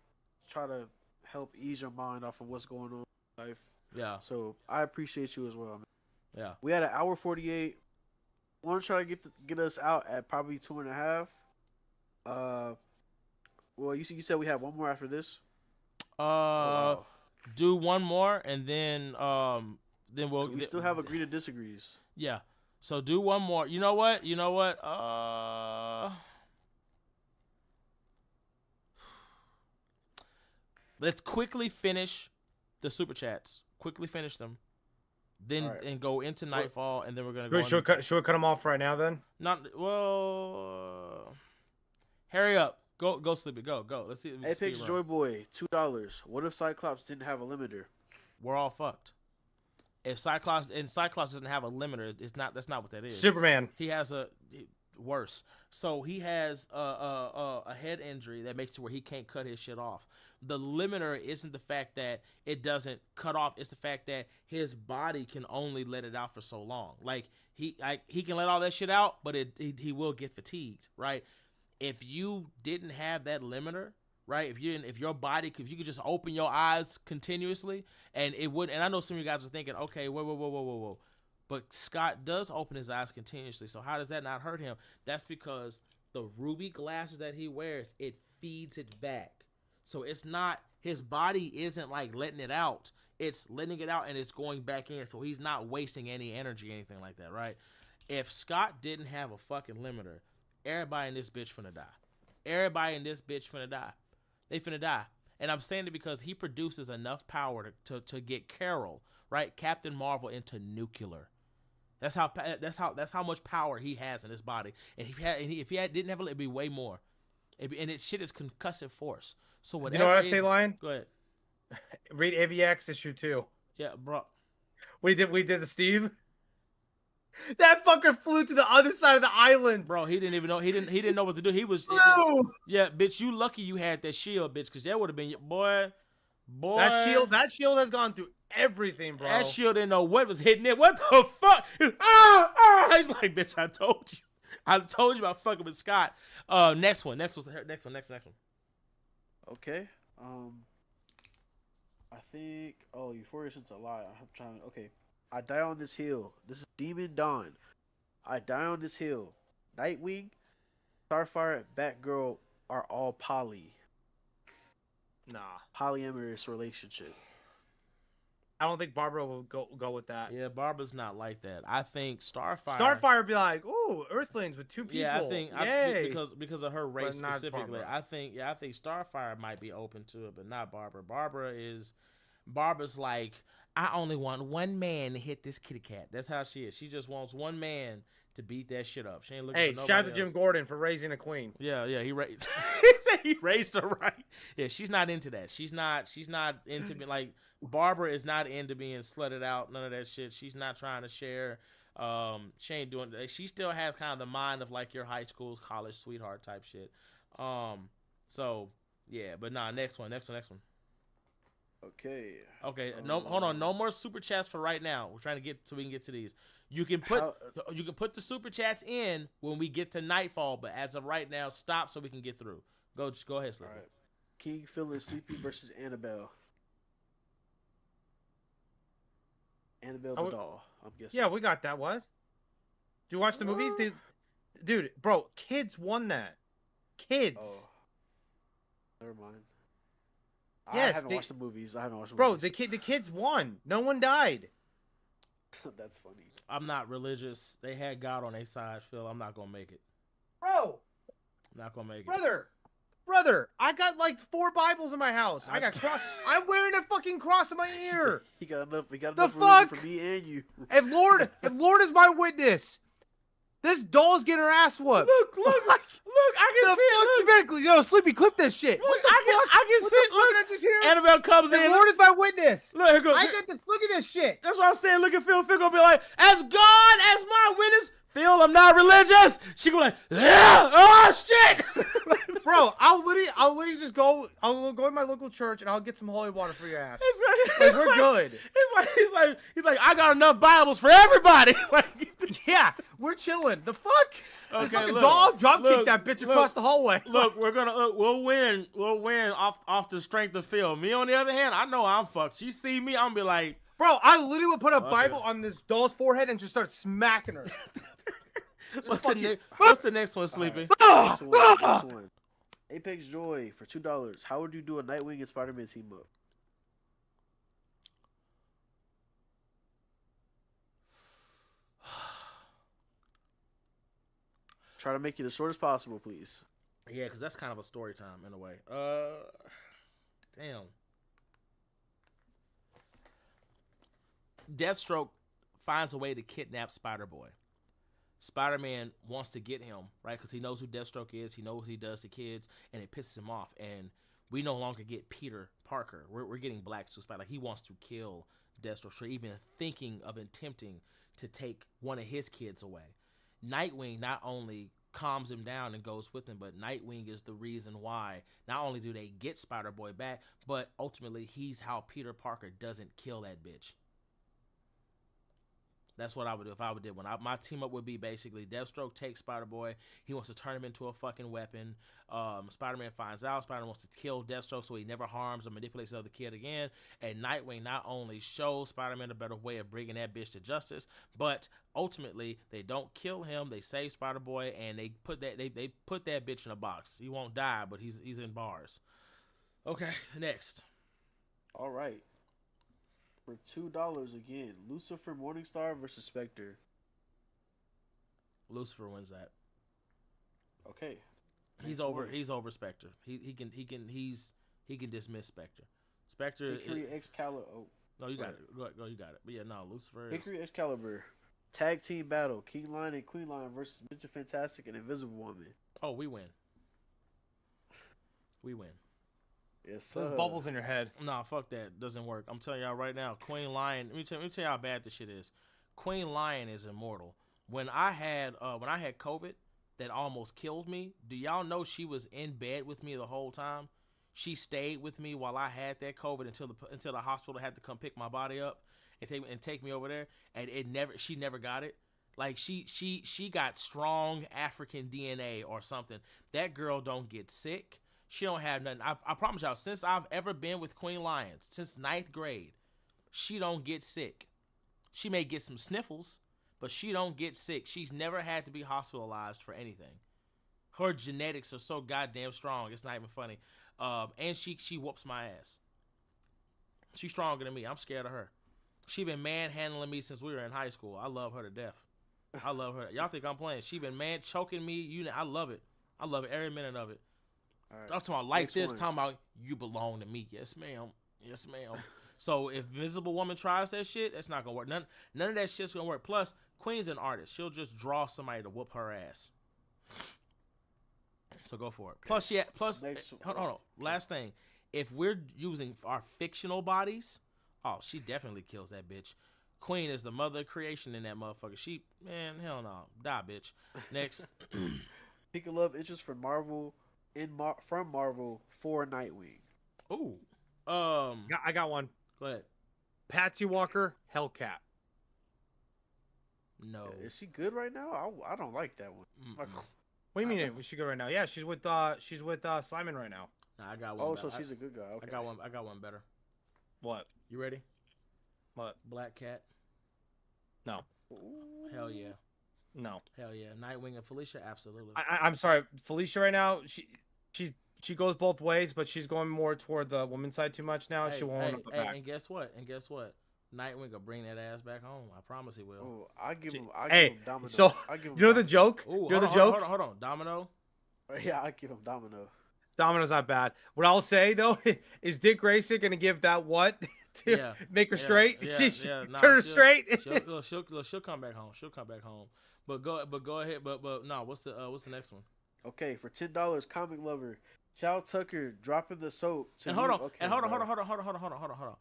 try to help ease your mind off of what's going on in life. Yeah. So I appreciate you as well, man. Yeah. We had an hour 48. Want to try to get us out at probably 2.5. Well, you said we have one more after this. Wow. Do one more and then we'll. We still have agree to disagrees. Yeah. So do one more. You know what? Let's quickly finish the super chats. Quickly finish them. Then right. And go into Nightfall, and then we're gonna go. Should we cut them off right now then? Not well. Hurry up. Go, Sleepy. Go. Let's see. If we can speed Apex run. Joy Boy, $2. What if Cyclops didn't have a limiter? We're all fucked. If Cyclops doesn't have a limiter, it's not. That's not what that is. Superman. He has worse. So he has a head injury that makes it where he can't cut his shit off. The limiter isn't the fact that it doesn't cut off. It's the fact that his body can only let it out for so long. Like he can let all that shit out, but he will get fatigued, right? If you didn't have that limiter, right? If you could just open your eyes continuously and it wouldn't. And I know some of you guys are thinking, okay, whoa. But Scott does open his eyes continuously. So how does that not hurt him? That's because the ruby glasses that he wears, it feeds it back. So it's not, his body isn't like letting it out. It's letting it out and it's going back in. So he's not wasting any energy, anything like that, right? If Scott didn't have a fucking limiter, everybody in this bitch finna die. Everybody in this bitch finna die. They finna die. And I'm saying it because he produces enough power to get Carol, right? Captain Marvel into nuclear. That's how much power he has in his body. And if he didn't have it, it'd be way more. And it shit is concussive force. So whatever. You know what I say, Lion? Go ahead. Read AVX issue 2. Yeah, bro. We did the Steve. That fucker flew to the other side of the island. Bro, he didn't even know. He didn't know what to do. He was. No. Yeah, bitch. You lucky you had that shield, bitch, because that would have been boy. That shield has gone through everything, bro. That shield didn't know what was hitting it. What the fuck? He's like, bitch, I told you about fucking with Scott. Next one. Okay. I think. Oh, Euphoria since a lie. I'm trying. Okay. I die on this hill. This is Demon Dawn. I die on this hill. Nightwing, Starfire, Batgirl are all poly. Nah. Polyamorous relationship. I don't think Barbara will go with that. Yeah, Barbara's not like that. I think Starfire would be like, ooh, Earthlings with 2 people. Yeah, I think because of her race specifically. Barbara. I think Starfire might be open to it, but not Barbara. Barbara's like, I only want one man to hit this kitty cat. That's how she is. She just wants one man to beat that shit up. She ain't looking for nobody shout out to else. Jim Gordon for raising a queen. Yeah, he raised. He raised her right. Yeah, she's not into that. She's not into being like Barbara is not into being slutted out. None of that shit. She's not trying to share. She ain't doing that. She still has kind of the mind of like your high school, college sweetheart type shit. So yeah, but nah. Next one. Okay. No, hold on. No more super chats for right now. We're trying to get so we can get to these. You can put the super chats in when we get to nightfall, but as of right now, stop so we can get through. Go ahead, Sleepy. All right. King, Phil, and Sleepy versus Annabelle. Annabelle the doll. I'm guessing. Yeah, we got that. What? Do you watch the movies? Dude, bro, kids won that. Kids. Oh. Never mind. Yes, I haven't watched the movies. Bro, the kids won. No one died. That's funny. I'm not religious. They had God on their side, Phil. I'm not gonna make it. Bro. I'm not gonna make it. Brother, I got like 4 Bibles in my house. I got cross. I'm wearing a fucking cross in my ear. He got enough. We got The enough religion fuck? for me and you. If Lord is my witness, this doll's getting her ass whooped. Look! I can see it. Medically, yo, Sleepy, clip this shit. Look, I can see it. Look, I just hear? Annabelle comes in. The Lord is my witness. Look, here goes. Look at this shit. That's what I'm saying. Look at Phil. Phil gonna be like, as God as my witness. Phil, I'm not religious. She gonna be like, yeah, oh shit. Bro, I'll literally just go. I'll go to my local church and I'll get some holy water for your ass. We're good. He's like, I got enough Bibles for everybody. Yeah, we're chilling. The fuck? Okay, this fucking look, dog drop kick look, that bitch look, across the hallway. Look, we'll win off the strength of Phil. Me on the other hand, I know I'm fucked. She see me, I'm be like, bro, I literally would put a Bible on this doll's forehead and just start smacking her. What's the next one, Sleepy? Right. Next one. Apex Joy for $2. How would you do a Nightwing and Spider-Man team up? Try to make it as short as possible, please. Yeah, because that's kind of a story time in a way. Damn. Deathstroke finds a way to kidnap Spider-Boy. Spider-Man wants to get him, right? Because he knows who Deathstroke is. He knows what he does to kids, and it pisses him off. And we no longer get Peter Parker. We're getting Black Suit Spider. Like, he wants to kill Deathstroke for even thinking of attempting to take one of his kids away. Nightwing not only calms him down and goes with him, but Nightwing is the reason why not only do they get Spider-Boy back, but ultimately he's how Peter Parker doesn't kill that bitch. That's what I would do if I would do one. My team up would be basically Deathstroke takes Spider-Boy. He wants to turn him into a fucking weapon. Spider-Man finds out. Spider-Man wants to kill Deathstroke so he never harms or manipulates another kid again. And Nightwing not only shows Spider-Man a better way of bringing that bitch to justice, but ultimately they don't kill him. They save Spider-Boy and they put that bitch in a box. He won't die, but he's in bars. Okay, next. All right. For $2 again, Lucifer Morningstar versus Spectre. Lucifer wins that. Okay. He's over Spectre. He can dismiss Spectre. Spectre. Hickory Excalibur. Oh, no, you got it. Go, you got it. But yeah, no, Lucifer. Hickory Excalibur. Tag team battle: King Lion and Queen Lion versus Mr. Fantastic and Invisible Woman. Oh, we win. We win. Yes, sir. There's bubbles in your head. Nah, fuck that. Doesn't work. I'm telling y'all right now, Queen Lion. Let me tell you how bad this shit is. Queen Lion is immortal. When I had COVID, that almost killed me. Do y'all know she was in bed with me the whole time? She stayed with me while I had that COVID until the hospital had to come pick my body up and take me over there. And she never got it. Like she got strong African DNA or something. That girl don't get sick. She don't have nothing. I promise y'all, since I've ever been with Queen Lion, since 9th grade, she don't get sick. She may get some sniffles, but she don't get sick. She's never had to be hospitalized for anything. Her genetics are so goddamn strong. It's not even funny. And she whoops my ass. She's stronger than me. I'm scared of her. She been manhandling me since we were in high school. I love her to death. I love her. Y'all think I'm playing? She been choking me. I love it. I love it every minute of it. All right. I'm talking about like Next this, one. talking about you belong to me. Yes, ma'am. Yes, ma'am. So if Invisible Woman tries that shit, that's not gonna work. None of that shit's gonna work. Plus, Queen's an artist. She'll just draw somebody to whoop her ass. So go for it. Okay. Plus, hold on. Last thing, if we're using our fictional bodies, oh, she definitely kills that bitch. Queen is the mother of creation in that motherfucker. Hell no, die, bitch. Next. Pick a love interest from Marvel from Marvel for Nightwing. Ooh. I got one. Go ahead. Patsy Walker, Hellcat. No. Is she good right now? I don't like that one. Mm-mm. What do you mean? We should go right now. Yeah, she's with Simon right now. Nah, I got one. Oh, so she's a good guy. Okay. I got one better. What? You ready? What? Black Cat. No. Ooh. Hell yeah. No. Hell yeah. Nightwing and Felicia, absolutely. I'm sorry, Felicia. Right now, she goes both ways, but she's going more toward the woman's side too much now. She won't open up back. And guess what? Nightwing will bring that ass back home. I promise he will. Oh, I give him Domino. So I give him you know the Domino. joke? Ooh, you know the joke? Hold on. Domino. Yeah, I give him Domino. Domino's not bad. What I'll say though is Dick Grayson gonna give that what to make her straight? Nah, turn her straight. She'll come back home. She'll come back home. But go ahead. But no. What's the next one? Okay, for $10, Comic Lover, Chow Tucker dropping the soap. To Hold on. Okay, And hold on.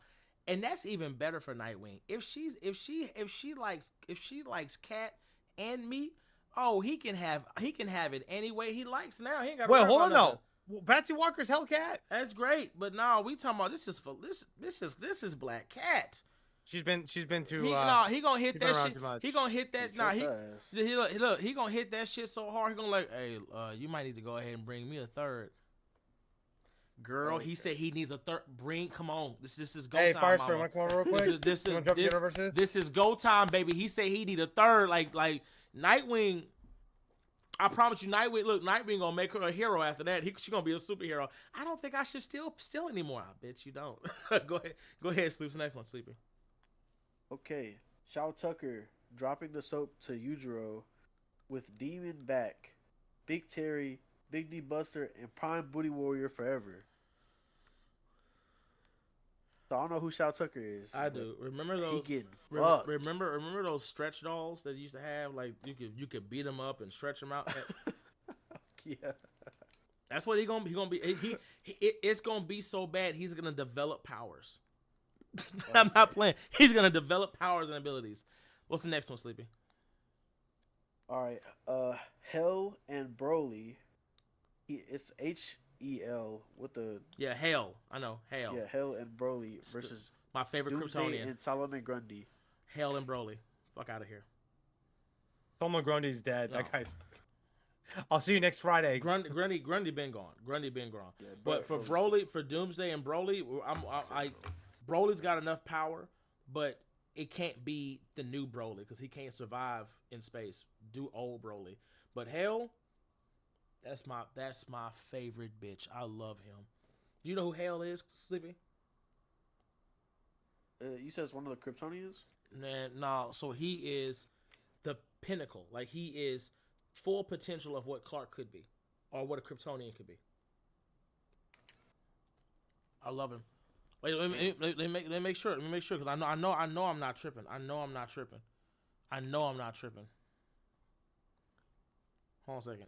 And that's even better for Nightwing. If she likes Cat and meat, oh, he can have it any way he likes now. He ain't got to Well, worry hold on about nothing. though. Well, Patsy Walker's Hellcat. That's great, but no, we talking about this is Black Cat. She's been to. He gonna hit that shit. He gonna hit that. Nah, he gonna hit that shit so hard. He gonna like, hey, you might need to go ahead and bring me a third. Girl, Okay. He said he needs a third. Come on. This is go Hey, time, Firestorm, mama. wanna come over real quick? This is go time, baby. He said he need a third. Like Nightwing. I promise you, Nightwing. Look, Nightwing gonna make her a hero after that. She gonna be a superhero. I don't think I should steal anymore. I bet you don't. Go ahead, Sleep's next one, Sleepy. Okay, Chow Tucker dropping the soap to Yujiro with Demon back, Big Terry, Big D Buster, and Prime Booty Warrior forever. So I don't know who Shao Tucker is. I do. Remember He those? getting fucked. Remember those stretch dolls that you used to have? Like you could beat them up and stretch them out. Yeah. That's what he gonna be. It's gonna be so bad. He's gonna develop powers. I'm not playing. He's gonna develop powers and abilities. What's the next one, Sleepy? All right. Hell and Broly. It's Hel with the Yeah, Hell. I know Hell. yeah Hell and Broly versus My favorite Doomsday Kryptonian. and Solomon Grundy. Hell and Broly. Fuck out of here. Solomon Grundy's dead. No. That guy's. I'll see you next Friday. Grundy been gone. Grundy been gone. Yeah, But for Broly, for Doomsday and Broly, Broly's got enough power, but it can't be the new Broly because he can't survive in space. Do old Broly, but Hell, that's my favorite bitch. I love him. Do you know who Hell is, Sleepy? You said it's one of the Kryptonians? Man, no. So he is the pinnacle. Like he is full potential of what Clark could be, or what a Kryptonian could be. I love him. Wait, let me make sure. Let me make sure because I know I'm not tripping. I know I'm not tripping. Hold on a second.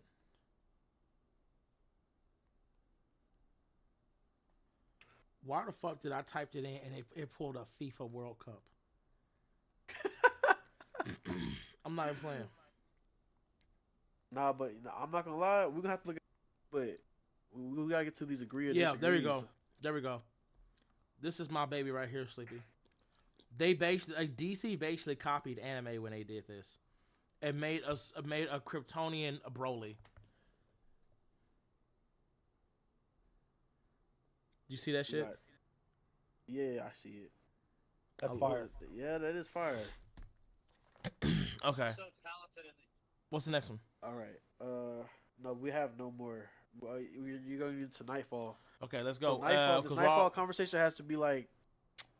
Why the fuck did I type it in and it pulled up FIFA World Cup? I'm not even playing. Nah, but I'm not gonna lie. We're gonna have to look at but we gotta get to these agree or Yeah, there we disagree. go. There we go. This is my baby right here, Sleepy. They basically DC basically copied anime when they did this, and made a Kryptonian Broly. You see that shit? Right. Yeah, I see it. That's I fire. love it. Yeah, that is fire. Okay. So talented. What's the next one? All right. No, we have no more. You're going into Nightfall. Okay, let's go. So Nightfall. This Nightfall all, conversation has to be like.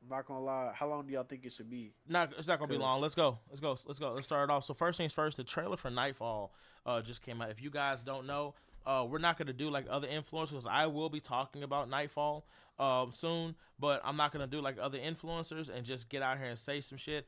I'm not gonna lie. How long do y'all think it should be? it's not gonna be long. Let's go. Let's start it off. So first things first, the trailer for Nightfall just came out. If you guys don't know, we're not gonna do like other influencers because I will be talking about Nightfall soon, but I'm not gonna do like other influencers and just get out here and say some shit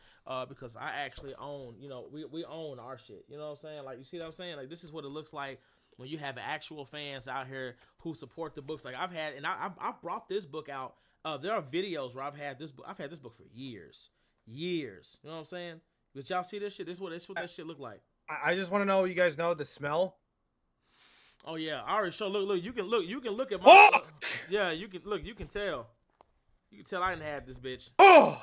because I actually own. We own our shit. You know what I'm saying? Like you see what I'm saying? Like this is what it looks like when you have actual fans out here who support the books. Like I've had, and I brought this book out. There are videos where I've had this book for years. You know what I'm saying? But y'all see this shit? This is what that shit look like. I just want to know, you guys know the smell? Oh yeah, I already show. Look. You can look at my. Yeah, you can look. You can tell. You can tell I didn't have this bitch. Oh,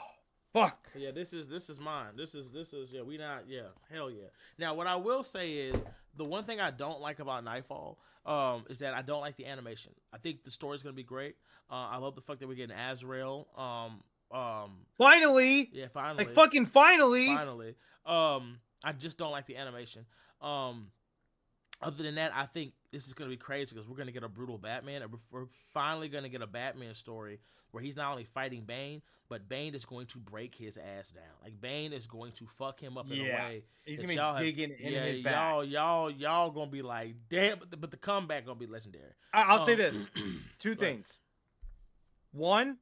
fuck. So yeah, this is mine. This is yeah. We not hell yeah. Now what I will say is the one thing I don't like about Nightfall is that I don't like the animation. I think the story's gonna be great. I love the fact that we're getting Azrael. Finally. Yeah, finally. Like fucking finally. Finally. I just don't like the animation. Other than that, I think this is going to be crazy because we're going to get a brutal Batman. And we're finally going to get a Batman story where he's not only fighting Bane, but Bane is going to break his ass down. Like Bane is going to fuck him up in a way. He's going to be digging in his back. Y'all going to be like, damn, but the comeback going to be legendary. I'll say this. Two things. One,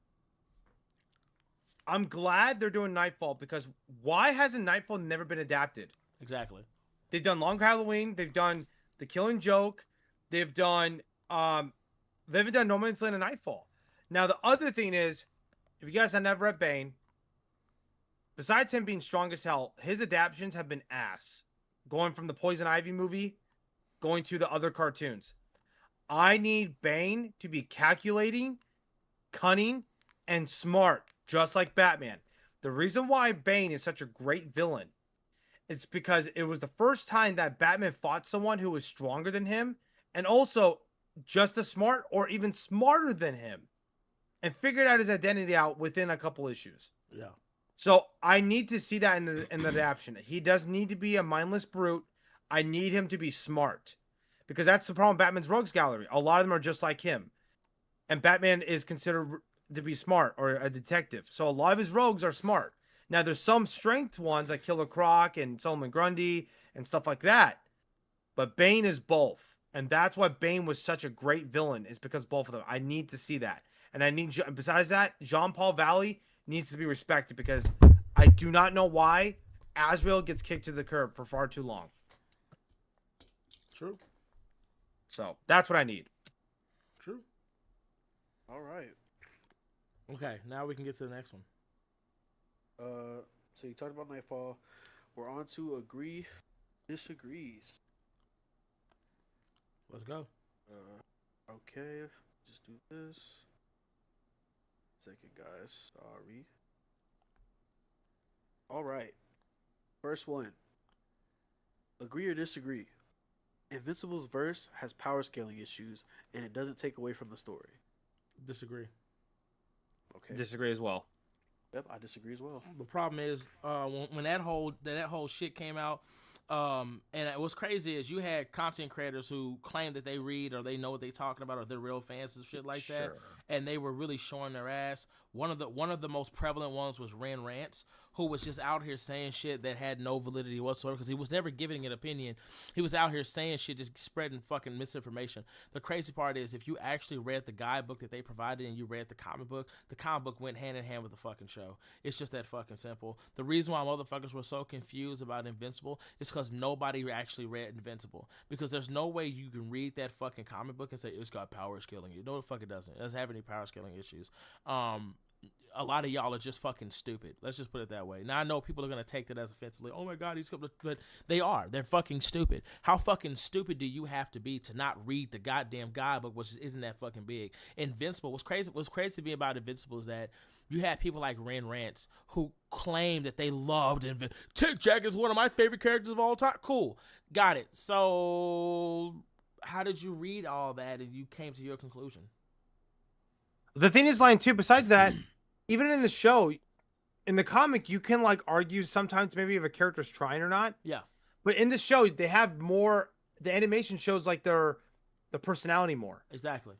I'm glad they're doing Nightfall because why hasn't Nightfall never been adapted? Exactly. They've done Long Halloween. They've done The Killing Joke. They've done they haven't done No Man's Land and Nightfall. Now the other thing is, if you guys have never read Bane, besides him being strong as hell, his adaptations have been ass. Going from the Poison Ivy movie, going to the other cartoons. I need Bane to be calculating, cunning, and smart, just like Batman. The reason why Bane is such a great villain, it's because it was the first time that Batman fought someone who was stronger than him and also just as smart or even smarter than him and figured out his identity out within a couple issues. Yeah. So I need to see that in the adaptation. He does need to be a mindless brute. I need him to be smart because that's the problem with Batman's rogues gallery. A lot of them are just like him. And Batman is considered to be smart or a detective. So a lot of his rogues are smart. Now, there's some strength ones like Killer Croc and Solomon Grundy and stuff like that. But Bane is both. And that's why Bane was such a great villain, is because both of them. I need to see that. And I need, besides that, Jean-Paul Valley needs to be respected because I do not know why Azrael gets kicked to the curb for far too long. True. So that's what I need. True. All right. Okay, now we can get to the next one. So you talked about Nightfall. We're on to agree, disagrees. Let's go. Okay, just do this. Second, guys. Sorry. All right. First one. Agree or disagree? Invincible's verse has power scaling issues, and it doesn't take away from the story. Disagree. Okay. Disagree as well. Yep, I disagree as well. The problem is when that whole shit came out, and what's crazy is you had content creators who claim that they read or they know what they're talking about or they're real fans and shit like that, and they were really showing their ass. One of the most prevalent ones was Ren Rants, who was just out here saying shit that had no validity whatsoever because he was never giving an opinion. He was out here saying shit, just spreading fucking misinformation. The crazy part is if you actually read the guidebook that they provided and you read the comic book went hand in hand with the fucking show. It's just that fucking simple. The reason why motherfuckers were so confused about Invincible is because nobody actually read Invincible. Because there's no way you can read that fucking comic book and say it's got power scaling. No, the fuck it doesn't. It doesn't have any power scaling issues. A lot of y'all are just fucking stupid. Let's just put it that way. Now I know people are gonna take that as offensively. Oh my god, he's but they are. They're fucking stupid. How fucking stupid do you have to be to not read the goddamn guidebook, which isn't that fucking big? Invincible. What's crazy to me about Invincible is that you had people like Ren Rants who claim that they loved Invincible. Tic Jack is one of my favorite characters of all time. Cool, got it. So how did you read all that and you came to your conclusion? The thing is, Line 2, besides that, even in the show, in the comic, you can like argue sometimes maybe if a character's trying or not. Yeah. But in the show, they have more. The animation shows like the personality more. Exactly.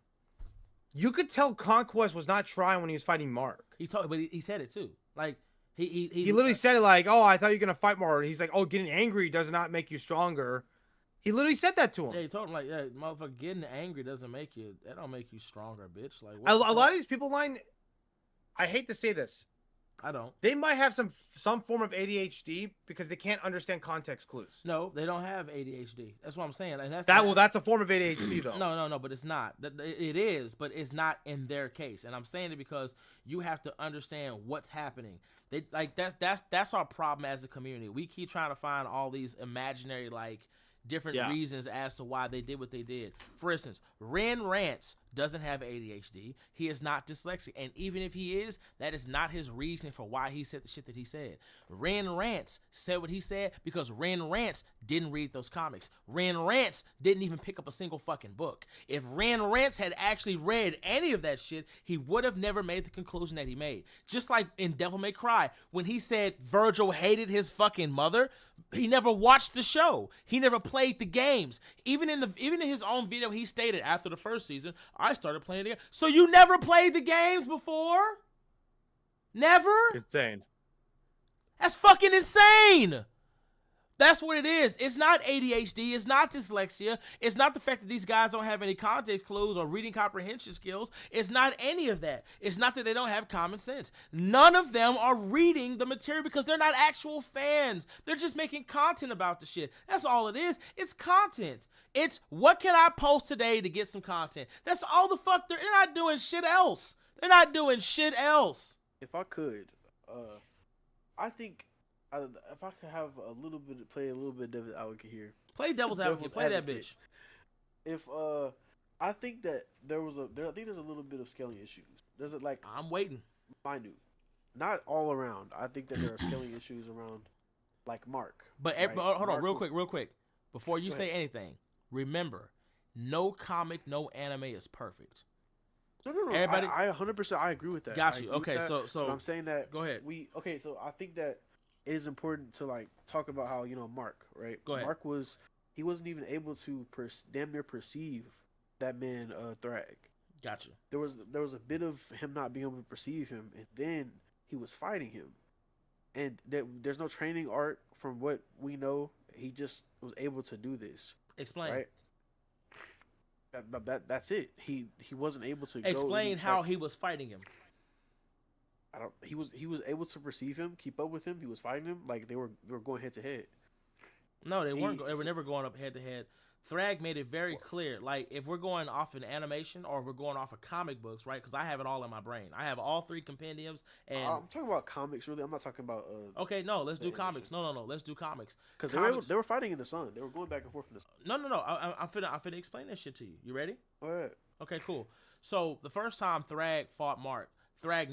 You could tell Conquest was not trying when he was fighting Mark. But he said it too. Like he literally said it like, "Oh, I thought you were gonna fight more." And he's like, "Oh, getting angry does not make you stronger." He literally said that to him. Yeah, he told him like, "Yeah, motherfucker, getting angry doesn't make you. That don't make you stronger, bitch." Like a lot of these people, Line. I hate to say this. I don't. They might have some form of ADHD because they can't understand context clues. No, they don't have ADHD. That's what I'm saying. And that's a form of ADHD though. No, but it's not. It is, but it's not in their case. And I'm saying it because you have to understand what's happening. They like that's our problem as a community. We keep trying to find all these imaginary different reasons as to why they did what they did. For instance, Ren Rants doesn't have ADHD. He is not dyslexic. And even if he is, that is not his reason for why he said the shit that he said. Ren Rants said what he said because Ren Rants didn't read those comics. Ren Rants didn't even pick up a single fucking book. If Ren Rants had actually read any of that shit, he would have never made the conclusion that he made. Just like in Devil May Cry, when he said Virgil hated his fucking mother, he never watched the show. He never played the games. Even in his own video, he stated after the first season, I started playing the game. So you never played the games before? Never? Insane. That's fucking insane. That's what it is. It's not ADHD. It's not dyslexia. It's not the fact that these guys don't have any context clues or reading comprehension skills. It's not any of that. It's not that they don't have common sense. None of them are reading the material because they're not actual fans. They're just making content about the shit. That's all it is. It's content. It's what can I post today to get some content. That's all the fuck. They're not doing shit else. They're not doing shit else. If I could, I think if I could have play a little bit of devil's advocate here. Play devil's advocate. Play that bitch. If I think that I think there's a little bit of scaling issues. There's I'm waiting. Minute, not all around. I think that there are scaling issues around, like Mark. But right? hold on, Mark real quick, before you say anything. Remember, no comic, no anime is perfect. No. Everybody, I 100% I agree with that. Got you. Okay, so but I'm saying that. Go ahead. So I think that it is important to talk about how Mark, right? Go ahead. Mark wasn't even able to damn near perceive that man Thrag. Got you. There was a bit of him not being able to perceive him, and then he was fighting him, and there's no training art from what we know. He just was able to do this. Explain. Right. That's it. He wasn't able to Explain how he was fighting him. I don't. He was able to perceive him, keep up with him. He was fighting him like they were going head to head. No, they weren't. They were never going up head to head. Thrag made it very clear. Like, if we're going off an animation or we're going off of comic books, right? Because I have it all in my brain. I have all 3 compendiums. And I'm talking about comics, really. I'm not talking about. Okay, no, let's do comics. No, let's do comics. Because they were fighting in the sun. They were going back and forth in the sun. No. I'm finna explain that shit to you. You ready? All right. Okay, cool. So the first time Thrag fought Mark, Mark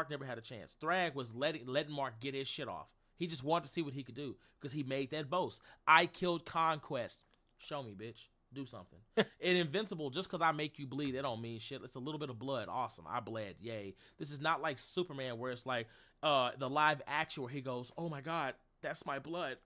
never had a chance. Thrag was letting Mark get his shit off. He just wanted to see what he could do because he made that boast. I killed Conquest. Show me, bitch. Do something. In Invincible, just because I make you bleed, it don't mean shit. It's a little bit of blood. Awesome. I bled. Yay. This is not like Superman where it's like the live action where he goes, oh my God, that's my blood.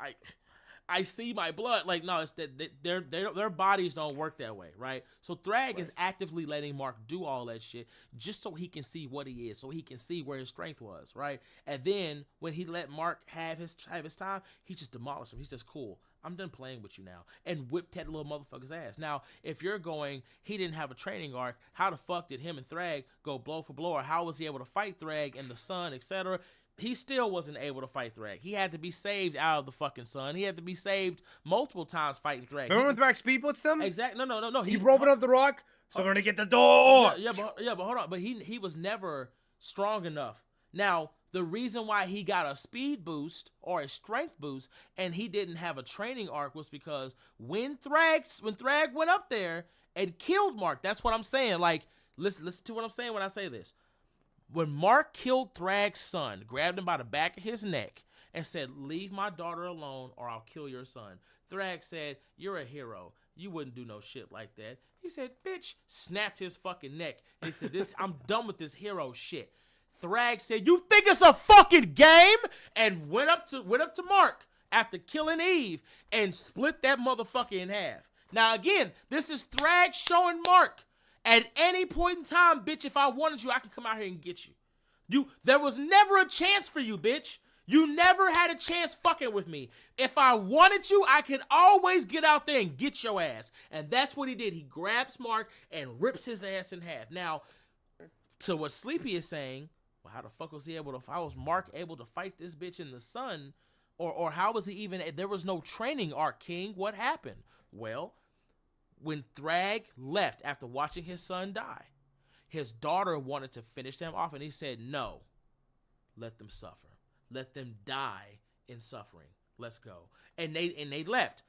I see my blood. Like, no, it's that their bodies don't work that way, right? So Thrag is actively letting Mark do all that shit just so he can see what he is, so he can see where his strength was, right? And then when he let Mark have his time, he just demolished him. He's just cool. I'm done playing with you now. And whipped that little motherfucker's ass. Now, if you're going, he didn't have a training arc, how the fuck did him and Thrag go blow for blow? Or how was he able to fight Thrag in the sun, etc.? He still wasn't able to fight Thrag. He had to be saved out of the fucking sun. He had to be saved multiple times fighting Thrag. Remember when Thrag speed blitzed him? Exactly. No. He rolled up the rock. So we're gonna get the door. Yeah, but hold on. But he was never strong enough. Now, the reason why he got a speed boost or a strength boost and he didn't have a training arc was because when Thrag went up there and killed Mark, that's what I'm saying. Like, listen to what I'm saying when I say this. When Mark killed Thrag's son, grabbed him by the back of his neck and said, leave my daughter alone or I'll kill your son. Thrag said, you're a hero. You wouldn't do no shit like that. He said, bitch, snapped his fucking neck. And he said, I'm done with this hero shit. Thrag said, you think it's a fucking game? And went up to Mark after killing Eve and split that motherfucker in half. Now again, this is Thrag showing Mark, at any point in time, bitch, if I wanted you, I can come out here and get you. There was never a chance for you, bitch. You never had a chance fucking with me. If I wanted you, I could always get out there and get your ass. And that's what he did. He grabs Mark and rips his ass in half. Now, to what Sleepy is saying, well, how the fuck was how was Mark able to fight this bitch in the sun? Or how was he even, there was no training arc, King. What happened? Well, when Thrag left after watching his son die, his daughter wanted to finish them off, and he said, no, let them suffer. Let them die in suffering. Let's go. And they left.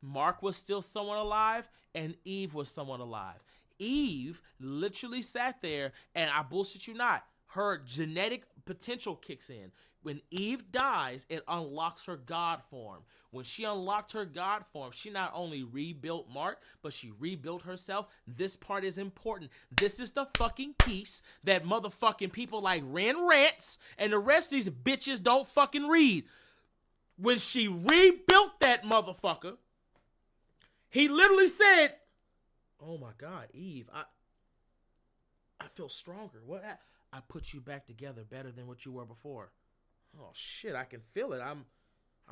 Mark was still someone alive, and Eve was someone alive. Eve literally sat there, and I bullshit you not, her genetic potential kicks in. When Eve dies, it unlocks her God form. When she unlocked her God form, she not only rebuilt Mark, but she rebuilt herself. This part is important. This is the fucking piece that motherfucking people like Ren Rants and the rest of these bitches don't fucking read. When she rebuilt that motherfucker, he literally said, oh my God, Eve, I feel stronger. What? I put you back together better than what you were before. Oh shit, I can feel it. I'm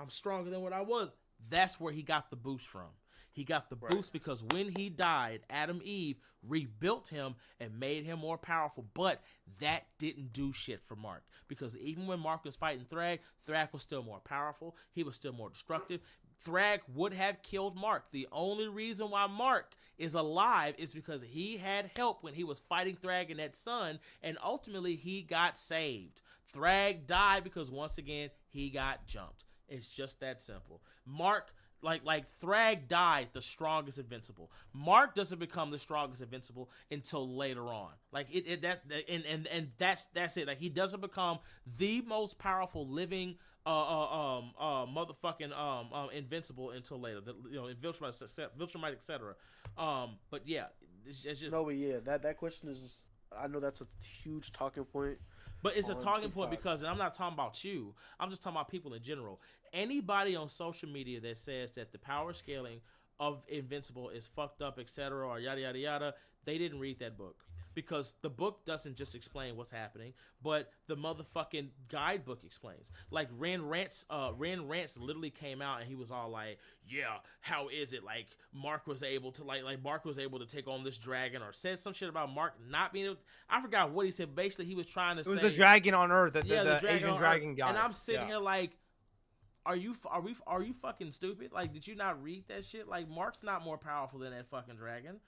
stronger than what I was. That's where he got the boost from. He got the boost because when he died, Adam Eve rebuilt him and made him more powerful. But that didn't do shit for Mark. Because even when Mark was fighting Thrag, Thrag was still more powerful. He was still more destructive. Thrag would have killed Mark. The only reason why Mark is alive is because he had help when he was fighting Thrag and that son, and ultimately he got saved. Thrag died because once again he got jumped. It's just that simple. Mark, like Thrag died the strongest Invincible. Mark doesn't become the strongest Invincible until later on. Like that's it. Like he doesn't become the most powerful living motherfucking Invincible until later. Viltrumite, etc. But yeah, it's just no, but yeah, that question is. I know that's a huge talking point. But it's a talking point because, and I'm not talking about you, I'm just talking about people in general. Anybody on social media that says that the power scaling of Invincible is fucked up, etc., or yada yada yada, they didn't read that book. because the book doesn't just explain what's happening, but the motherfucking guidebook explains. Like Ren Rants literally came out and he was all like, "Yeah, how is it? Like Mark was able to Mark was able to take on this dragon," or said some shit about Mark not being able to, I forgot what he said. Basically, he was trying to say it was the dragon on Earth, the dragon Asian dragon guy. And I'm sitting here like, are you fucking stupid? Like, did you not read that shit? Like, Mark's not more powerful than that fucking dragon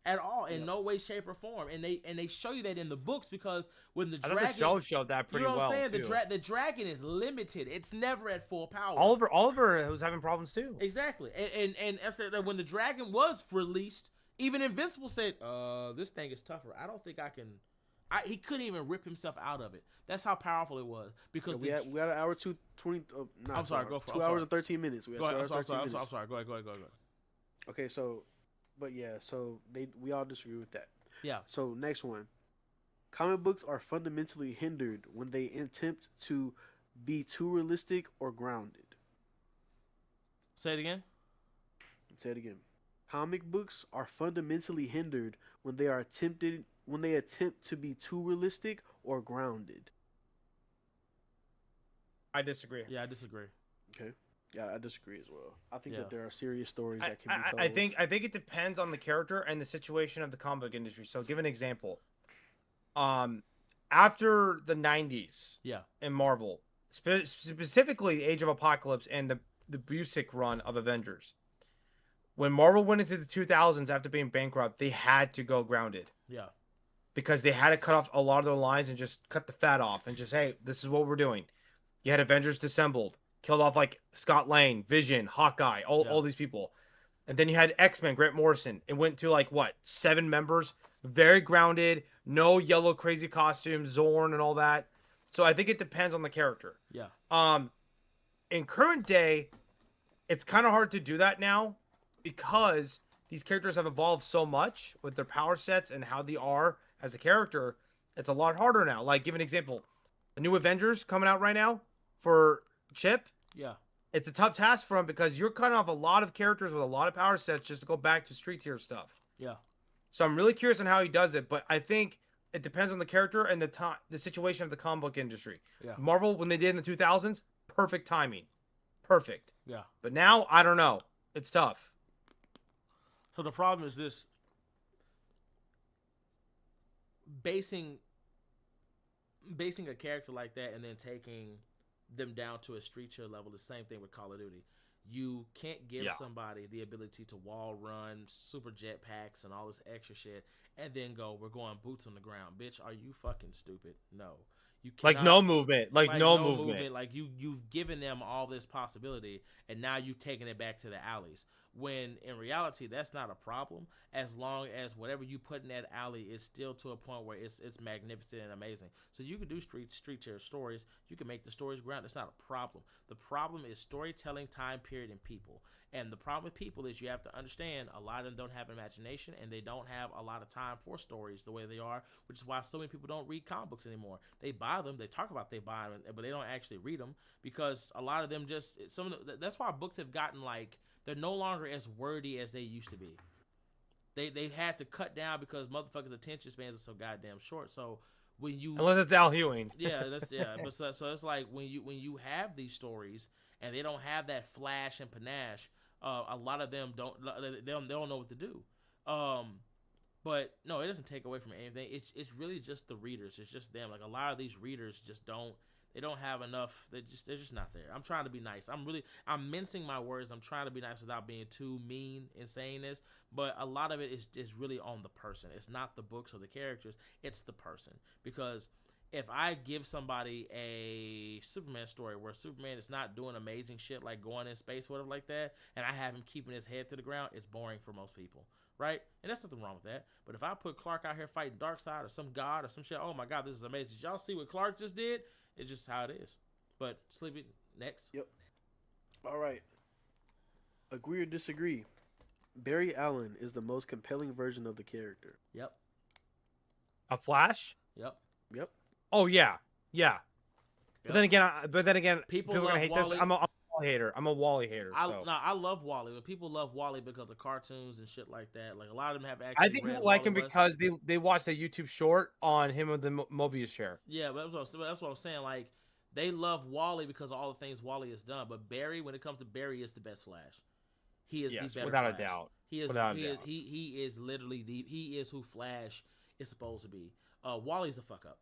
at all, in no way, shape, or form. And they show you that in the books, because when the dragon, the show showed that pretty well. You know what I'm saying? Too. The dragon is limited. It's never at full power. Oliver was having problems too. Exactly. And I said that when the dragon was released, even Invincible said, "This thing is tougher. I don't think I can." He couldn't even rip himself out of it. That's how powerful it was. Because we had an hour 2:20. I'm sorry. Go for it. 2 hours and 13 minutes. We had 2 hours and 13 minutes. I'm sorry. Go ahead. Okay, so, but yeah, so we all disagree with that. Yeah. So next one, comic books are fundamentally hindered when they attempt to be too realistic or grounded. Say it again. Say it again. Comic books are fundamentally hindered when they attempt to be too realistic or grounded. I disagree. Yeah, I disagree. Okay. Yeah, I disagree as well. I think Yeah. that there are serious stories that can be told. I think it depends on the character and the situation of the comic book industry. So, give an example. After the 90s, yeah, in Marvel, specifically Age of Apocalypse and the Busiek run of Avengers, when Marvel went into the 2000s after being bankrupt, they had to go grounded. Yeah. Because they had to cut off a lot of their lines and just cut the fat off and just, hey, this is what we're doing. You had Avengers Disassembled, killed off like Scott Lang, Vision, Hawkeye, all these people. And then you had X-Men, Grant Morrison. It went to like, 7 members, very grounded, no yellow crazy costumes, Zorn and all that. So I think it depends on the character. Yeah. In current day, it's kind of hard to do that now because these characters have evolved so much with their power sets and how they are as a character. It's a lot harder now. Like, give an example. The new Avengers coming out right now for Chip. Yeah. It's a tough task for him because you're cutting off a lot of characters with a lot of power sets just to go back to street tier stuff. Yeah. So I'm really curious on how he does it, but I think it depends on the character and the situation of the comic book industry. Yeah. Marvel, when they did in the 2000s, perfect timing. Perfect. Yeah. But now, I don't know. It's tough. So the problem is this: basing a character like that and then taking them down to a street tier level. The same thing with Call of Duty. You can't give somebody the ability to wall run, super jetpacks, and all this extra shit, and then go, "We're going boots on the ground." Bitch, are you fucking stupid? No. You cannot, like no movement. Like no movement. Like you've given them all this possibility, and now you've taken it back to the alleys. When in reality, that's not a problem, as long as whatever you put in that alley is still to a point where it's magnificent and amazing. So you can do street tier stories. You can make the stories ground. It's not a problem. The problem is storytelling, time period, and people. And the problem with people is you have to understand a lot of them don't have imagination and they don't have a lot of time for stories the way they are, which is why so many people don't read comic books anymore. They buy them, they talk about they buy them, but they don't actually read them because a lot of them just that's why books have gotten like they're no longer as wordy as they used to be. They had to cut down because motherfuckers' attention spans are so goddamn short. So when you unless it's Al Ewing, but so it's like when you have these stories and they don't have that flash and panache. A lot of them don't know what to do. But no, it doesn't take away from anything. It's really just the readers. It's just them. Like a lot of these readers just don't have enough. They're just not there. I'm trying to be nice. I'm mincing my words. I'm trying to be nice without being too mean in saying this. But a lot of it is really on the person. It's not the books or the characters. It's the person. Because if I give somebody a Superman story where Superman is not doing amazing shit like going in space or whatever like that, and I have him keeping his head to the ground, it's boring for most people, right? And there's nothing wrong with that. But if I put Clark out here fighting Darkseid or some god or some shit, oh my god, this is amazing. Did y'all see what Clark just did? It's just how it is. But Sleepy, next. Yep. All right. Agree or disagree? Barry Allen is the most compelling version of the character. Yep. A Flash? Yep. Yep. Oh yeah. But then again, people are gonna hate Wally. this. I'm Wally hater. I'm a Wally hater. So I love Wally, but people love Wally because of cartoons and shit like that. Like a lot of them have I actually think read people like Wally him West. because they watched the YouTube short on him with the Mobius chair. Yeah, but that's what I'm saying. Like they love Wally because of all the things Wally has done. But Barry, when it comes to Barry, is the best Flash. He is the better without Flash. a doubt. He is Without he a is doubt. he is literally he is who Flash is supposed to be. Wally's a fuck up.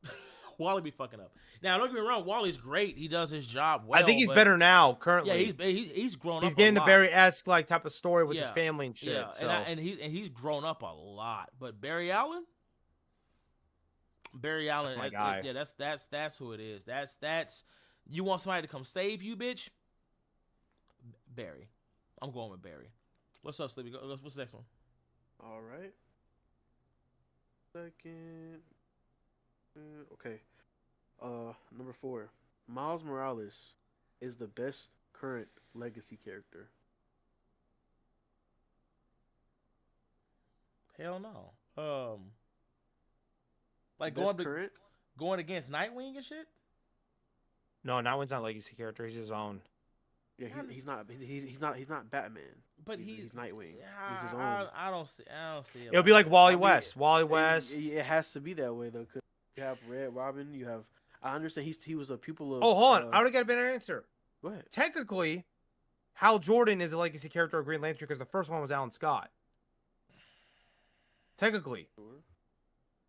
Wally be fucking up. Now don't get me wrong, Wally's great. He does his job well. I think he's but, better now. Currently, yeah, he's grown up. He's getting a the lot. Barry-esque like type of story with his family and shit. Yeah, so. and he's grown up a lot. But Barry Allen. That's my guy. Yeah, that's who it is. That's you want somebody to come save you, bitch. Barry, I'm going with Barry. What's up, Sleepy? What's the next one? All right. Second. Okay. Number 4. Miles Morales is the best current legacy character. Hell no. Like Best current? going against Nightwing and shit. No, Nightwing's not a legacy character. He's his own. Yeah, he's not Batman. But he's Nightwing. Yeah, He's his own. I don't see it. It'll be like Wally West. Wally West. It has to be that way though, because you have Red Robin. You have. I understand he was a pupil of. Oh, hold on. I already got a better answer. Go ahead. Technically, Hal Jordan is a legacy character of Green Lantern because the first one was Alan Scott. Technically. Sure.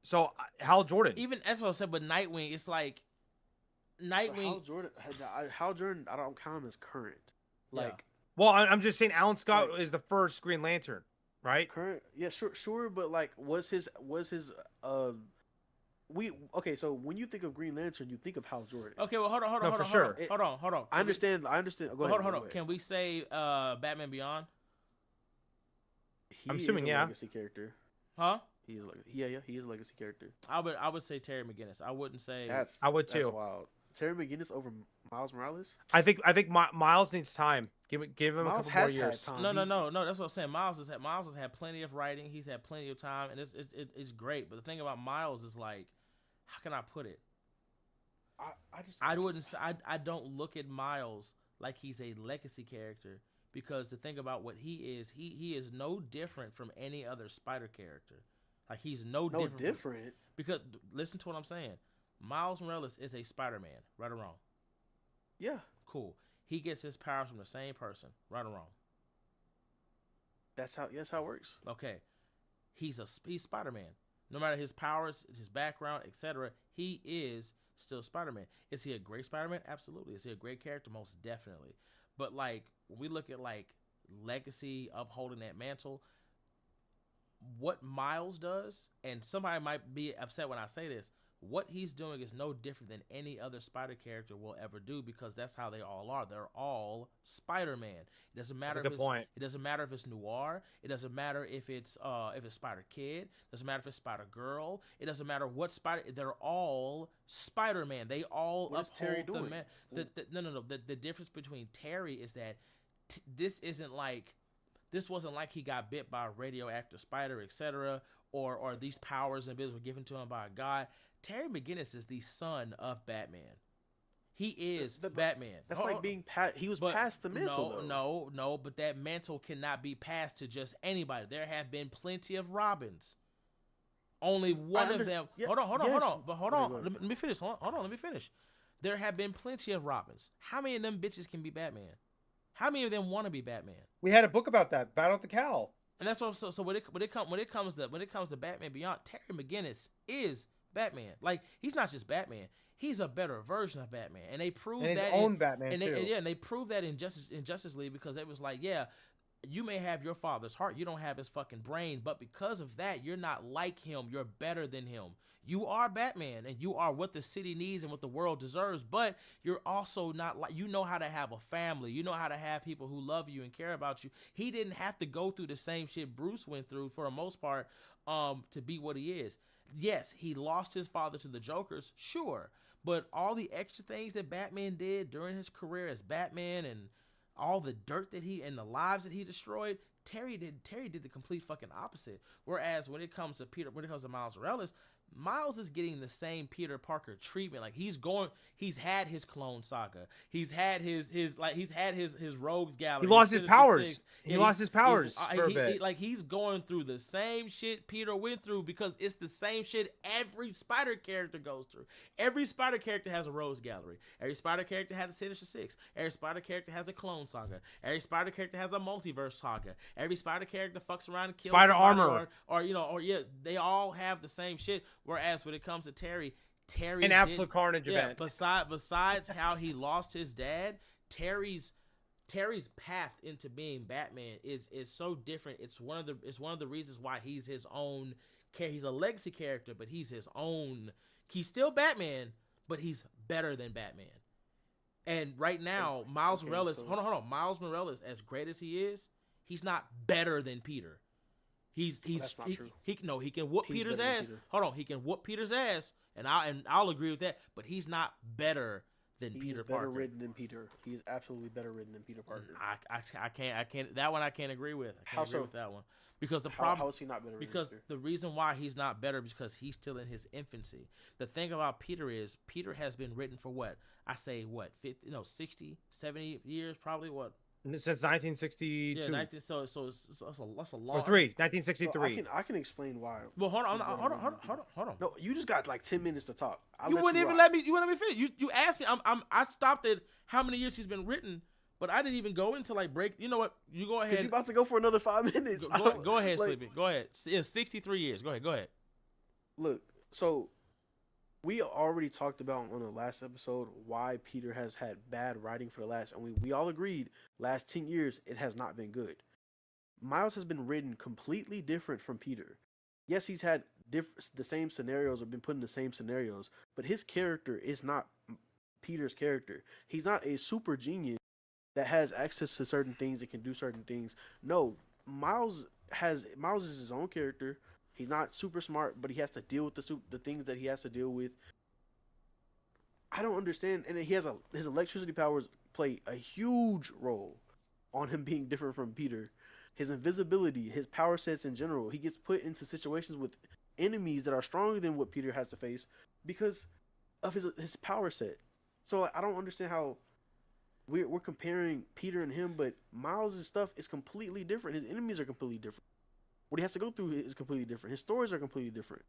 So Hal Jordan. Even that's what I said. But Nightwing, it's like Nightwing. Hal Jordan, I don't count him as current. Like, well, I'm just saying Alan Scott is the first Green Lantern, right? Current, yeah, sure, but like, was his okay. So when you think of Green Lantern, you think of Hal Jordan. Okay, well, hold on. Hold on. I understand. Go ahead. Hold on. Can we say Batman Beyond? He I'm assuming, is a legacy character. Huh? He is he is a legacy character. I would say Terry McGinnis. I wouldn't say. I would too. That's wild. Terry McGinnis over Miles Morales. I think Miles needs time. Give him Miles a couple more years. Had time. No. That's what I'm saying. Miles has had plenty of writing. He's had plenty of time, and it's great. But the thing about Miles is like, how can I put it? I don't look at Miles like he's a legacy character, because the thing about what he is no different from any other Spider character. Like he's no different. Because listen to what I'm saying. Miles Morales is a Spider-Man, right or wrong? Yeah. Cool. He gets his powers from the same person, right or wrong? That's how it works. Okay. He's Spider-Man. No matter his powers, his background, etc., he is still Spider-Man. Is he a great Spider-Man? Absolutely. Is he a great character? Most definitely. But like when we look at like legacy upholding that mantle, what Miles does, and somebody might be upset when I say this, what he's doing is no different than any other Spider character will ever do, because that's how they all are. They're all Spider-Man. It doesn't matter. That's a good point. It doesn't matter if it's noir. It doesn't matter if it's Spider Kid. It doesn't matter if it's Spider Girl. It doesn't matter what Spider. They're all Spider-Man. They all what uphold Terry the doing? man. No. The difference between Terry is that this isn't like. This wasn't like he got bit by a radioactive spider, etc., or these powers and abilities were given to him by a god. Terry McGinnis is the son of Batman. He is Batman. That's like being he was past the mantle. No, but that mantle cannot be passed to just anybody. There have been plenty of Robins. Only one of them. Yeah, hold on. But hold on. Let me finish. Hold on. Let me finish. There have been plenty of Robins. How many of them bitches can be Batman? How many of them want to be Batman? We had a book about that, Battle at the Cowl. And that's what. So when it comes to Batman Beyond, Terry McGinnis is Batman. Like he's not just Batman. He's a better version of Batman, and they proved that his own Batman too. And they proved that in Justice League, because it was like, yeah, you may have your father's heart, you don't have his fucking brain, but because of that, you're not like him. You're better than him. You are Batman, and you are what the city needs and what the world deserves, but you're also not like, you know how to have a family. You know how to have people who love you and care about you. He didn't have to go through the same shit Bruce went through for the most part to be what he is. Yes, he lost his father to the Jokers, sure, but all the extra things that Batman did during his career as Batman and all the dirt that he and the lives that he destroyed, Terry did the complete fucking opposite. Whereas when it comes to Miles Morales, Miles is getting the same Peter Parker treatment. Like he's had his clone saga. He's had his rogues gallery. He lost his powers. Six. He lost his powers for a bit. He's going through the same shit Peter went through because it's the same shit every Spider character goes through. Every Spider character has a rogues gallery. Every Spider character has a Sinister Six. Every Spider character has a clone saga. Every Spider character has a multiverse saga. Every Spider character fucks around and kills Spider somebody armor. or they all have the same shit. Whereas when it comes to Terry an absolute carnage event. Besides how he lost his dad, Terry's path into being Batman is so different. It's one of the reasons why he's his own. He's a legacy character, but he's his own. He's still Batman, but he's better than Batman. And right now, Miles Morales. Hold on. Miles Morales, as great as he is, he's not better than Peter. That's not true. He can whoop Peter's ass. Hold on, he can whoop Peter's ass, and I'll agree with that. But he's not better than Peter Parker. Better written than Peter. He is absolutely better written than Peter Parker. I can't. That one I can't agree with. I can't agree with that one because the problem. How is he not better? Because the reason why he's not better is because he's still in his infancy. The thing about Peter is Peter has been written for what 60, 70 years, probably what. Since 1962. Yeah, so that's a long. Or 1963. I can explain why. Well, hold on. No, you just got like 10 minutes to talk. You wouldn't even let me finish. You asked me. I stopped at how many years he's been written, but I didn't even go into like break. You know what? You go ahead. You about to go for another 5 minutes. Go ahead, Sleepy. Go ahead. Yeah, 63 years. Go ahead. Look, so we already talked about on the last episode why Peter has had bad writing for the last, and we all agreed last 10 years it has not been good. Miles has been written completely different from Peter. Yes, he's had the same scenarios or been put in the same scenarios, but his character is not Peter's character. He's not a super genius that has access to certain things and can do certain things. No, Miles is his own character. He's not super smart, but he has to deal with the things that he has to deal with. I don't understand, and his electricity powers play a huge role on him being different from Peter. His invisibility, his power sets in general. He gets put into situations with enemies that are stronger than what Peter has to face because of his power set. So I don't understand how we're comparing Peter and him, but Miles' stuff is completely different. His enemies are completely different. What he has to go through is completely different. His stories are completely different.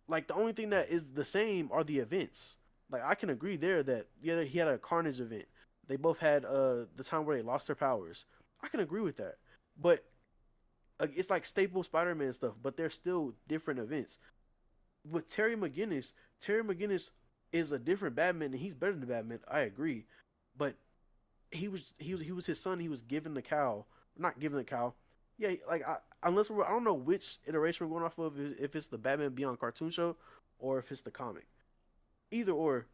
Like, the only thing that is the same are the events. Like, I can agree there that he had a Carnage event. They both had the time where they lost their powers. I can agree with that. But it's like staple Spider-Man stuff, but they're still different events. With Terry McGinnis is a different Batman, and he's better than Batman. I agree. But he was his son. He was given the cowl. Not given the cowl. Yeah, like I don't know which iteration we're going off of, if it's the Batman Beyond cartoon show or if it's the comic. Either or.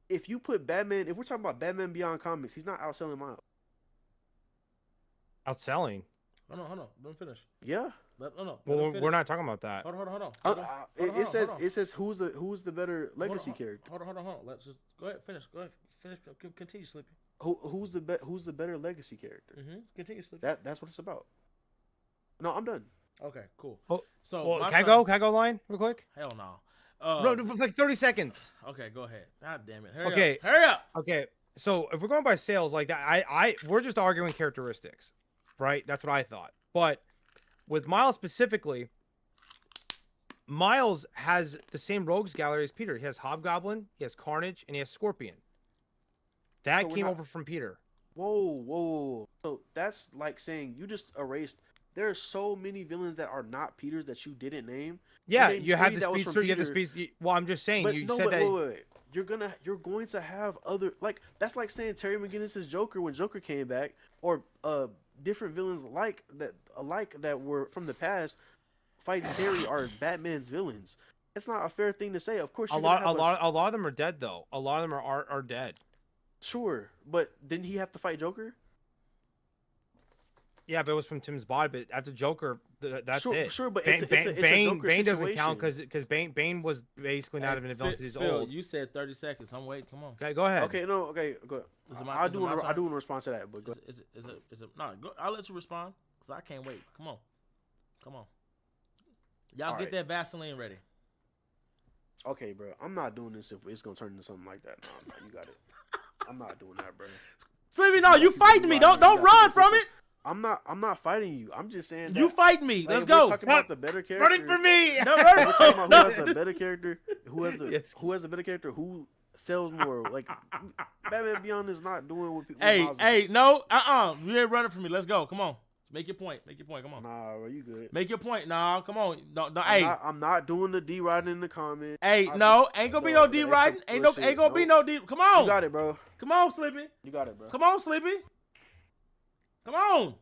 If you put Batman, if we're talking about Batman Beyond comics, he's not outselling Miles. Outselling? Hold on. Let me finish. Yeah. We're not talking about that. Hold on. It says who's the better legacy character. Hold on. Let's just go ahead. Finish. Continue, Sleepy. Who's the better legacy character? Continue, Sleepy. That's what it's about. No, I'm done. Okay, cool. So can I go line real quick? Hell no. Like 30 seconds. Okay, go ahead. God damn it. Hurry up. Okay. So if we're going by sales like that, we're just arguing characteristics, right? That's what I thought. But with Miles specifically, Miles has the same rogues gallery as Peter. He has Hobgoblin, he has Carnage, and he has Scorpion. That came over from Peter. Whoa. So that's like saying you just erased. There are so many villains that are not Peter's that you didn't name. Yeah, you have the speedster. You have the speedster. Well, I'm just saying. Wait. You're going to have other, like, that's like saying Terry McGinnis' Joker when Joker came back, or different villains alike that were from the past fighting Terry are Batman's villains. It's not a fair thing to say. Of course, a lot of them are dead though. A lot of them are dead. Sure, but didn't he have to fight Joker? Yeah, but it was from Tim's body. But after Joker, that's it. Sure, but Bane, it's a Joker Bane doesn't situation. count because Bane was basically not even a villain because he's Phil, old. you said 30 seconds. I'm waiting. Come on. Okay, go ahead. Okay, go ahead. I do want to respond to that, but go ahead. No, I'll let you respond because I can't wait. Come on. Y'all All get right. that Vaseline ready. Okay, bro. I'm not doing this if it's gonna turn into something like that. No, you got it. I'm not doing that, bro. Flippy, no, you fighting me. Don't run from it. I'm not fighting you. I'm just saying that You fighting me. like, Let's if go. We're talking about the better character. Running for me. No, We're talking about who has the better character. Who has the Yes. who has the better character? Who sells more? Like Batman Beyond is not doing what people. Hey, no, you ain't running from me. Let's go. Come on. Make your point. Come on. Nah, bro, you good. Make your point. Nah, come on. No, I'm not doing the D riding in the comment. Ain't gonna be no D riding. Ain't gonna be no D. Come on. You got it, bro. Come on, Slippy. You got it, bro. Come on, Slippy. Come on.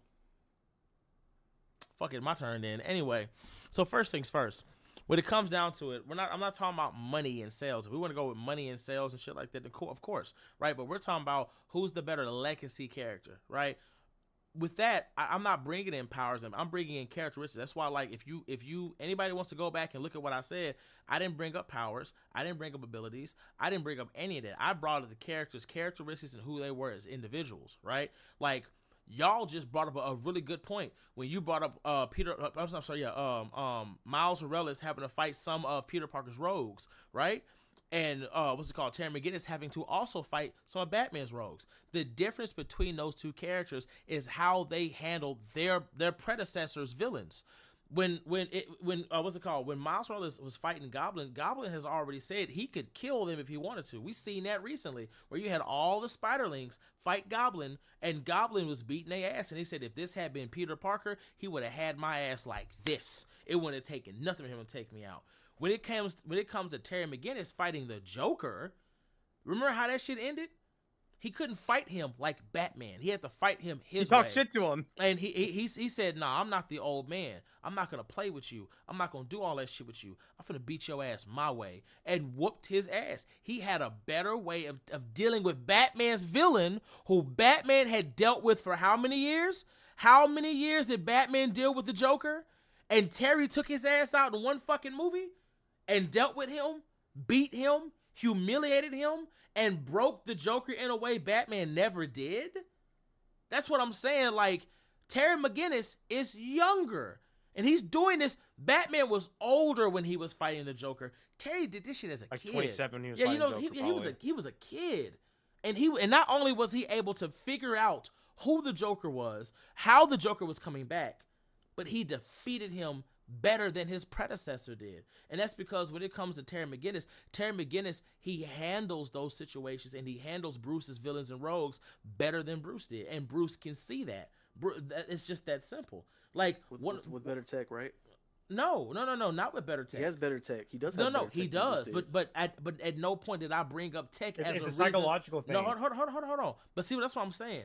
Fuck it, my turn then. Anyway, so first things first. When it comes down to it, I'm not talking about money and sales. If we want to go with money and sales and shit like that, of course, right? But we're talking about who's the better legacy character, right? With that, I'm not bringing in powers. I'm bringing in characteristics. That's why, like, if you anybody wants to go back and look at what I said, I didn't bring up powers. I didn't bring up abilities. I didn't bring up any of that. I brought up the characteristics, and who they were as individuals, right? Like, y'all just brought up a really good point when you brought up Miles Morales having to fight some of Peter Parker's rogues, right? And Terry McGinnis having to also fight some of Batman's rogues. The difference between those two characters is how they handled their predecessors' villains. When Miles Morales was fighting Goblin has already said he could kill them if he wanted to. We seen that recently, where you had all the Spiderlings fight Goblin, and Goblin was beating their ass, and he said if this had been Peter Parker, he would have had my ass like this. It wouldn't have taken nothing for him to take me out. When it comes to Terry McGinnis fighting the Joker, remember how that shit ended? He couldn't fight him like Batman. He had to fight him his way. He talked shit to him. And he said, nah, I'm not the old man. I'm not going to play with you. I'm not going to do all that shit with you. I'm going to beat your ass my way. And whooped his ass. He had a better way of dealing with Batman's villain, who Batman had dealt with for how many years? How many years did Batman deal with the Joker? And Terry took his ass out in one fucking movie and dealt with him, beat him, humiliated him, and broke the Joker in a way Batman never did? That's what I'm saying. Like, Terry McGinnis is younger, and he's doing this. Batman was older when he was fighting the Joker. Terry did this shit as a kid. Like 27 he was fighting Joker, he was a kid. And not only was he able to figure out who the Joker was, how the Joker was coming back, but he defeated him better than his predecessor did. And that's because when it comes to Terry McGinnis, he handles those situations, and he handles Bruce's villains and rogues better than Bruce did. And Bruce can see that. It's just that simple. Like with better tech, right? No, not with better tech. He has better tech. He does have better tech. He does. But at no point did I bring up tech as it's a a psychological reason. thing. No, hold on. But see, that's what I'm saying.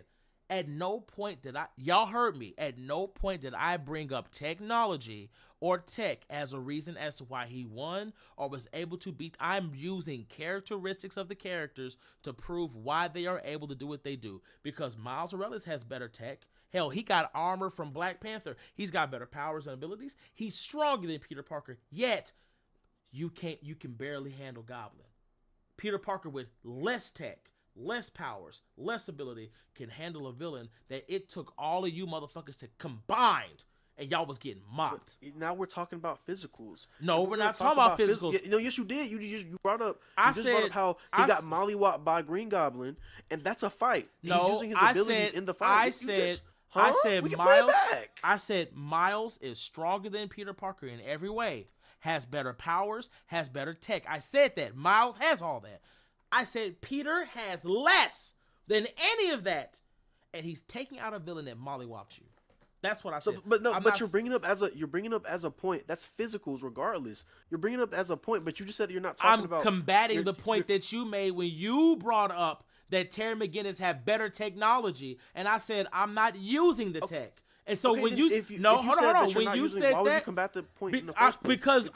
At no point did y'all heard me. At no point did I bring up technology or tech as a reason as to why he won or was able to beat. I'm using characteristics of the characters to prove why they are able to do what they do. Because Miles Morales has better tech. Hell, he got armor from Black Panther. He's got better powers and abilities. He's stronger than Peter Parker. Yet, you can barely handle Goblin. Peter Parker with less tech, less powers, less ability, can handle a villain that it took all of you motherfuckers to combined, and y'all was getting mocked. But now we're talking about physicals. No, we're not talking about physicals. Yes, you did. You brought up. Brought up how he got mollywopped by Green Goblin, and that's a fight. No, he's using his abilities in the fight. I said we can Miles. play it back. I said Miles is stronger than Peter Parker in every way. Has better powers. Has better tech. I said that Miles has all that. I said Peter has less than any of that, and he's taking out a villain that mollywopped you. That's what I said. But you're bringing up as a point. That's physicals, regardless. You're bringing up as a point, but you just said that you're not talking about. I'm combating the point that you made when you brought up that Terry McGinnis had better technology, and I said I'm not using the tech. And so when you hold on. When you said why would that, you combat the point in the first place? Because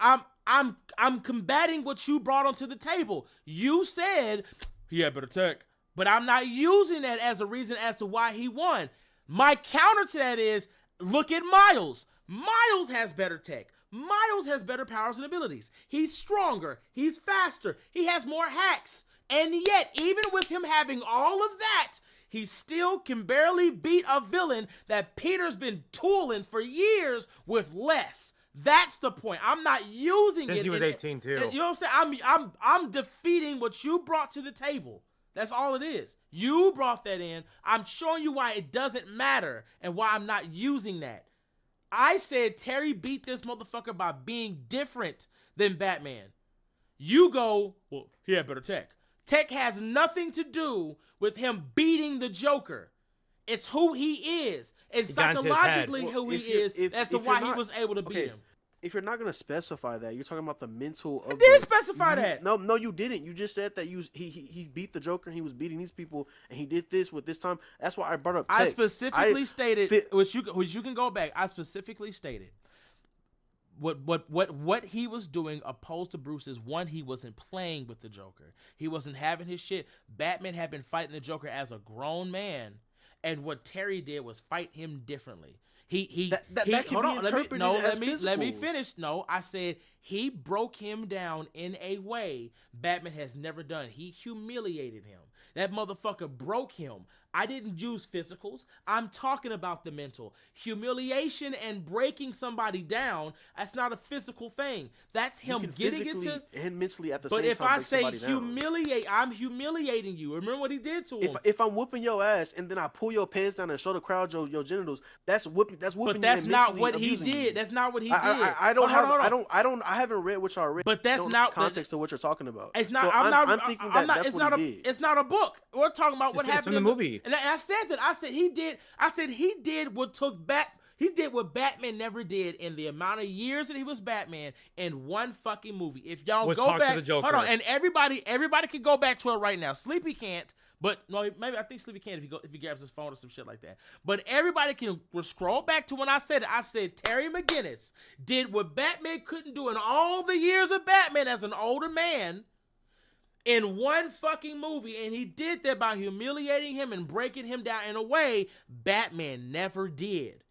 I'm combating what you brought onto the table. You said he had better tech, but I'm not using that as a reason as to why he won. My counter to that is, look at Miles. Miles has better tech. Miles has better powers and abilities. He's stronger. He's faster. He has more hacks. And yet, even with him having all of that, he still can barely beat a villain that Peter's been tooling for years with less. That's the point. I'm not using Since it. he was 18 too. You know what I'm saying? I'm defeating what you brought to the table. That's all it is. You brought that in. I'm showing you why it doesn't matter and why I'm not using that. I said Terry beat this motherfucker by being different than Batman. You go, well, he had better tech. Tech has nothing to do with him beating the Joker. It's who he is. And psychologically who he is. That's why he was able to beat him. If you're not going to specify that, you're talking about the mental of I did specify that. No, you didn't. You just said that he beat the Joker and he was beating these people and he did this with this time. That's why I brought up Tech. I specifically stated, which you can go back. I specifically stated what he was doing opposed to Bruce is, one, he wasn't playing with the Joker. He wasn't having his shit. Batman had been fighting the Joker as a grown man, and what Terry did was fight him differently. Let me finish. No, I said he broke him down in a way Batman has never done. He humiliated him. That motherfucker broke him. I didn't use physicals. I'm talking about the mental. Humiliation and breaking somebody down, that's not a physical thing. That's him getting into and mentally at the same time. But if I say humiliate, I'm humiliating you. Remember what he did to him. If I'm whooping your ass and then I pull your pants down and show the crowd your genitals, that's whooping. But that's not what he did. That's not what he did. I haven't read what y'all read. But that's not context to what you're talking about. It's not. So I'm thinking that's what he did. It's not a book. We're talking about what happened in the movie. And I said that. I said he did what took back. He did what Batman never did in the amount of years that he was Batman in one fucking movie. If y'all go back, hold on, and everybody can go back to it right now. Sleepy can't, but no, maybe I think Sleepy can if he grabs his phone or some shit like that. But everybody can scroll back to when I said it. I said Terry McGinnis did what Batman couldn't do in all the years of Batman as an older man in one fucking movie, and he did that by humiliating him and breaking him down in a way Batman never did.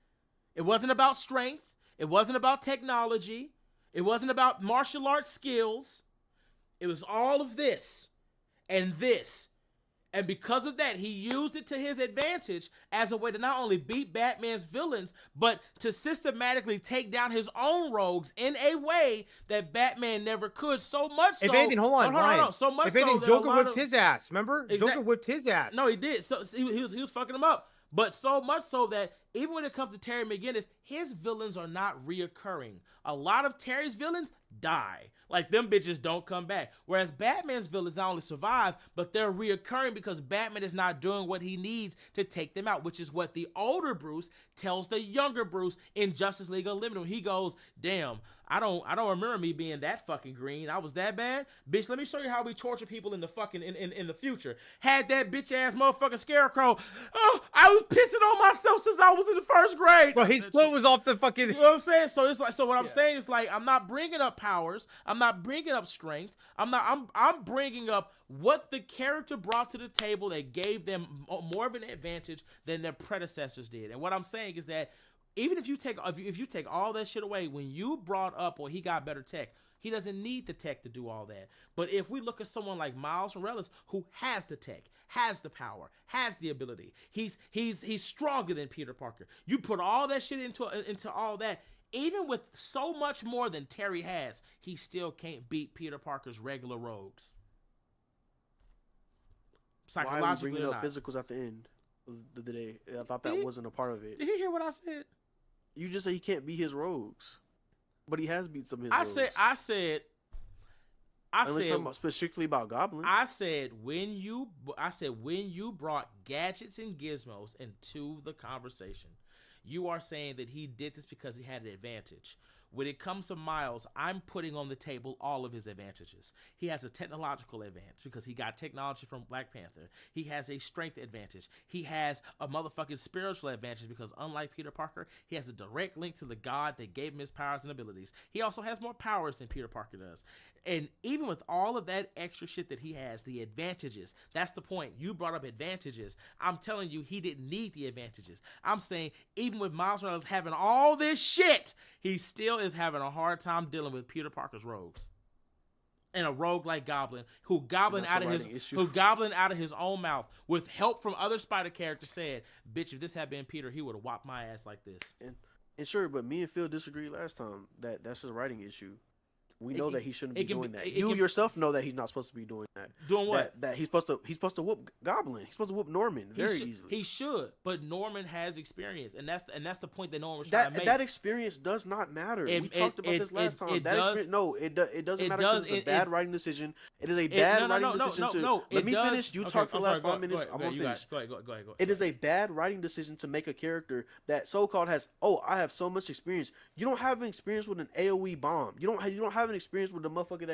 It wasn't about strength. It wasn't about technology. It wasn't about martial arts skills. It was all of this and this. And because of that, he used it to his advantage as a way to not only beat Batman's villains, but to systematically take down his own rogues in a way that Batman never could. So much so. If anything, hold on. So much if anything, so Joker whipped his ass. Remember? Exactly. Joker whipped his ass. No, he did. So he was fucking him up. But so much so that even when it comes to Terry McGinnis, his villains are not reoccurring. A lot of Terry's villains die. Like, them bitches don't come back. Whereas Batman's villains not only survive, but they're reoccurring because Batman is not doing what he needs to take them out, which is what the older Bruce tells the younger Bruce in Justice League Unlimited. When he goes, damn, I don't remember me being that fucking green. I was that bad. Bitch, let me show you how we torture people in the fucking in the future. Had that bitch ass motherfucking Scarecrow. Oh, I was pissing on myself since I was in the first grade. Bro, his float was off the fucking. You know what I'm saying? So it's like, so what I'm saying is, like, I'm not bringing up powers. I'm not bringing up strength. I'm bringing up what the character brought to the table that gave them more of an advantage than their predecessors did. And what I'm saying is that even if you take all that shit away, when you brought up, he got better tech, he doesn't need the tech to do all that. But if we look at someone like Miles Morales, who has the tech, has the power, has the ability, he's stronger than Peter Parker. You put all that shit into all that. Even with so much more than Terry has, he still can't beat Peter Parker's regular rogues. Psychologically, why are we bringing up physicals at the end of the day? I thought that wasn't a part of it. Did you hear what I said? You just said he can't beat his rogues, but he has beat some of his rogues. I said. Talking about specifically about Goblin. I said when you brought gadgets and gizmos into the conversation, you are saying that he did this because he had an advantage. When it comes to Miles, I'm putting on the table all of his advantages. He has a technological advantage because he got technology from Black Panther. He has a strength advantage. He has a motherfucking spiritual advantage because unlike Peter Parker, he has a direct link to the God that gave him his powers and abilities. He also has more powers than Peter Parker does. And even with all of that extra shit that he has, the advantages, that's the point. You brought up advantages. I'm telling you, he didn't need the advantages. I'm saying even with Miles Morales having all this shit, he still is having a hard time dealing with Peter Parker's rogues. And a rogue like Goblin, who Goblin out of his own mouth, with help from other Spider characters, said, "Bitch, if this had been Peter, he would have whopped my ass like this." And sure, but me and Phil disagreed last time. That's just a writing issue. We know that he shouldn't be doing that. You yourself know that he's not supposed to be doing that. Doing what? That he's supposed to whoop Goblin. He's supposed to whoop Norman very easily. He should, but Norman has experience, and that's the point that Norman was trying to make. That experience does not matter. We talked about this last time. It doesn't matter because it's a bad writing decision. It is a bad writing decision to. Let me finish. You talk for the last 5 minutes. I'm gonna finish. Go ahead. It is a bad writing decision to make a character that so-called has. Oh, I have so much experience. You don't have an experience with an AOE bomb. You don't have an experience with the motherfucker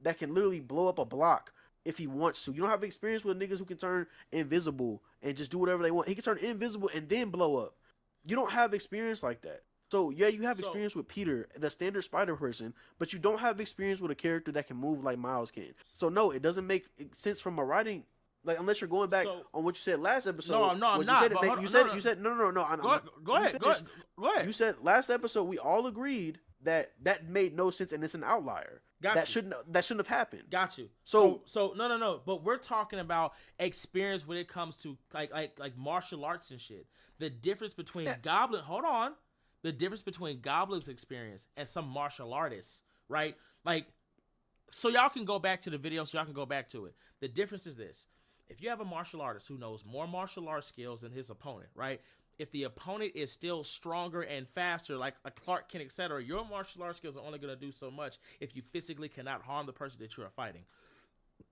that can literally blow up a block if he wants to. You don't have experience with niggas who can turn invisible and just do whatever they want. He can turn invisible and then blow up. You don't have experience like that. So yeah, you have experience with Peter, the standard spider person, but you don't have experience with a character that can move like Miles can. So no, it doesn't make sense from a writing. Like, unless you're going back on what you said last episode. No, I'm not. You said no. Go ahead. You said last episode we all agreed that made no sense and it's an outlier. That shouldn't have happened. Got you. So no. But we're talking about experience when it comes to like martial arts and shit. The difference between Goblin. Hold on. The difference between Goblin's experience and some martial artists, right? Like, so y'all can go back to the video. So y'all can go back to it. The difference is this: if you have a martial artist who knows more martial arts skills than his opponent, right? If the opponent is still stronger and faster, like a Clark Kent, etc., your martial arts skills are only going to do so much if you physically cannot harm the person that you are fighting.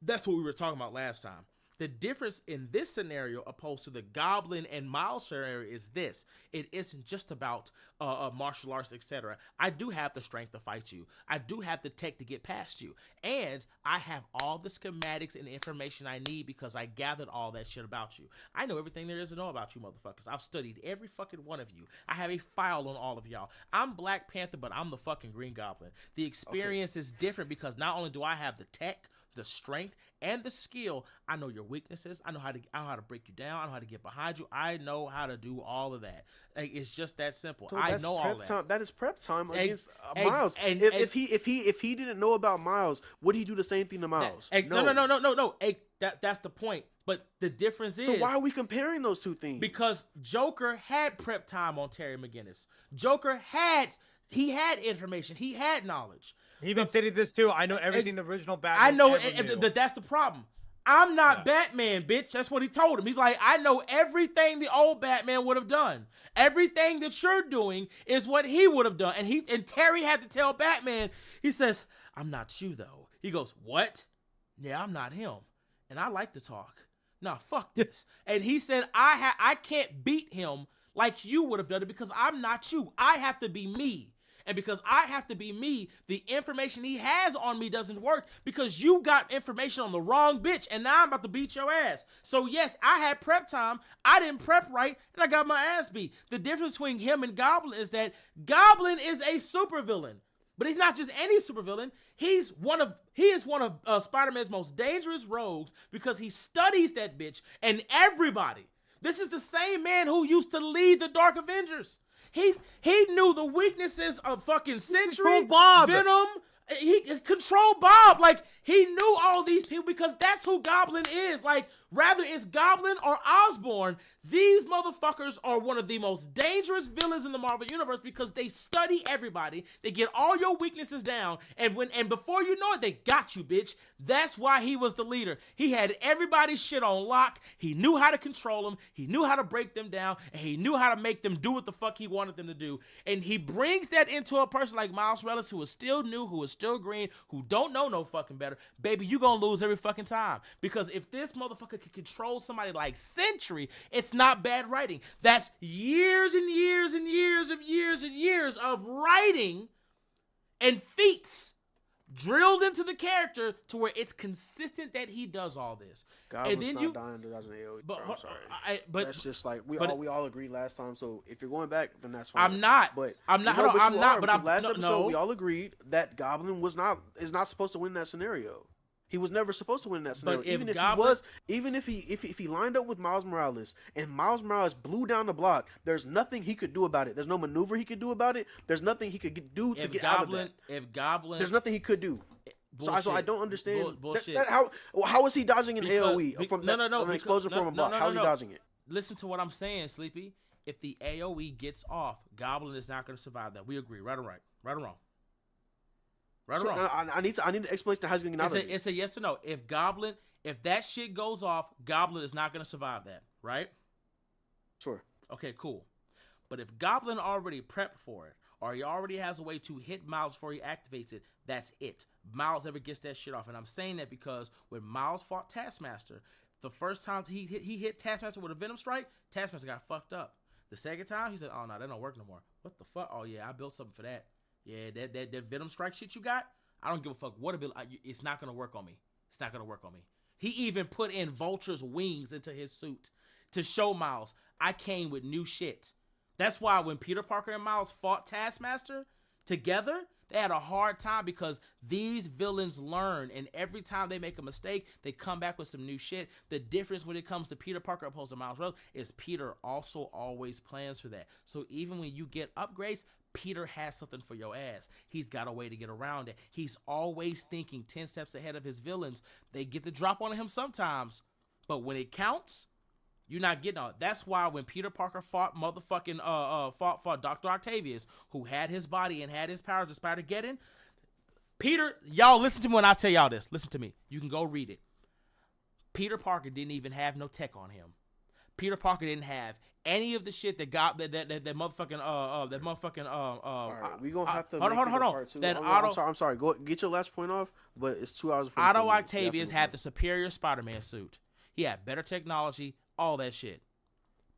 That's what we were talking about last time. The difference in this scenario opposed to the Goblin and Miles scenario is this. It isn't just about martial arts, etc. I do have the strength to fight you. I do have the tech to get past you. And I have all the schematics and information I need because I gathered all that shit about you. I know everything there is to know about you motherfuckers. I've studied every fucking one of you. I have a file on all of y'all. I'm Black Panther, but I'm the fucking Green Goblin. The experience is different because not only do I have the tech, the strength, and the skill, I know your weaknesses. I know how to break you down. I know how to get behind you. I know how to do all of that. Like, it's just that simple. So I know all that. Time. That is prep time against Miles. If he didn't know about Miles, would he do the same thing to Miles? No. That's the point. But the difference is. So why are we comparing those two things? Because Joker had prep time on Terry McGinnis. Joker had information. He had knowledge. He even stated this too. I know everything the original Batman. I know that's the problem. I'm not Batman, bitch. That's what he told him. He's like, I know everything the old Batman would have done. Everything that you're doing is what he would have done. And Terry had to tell Batman. He says, I'm not you though. He goes, what? Yeah, I'm not him. And I like to talk. Nah, fuck this. And he said, I can't beat him like you would have done it because I'm not you. I have to be me. And because I have to be me, the information he has on me doesn't work because you got information on the wrong bitch, and now I'm about to beat your ass. So yes, I had prep time. I didn't prep right, and I got my ass beat. The difference between him and Goblin is that Goblin is a supervillain. But he's not just any supervillain. He is one of Spider-Man's most dangerous rogues because he studies that bitch and everybody. This is the same man who used to lead the Dark Avengers. He knew the weaknesses of fucking Sentry, Venom. He controlled Bob. Like, he knew all these people because that's who Goblin is. Like, rather it's Goblin or Osborn, these motherfuckers are one of the most dangerous villains in the Marvel Universe because they study everybody. They get all your weaknesses down, and before you know it, they got you, bitch. That's why he was the leader. He had everybody's shit on lock. He knew how to control them. He knew how to break them down, and he knew how to make them do what the fuck he wanted them to do. And he brings that into a person like Miles Morales, who is still new, who is still green, who don't know no fucking better. Baby, you gonna lose every fucking time. Because if this motherfucker can control somebody like Sentry, it's not bad writing. That's years and years and years of years of writing and feats drilled into the character to where it's consistent that he does all this. God was not dying to dodge an AoE. But I'm sorry. But that's just like we all agreed last time. So if you're going back, then that's fine. I'm not. But last episode we all agreed that Goblin is not supposed to win that scenario. He was never supposed to win that scenario. Even if he lined up with Miles Morales and Miles Morales blew down the block, there's nothing he could do about it. There's no maneuver he could do about it. There's nothing he could do to get out of that. There's nothing he could do. So I don't understand. Bullshit. How is he dodging an AoE from an explosion from a block? How is he dodging it? Listen to what I'm saying, Sleepy. if the AOE gets off, Goblin is not going to survive that. We agree, right or right? Right or wrong? Right or wrong? I need an explanation of how he's going to get out of it. It's a yes or no. If that shit goes off, Goblin is not going to survive that, right? Sure. Okay, cool. But if Goblin already prepped for it, or he already has a way to hit Miles before he activates it, that's it. Miles never gets that shit off. And I'm saying that because when Miles fought Taskmaster, the first time he hit Taskmaster with a Venom Strike, Taskmaster got fucked up. The second time, he said, oh, no, that don't work no more. What the fuck? Oh, yeah, I built something for that. Yeah, that Venom Strike shit you got, I don't give a fuck what it be. It's not going to work on me. It's not going to work on me. He even put in Vulture's wings into his suit to show Miles, I came with new shit. That's why when Peter Parker and Miles fought Taskmaster together, they had a hard time because these villains learn, and every time they make a mistake, they come back with some new shit. The difference when it comes to Peter Parker opposed to Miles Morales is Peter also always plans for that. So even when you get upgrades, Peter has something for your ass. He's got a way to get around it. He's always thinking 10 steps ahead of his villains. They get the drop on him sometimes, but when it counts, you're not getting on. That's why when Peter Parker fought motherfucking fought Dr. Octavius, who had his body and had his powers of Spider-Geddon, Peter, y'all listen to me when I tell y'all this. Listen to me. You can go read it. Peter Parker didn't even have no tech on him. Peter Parker didn't have any of the shit that got that motherfucking All right, we gonna have to hold on. That I'm sorry. Go get your last point off, but it's 2 hours. Otto Octavius had the superior Spider-Man suit. He had better technology, all that shit.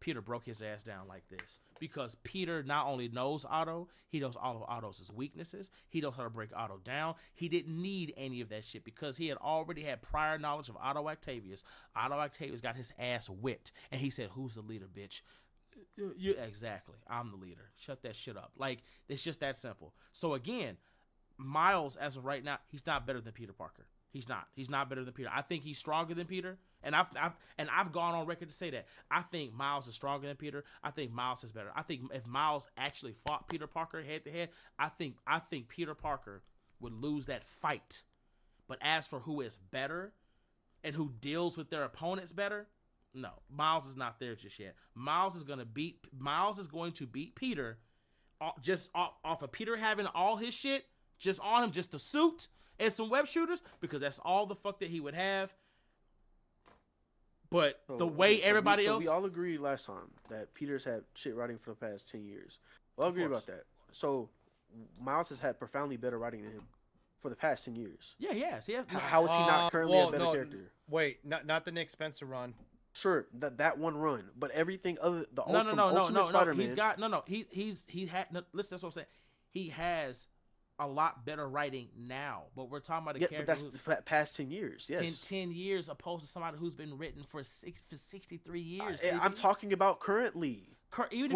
Peter broke his ass down like this because Peter not only knows Otto, he knows all of Otto's weaknesses. He knows how to break Otto down. He didn't need any of that shit because he had already had prior knowledge of Otto Octavius. Otto Octavius got his ass whipped, and he said, "Who's the leader, bitch?" You exactly. I'm the leader. Shut that shit up. Like, it's just that simple. So again, Miles, as of right now, he's not better than Peter Parker. He's not. He's not better than Peter. I think he's stronger than Peter, and I've gone on record to say that. I think Miles is stronger than Peter. I think Miles is better. I think if Miles actually fought Peter Parker head to head, I think Peter Parker would lose that fight. But as for who is better and who deals with their opponents better, no, Miles is not there just yet. Miles is going to beat Peter just off of Peter having all his shit just on him, just the suit and some web shooters, because that's all the fuck that he would have. But the way everybody else... we all agreed last time that Peter's had shit writing for the past 10 years. We all agreed about that. So Miles has had profoundly better writing than him for the past 10 years. Yeah, he has. How is he not currently a better character? Wait, not the Nick Spencer run. Sure, that one run, but everything other the no, Ultimate Spider-Man. He's got he had listen. That's what I'm saying. He has a lot better writing now, but we're talking about a character. But that's the past 10 years. Yes, 10 years opposed to somebody who's been written for 63 years. I'm talking about currently. We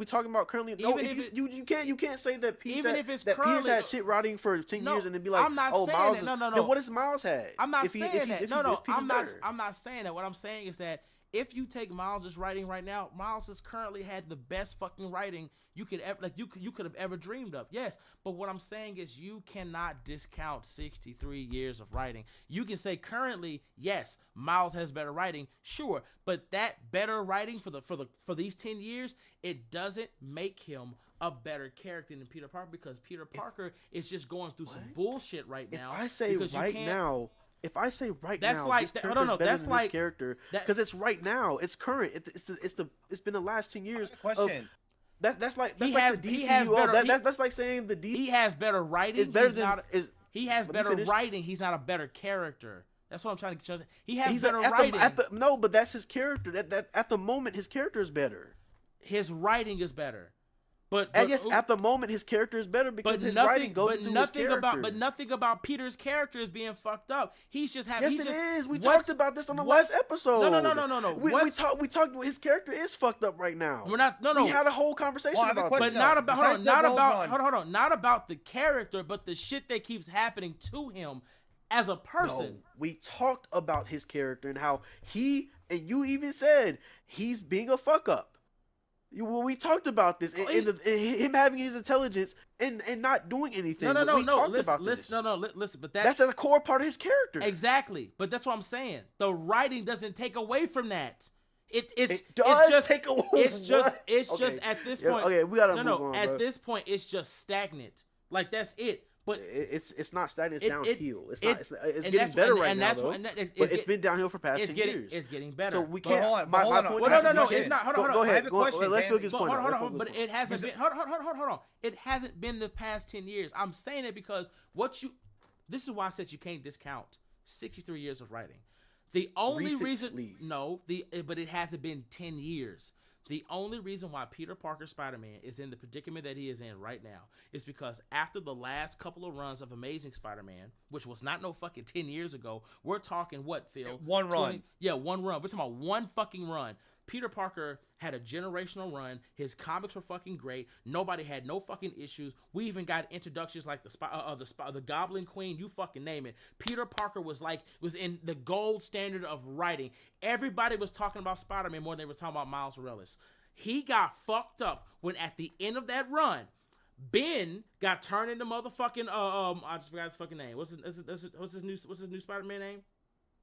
talking about currently. No, you can't say that Peter's had shit writing for 10 years and then be like, I'm not oh, saying Miles. That. No. Then what has Miles had? I'm not saying that. I'm not saying that. What I'm saying is that if you take Miles' writing right now, Miles has currently had the best fucking writing you could ever you could have ever dreamed of. Yes, but what I'm saying is you cannot discount 63 years of writing. You can say currently, yes, Miles has better writing, sure, but that better writing for these 10 years, it doesn't make him a better character than Peter Parker, because Peter Parker is just going through some bullshit right now. If I say right now, that's now, like this that's like this character, because it's right now, it's current. It's been the last 10 years. Question. That's like the DCU. That's like saying the DC. He has better writing. Is better than he has better writing. He's not a better character. That's what I'm trying to show. He has better writing. No, but that's his character. That at the moment his character is better. His writing is better. But yes, at the moment his character is better because his writing goes into his character. But nothing about Peter's character is being fucked up. He's just having. Yes, it is. We talked about this on the last episode. No. We talked. His character is fucked up right now. We're not. No. We had a whole conversation about, but not about. Not about the character, but the shit that keeps happening to him as a person. No, we talked about his character and how and you even said he's being a fuck up. We talked about this in him having his intelligence and not doing anything. No. Listen, but that's a core part of his character. Exactly, but that's what I'm saying. The writing doesn't take away from that. It does just take a it's just what? it's Okay. just at this Yeah, point. okay, we gotta no, move no. on, At bro. this point, it's just stagnant. Like that's it. But It's not stagnant. It's it- downhill. It's it- not. It's and getting that's- better and- right and now, that's though. what- and that- But it's been downhill for past 10 years. It's getting better. So we But can't. hold on, my hold on. point. Well, is- no. question. It's not. Hold on. Go I ahead. have a question, Let's Danny. feel his But point. hold out. on. But it hasn't been. Hold on. It hasn't been the past 10 years. I'm saying it because this is why I said you can't discount 63 years of writing. The only reason, but it hasn't been 10 years. The only reason why Peter Parker Spider-Man is in the predicament that he is in right now is because after the last couple of runs of Amazing Spider-Man, which was not no fucking 10 years ago, we're talking what, Phil? One run. Yeah, one run. We're talking about one fucking run. Peter Parker had a generational run. His comics were fucking great. Nobody had no fucking issues. We even got introductions like the Goblin Queen. You fucking name it. Peter Parker was in the gold standard of writing. Everybody was talking about Spider-Man more than they were talking about Miles Morales. He got fucked up when at the end of that run, Ben got turned into motherfucking I just forgot his fucking name. What's his new Spider-Man name?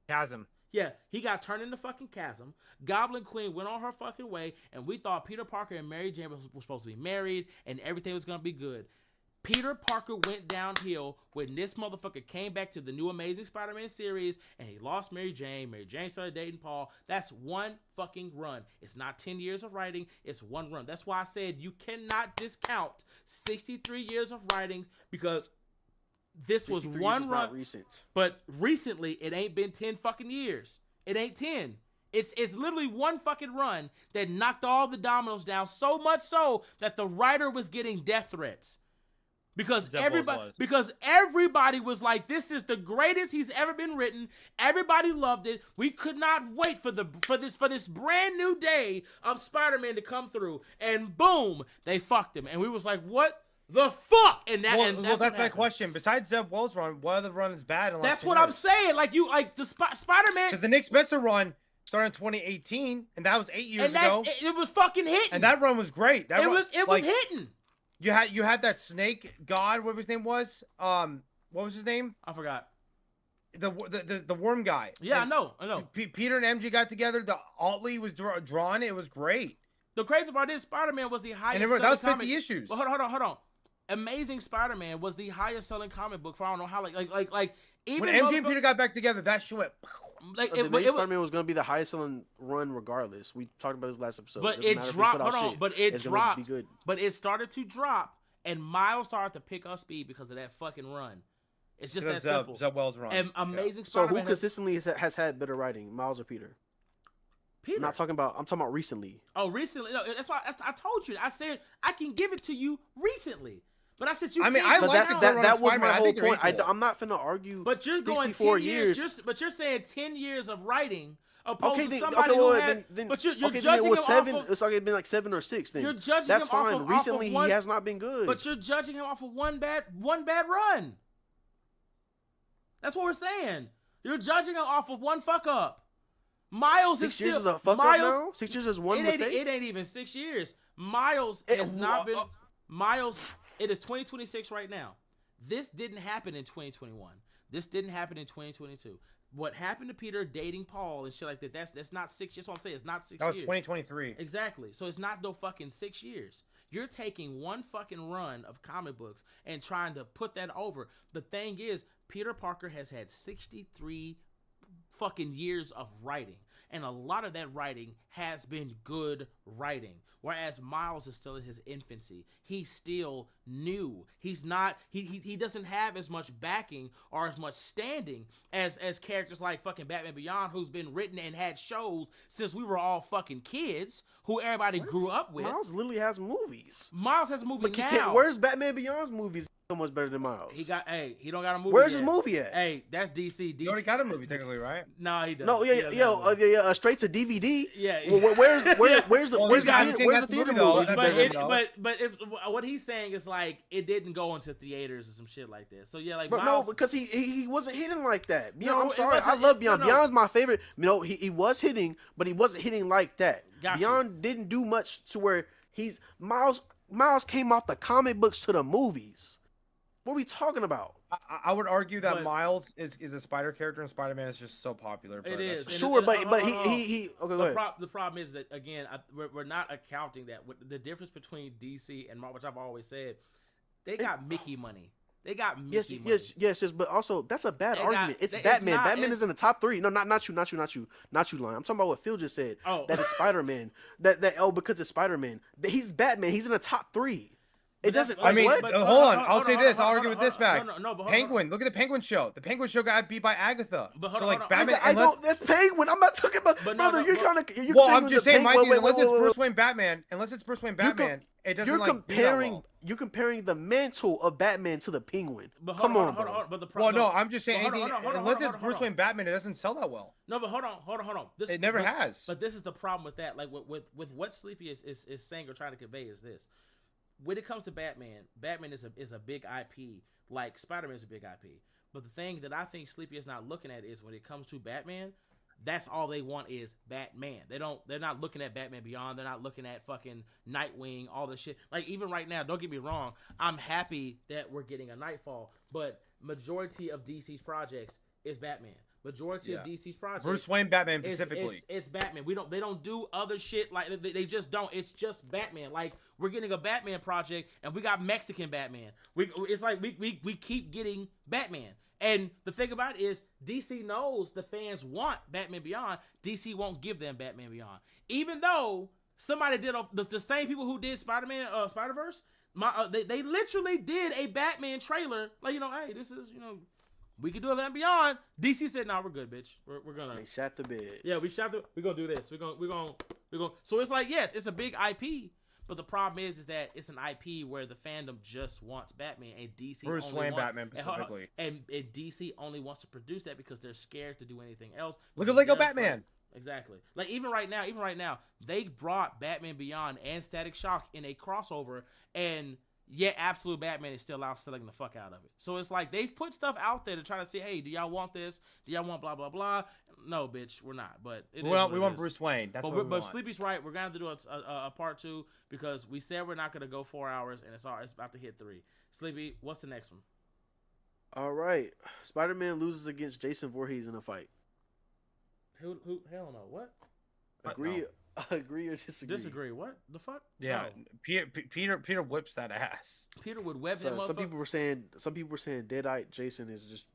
Chasm. Yeah, he got turned into fucking Chasm. Goblin Queen went on her fucking way, and we thought Peter Parker and Mary Jane were supposed to be married, and everything was gonna be good. Peter Parker went downhill when this motherfucker came back to the new Amazing Spider-Man series, and he lost Mary Jane. Mary Jane started dating Paul. That's one fucking run. It's not 10 years of writing. It's one run. That's why I said you cannot discount 63 years of writing because this was one run. Not recent. But recently, it ain't been 10 fucking years. It ain't 10. It's literally one fucking run that knocked all the dominoes down, so much so that the writer was getting death threats. Because everybody was like, this is the greatest he's ever been written. Everybody loved it. We could not wait for this brand new day of Spider-Man to come through. And boom, they fucked him. And we was like, what the fuck? And that's my question. Besides Zeb Wells' run, what other run is bad? That's what I'm saying. Like the Spider-Man. Because the Nick Spencer run started in 2018, and that was 8 years ago. It was fucking hitting. And that run was great. It was hitting. You had that snake god, whatever his name was. What was his name? I forgot. The worm guy. Yeah, and I know. Peter and MJ got together. The Altley was drawn. It was great. The crazy part is Spider-Man was the highest. And that was 50 comic. issues. Well, hold on. Amazing Spider-Man was the highest selling comic book for I don't know how like even when MJ and Peter got back together, that shit went. Amazing Spider-Man was gonna be the highest selling run regardless. We talked about this last episode. But it dropped. But it started to drop, and Miles started to pick up speed because of that fucking run. It's just that simple. Zeb Wells' run. And Amazing So Spider-Man. who consistently has had better writing, Miles or Peter? Peter. I'm talking about recently. Oh, recently? No, that's why I told you. I said I can give it to you recently. But I said that was my whole point. I'm not finna argue. But you're going 64 10 years. But you're saying 10 years of writing opposed to somebody who had. But you're judging then it was him 7. off of, It's already been like 7 or 6. Then you're judging that's him fine. Off of, Recently, off of one, he has not been good. But you're judging him off of one bad run. That's what we're saying. You're judging him off of one fuck up. Miles 6 is years still, is a fuck Miles, up now. 6 years is one mistake. It ain't even 6 years. Miles has not been. Miles. It is 2026 right now. This didn't happen in 2021. This didn't happen in 2022. What happened to Peter dating Paul and shit like that, that's not 6 years. That's what I'm saying. It's not 6 years. That was 2023. Exactly. So it's not no fucking 6 years. You're taking one fucking run of comic books and trying to put that over. The thing is, Peter Parker has had 63 fucking years of writing. And a lot of that writing has been good writing. Whereas Miles is still in his infancy. He's still new. He's not, he doesn't have as much backing or as much standing as characters like fucking Batman Beyond, who's been written and had shows since we were all fucking kids, who everybody grew up with. Miles literally has movies. Miles has a movie now. Where's Batman Beyond's movies? So much better than Miles. He don't got a movie. Where's yet. his movie at? Hey, that's DC. He already got a movie technically, right? No, he doesn't. No, yeah, straight to DVD. Yeah. Well, where's the theater movie? But it's what he's saying is like it didn't go into theaters or some shit like that. So yeah, like but Miles, no, because he wasn't hitting like that. Beyond, No, I'm sorry, I love Beyond. Beyond's my favorite. He was hitting, but he wasn't hitting like that. Beyond didn't do much to where Miles came off the comic books to the movies. What are we talking about? I would argue that But- Miles is a Spider character and Spider-Man is just so popular. But It is. that's- Sure, but hold on. he okay, go ahead. The problem is that again, we're not accounting that the difference between DC and Marvel, which I've always said, they got Mickey money. They got Mickey money. Yes, but also that's a bad They argument. got- It's it's Batman. not- Batman it's- is in the top 3. No, not you, Line. I'm talking about what Phil just said. Oh. That is Spider-Man. Because it's Spider-Man. He's Batman. He's in the top 3. It doesn't. I mean, what? hold on. I'll say this. I'll argue with this back. No, but hold on. Penguin. Look at the Penguin show. The Penguin show got beat by Agatha. But hold so on, like hold on. Batman. I know that's Penguin. I'm not talking about. But no, brother, no, you're but- kind of. Well, I'm just saying, mind you, unless it's Bruce Wayne Batman, it doesn't You're like do that well. You're comparing the mantle of Batman to the Penguin. But Come on, bro. hold on. But the Well, problem. no, I'm just saying, Hold on, anything, hold on, unless hold on, it's hold Bruce on. Wayne Batman, it doesn't sell that well. No, but hold on. It never has. But this is the problem with that. Like with what Sleepy is saying or trying to convey is this. When it comes to Batman, Batman is a big IP. Like Spider-Man is a big IP. But the thing that I think Sleepy is not looking at is when it comes to Batman, that's all they want is Batman. They're not looking at Batman Beyond. They're not looking at fucking Nightwing, all this shit. Like even right now, don't get me wrong, I'm happy that we're getting a Nightfall, but majority of DC's projects is Batman. Majority of DC's projects, Bruce Wayne Batman specifically. It's Batman. They don't do other shit like they just don't. It's just Batman. Like we're getting a Batman project, and we got Mexican Batman. It's like we keep getting Batman. And the thing about it is, DC knows the fans want Batman Beyond. DC won't give them Batman Beyond, even though somebody did the same people who did Spider-Man, Spider-Verse. They literally did a Batman trailer. Like hey, this is we can do Batman Beyond. DC said, "Nah, we're good, bitch. We're gonna." They shot the bed. Yeah, we're gonna do this. We're gonna. So it's like, yes, it's a big IP, but the problem is that it's an IP where the fandom just wants Batman, and DC Bruce only Wayne wants, Batman specifically, and DC only wants to produce that because they're scared to do anything else. Look at Lego They're Batman. Exactly. Like even right now, they brought Batman Beyond and Static Shock in a crossover, and yet Absolute Batman is still out selling the fuck out of it. So it's like they've put stuff out there to try to say, hey, do y'all want this? Do y'all want blah blah blah? No, bitch, we're not. But we want Bruce Wayne. That's what we want. Sleepy's right. We're gonna have to do a part 2 because we said we're not gonna go 4 hours, and it's about to hit 3. Sleepy, what's the next one? All right, Spider-Man loses against Jason Voorhees in a fight. Who? Hell no. What? Agree? No. Agree or disagree? Disagree. What the fuck? Yeah, No. Peter whips that ass. Peter would web So, him. some people were saying Deadeye Jason is just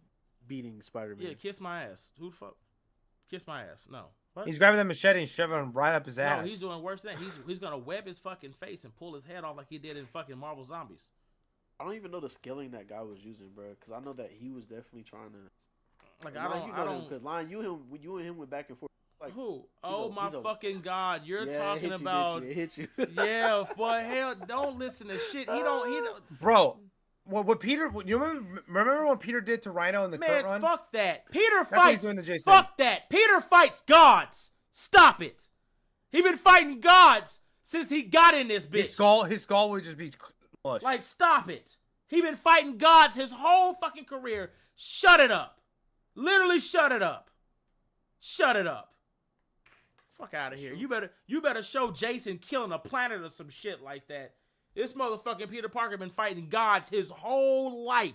beating Spider-Man. Yeah, kiss my ass. Who the fuck? Kiss my ass. No. What? He's grabbing that machete and shoving him right up his ass. No, he's doing worse than that. He's gonna web his fucking face and pull his head off like he did in fucking Marvel Zombies. I don't even know the scaling that guy was using, bro. Because I know that he was definitely trying to. Like I don't. Because Lion, you and him went back and forth. Like, who? Oh my he's a- fucking god! You're yeah, talking it about. hit you. Yeah, boy, hell, don't listen to shit. He don't. Bro, what Peter? You remember what Peter did to Rhino in the Man, current run? fuck that. Peter That's what he's fights. doing to Jason. Fuck that. Peter fights gods. Stop it. He been fighting gods since he got in this bitch. His skull would just be mush. Like, stop it. He been fighting gods his whole fucking career. Shut it up. Literally shut it up. Shut it up. Fuck out of here. You better show Jason killing a planet or some shit like that. This motherfucking Peter Parker been fighting gods his whole life.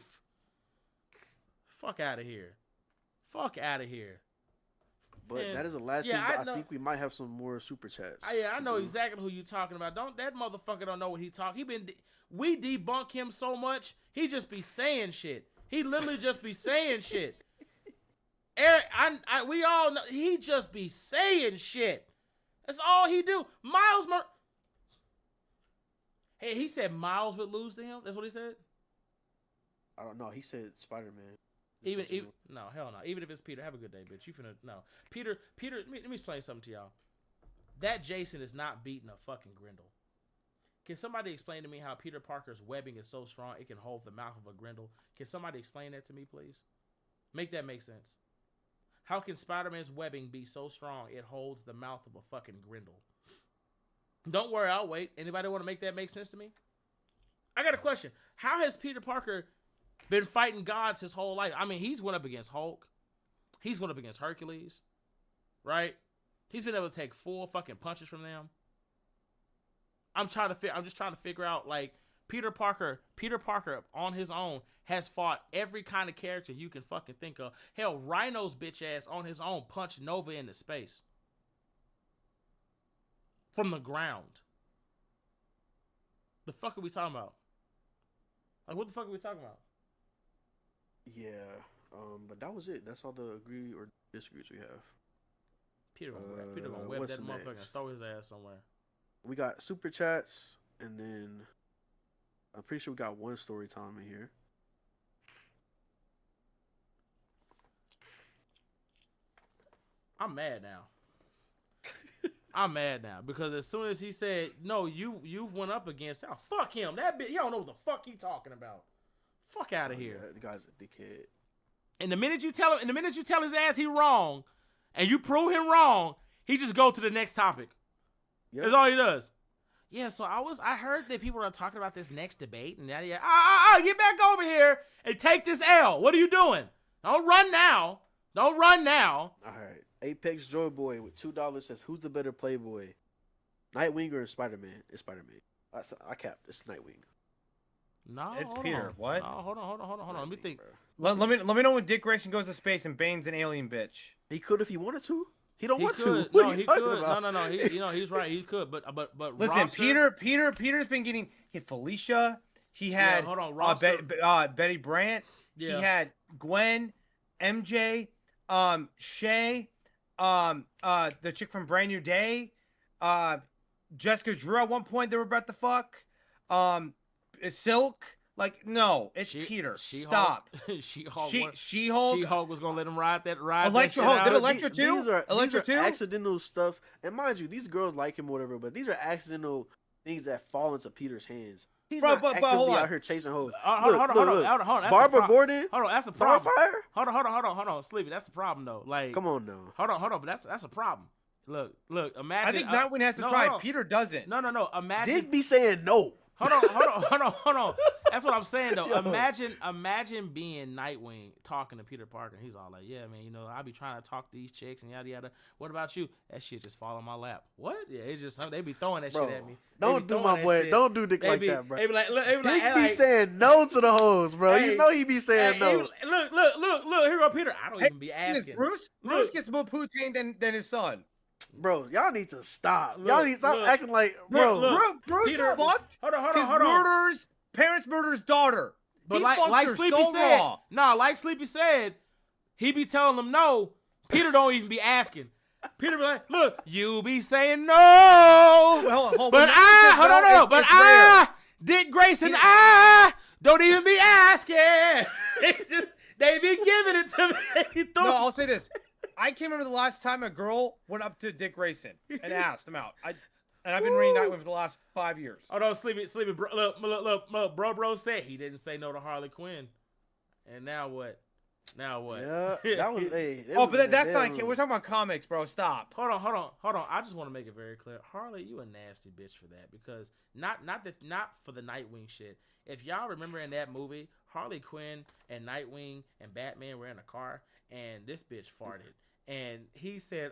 Fuck out of here. Fuck out of here. But Man, that is the last yeah, thing. I But know- I think we might have some more super chats. Yeah, I to know do. exactly who you talking about. That motherfucker don't know what he talk. We debunk him so much, he just be saying shit. He literally just be saying shit. Eric, we all know he just be saying shit. That's all he do. Hey, he said Miles would lose to him. That's what he said. I don't know. He said Spider-Man. Even no, hell no. Even if it's Peter, have a good day, bitch. You finna no. Peter. Let me explain something to y'all. That Jason is not beating a fucking Grendel. Can somebody explain to me how Peter Parker's webbing is so strong it can hold the mouth of a Grendel? Can somebody explain that to me, please? Make that make sense. How can Spider-Man's webbing be so strong it holds the mouth of a fucking Grendel? Don't worry, I'll wait. Anybody want to make that make sense to me? I got a question. How has Peter Parker been fighting gods his whole life? I mean, he's went up against Hulk. He's went up against Hercules. Right? He's been able to take 4 fucking punches from them. I'm just trying to figure out, like, Peter Parker on his own has fought every kind of character you can fucking think of. Hell, Rhino's bitch ass on his own punched Nova into space from the ground. The fuck are we talking about? Like, what the fuck are we talking about? Yeah, but that was it. That's all the agree or disagrees we have. Peter gonna whip that motherfucker and throw his ass somewhere. We got super chats, and then I'm pretty sure we got one story time in here. I'm mad now. I'm mad now because as soon as he said, "No, you've went up against," oh, fuck him. That bitch, he don't know what the fuck he talking about. Fuck out of here. Yeah, the guy's a dickhead. And the minute you tell his ass he wrong, and you prove him wrong, he just go to the next topic. Yep. That's all he does. Yeah, so I heard that people are talking about this next debate and yada yada. Get back over here and take this L. What are you doing? Don't run now. Don't run now. All right. Apex Joy Boy with $2 says, "Who's the better Playboy, Nightwing or Spider-Man?" It's Spider-Man. I capped. It's Nightwing. No, it's Peter. What? No, hold on. Let me think. Let me know when Dick Grayson goes to space and Bane's an alien bitch. He could if he wanted to. He don't want to. What are you talking about? No. He's right. He could, but listen, roster, Peter's been getting hit. Felicia. He had Betty Brant. Yeah. He had Gwen, MJ, Shay, the chick from Brand New Day, Jessica Drew. At one point, they were about to fuck. Silk. Like, no, it's Peter. Stop. She-Hulk was gonna let him ride that. Electra Hulk. Did Electra too? These are accidental stuff. And mind you, these girls like him or whatever, but these are accidental things that fall into Peter's hands. He's not actively out here chasing hoes. Hold on. Barbara Gordon. Hold on, that's the problem. Starfire. Hold on, Sleepy. That's the problem though. Like, come on now. Hold on. But that's a problem. Look. Imagine. I think Nightwing has to try. Peter doesn't. No. Imagine. Dick be saying no. Hold on. That's what I'm saying though. Imagine being Nightwing talking to Peter Parker. He's all like, "Yeah, man, I be trying to talk to these chicks and yada yada. What about you? That shit just fall on my lap. What? Yeah, it's just they be throwing that shit at me. Don't do my boy. Shit. Don't do Dick like that, bro. Dick be saying no to the hoes, bro. You know he be saying no. Look. Here go Peter. I don't even be asking. Bruce gets more poutine than his son. Bro, y'all need to stop. Y'all need to stop acting like, bro. Bruce Peter, fucked. Hold on. Parents murders daughter. But like Sleepy said, like Sleepy said, he be telling them no. Peter don't even be asking. Peter be like, look, you be saying no. Hold but Dick Grayson, don't even be asking. They be giving it to me. No, I'll say this. I can't remember the last time a girl went up to Dick Grayson and asked him out. And I've been reading Nightwing for the last 5 years. Oh no, Sleepy, bro, look, bro said he didn't say no to Harley Quinn. And now what? Yeah, that was but that's not. We're talking about comics, bro. Stop. Hold on. I just want to make it very clear. Harley, you a nasty bitch for that because not for the Nightwing shit. If y'all remember in that movie, Harley Quinn and Nightwing and Batman were in a car and this bitch farted. And he said,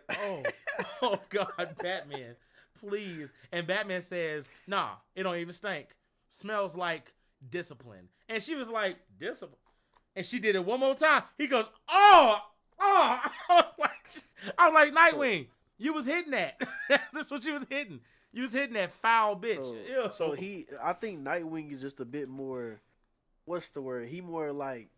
oh God, Batman, please. And Batman says, nah, it don't even stink. Smells like discipline. And she was like, discipline? And she did it one more time. He goes, oh. I was like, Nightwing, you was hitting that. That's what you was hitting. You was hitting that foul bitch. So I think Nightwing is just a bit more, what's the word? He more like,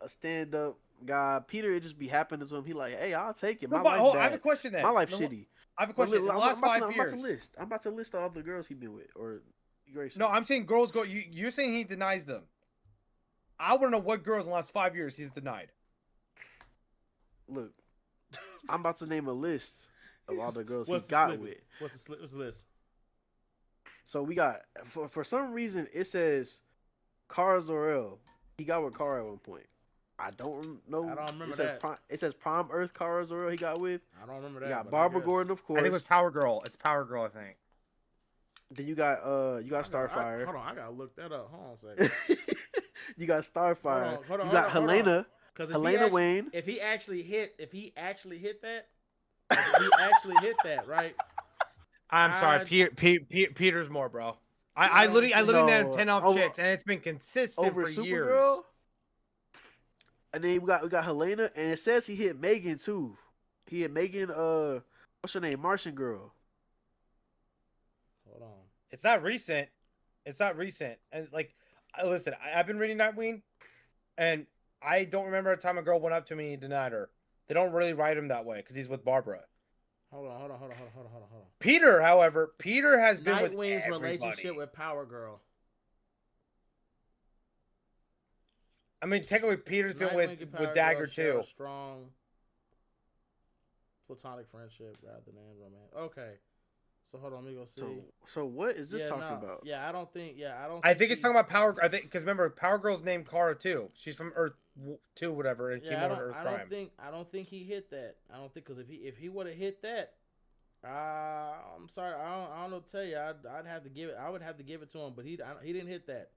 a stand-up guy. Peter, it just be happening to him. He like, hey, I'll take it. My life bad. I have a question then. My life shitty. I have a question. The last 5 years. I'm about to list all the girls he been with. Or Grayson. No, I'm saying girls go. You're saying he denies them. I want to know what girls in the last 5 years he's denied. Look, I'm about to name a list of all the girls he got with. What's the list? So we got, for some reason, it says Cara Zor-El. He got with Cara at one point. I don't know. I don't remember that. It says Prime Earth Cara Zor-El he got with. I don't remember that. You got Barbara Gordon, of course. I think it was Power Girl. It's Power Girl, I think. Then you got Starfire. Hold on, I gotta look that up. Hold on a second. You got Starfire. Hold on, you got Helena. Helena Wayne. If he actually hit that, right? I'm sorry, Peter's more, bro. I literally named No. 10 off chicks, and it's been consistent over for years. Supergirl. And then we got Helena, and it says he hit Megan too. He hit Megan. What's her name? Martian girl. Hold on. It's not recent. And like, listen, I've been reading Nightwing, and I don't remember a time a girl went up to me and denied her. They don't really write him that way because he's with Barbara. Hold on. Peter, however, has been with Nightwing's everybody. relationship with Power Girl. I mean, technically, Peter's been Nightwing and with Power Dagger Girl share too. a strong platonic friendship rather than romance. Okay, so hold on, let me go see. So what is this talking no, about? Yeah, I don't think. I think it's talking about Power. I think because remember, Power Girl's named Kara too. She's from Earth 2, whatever. And Yeah, came over to Earth Prime. I don't think he hit that. I don't think because if he would have hit that, I'm sorry, I don't know what to tell you. I'd have to give it. I would have to give it to him, but he didn't hit that.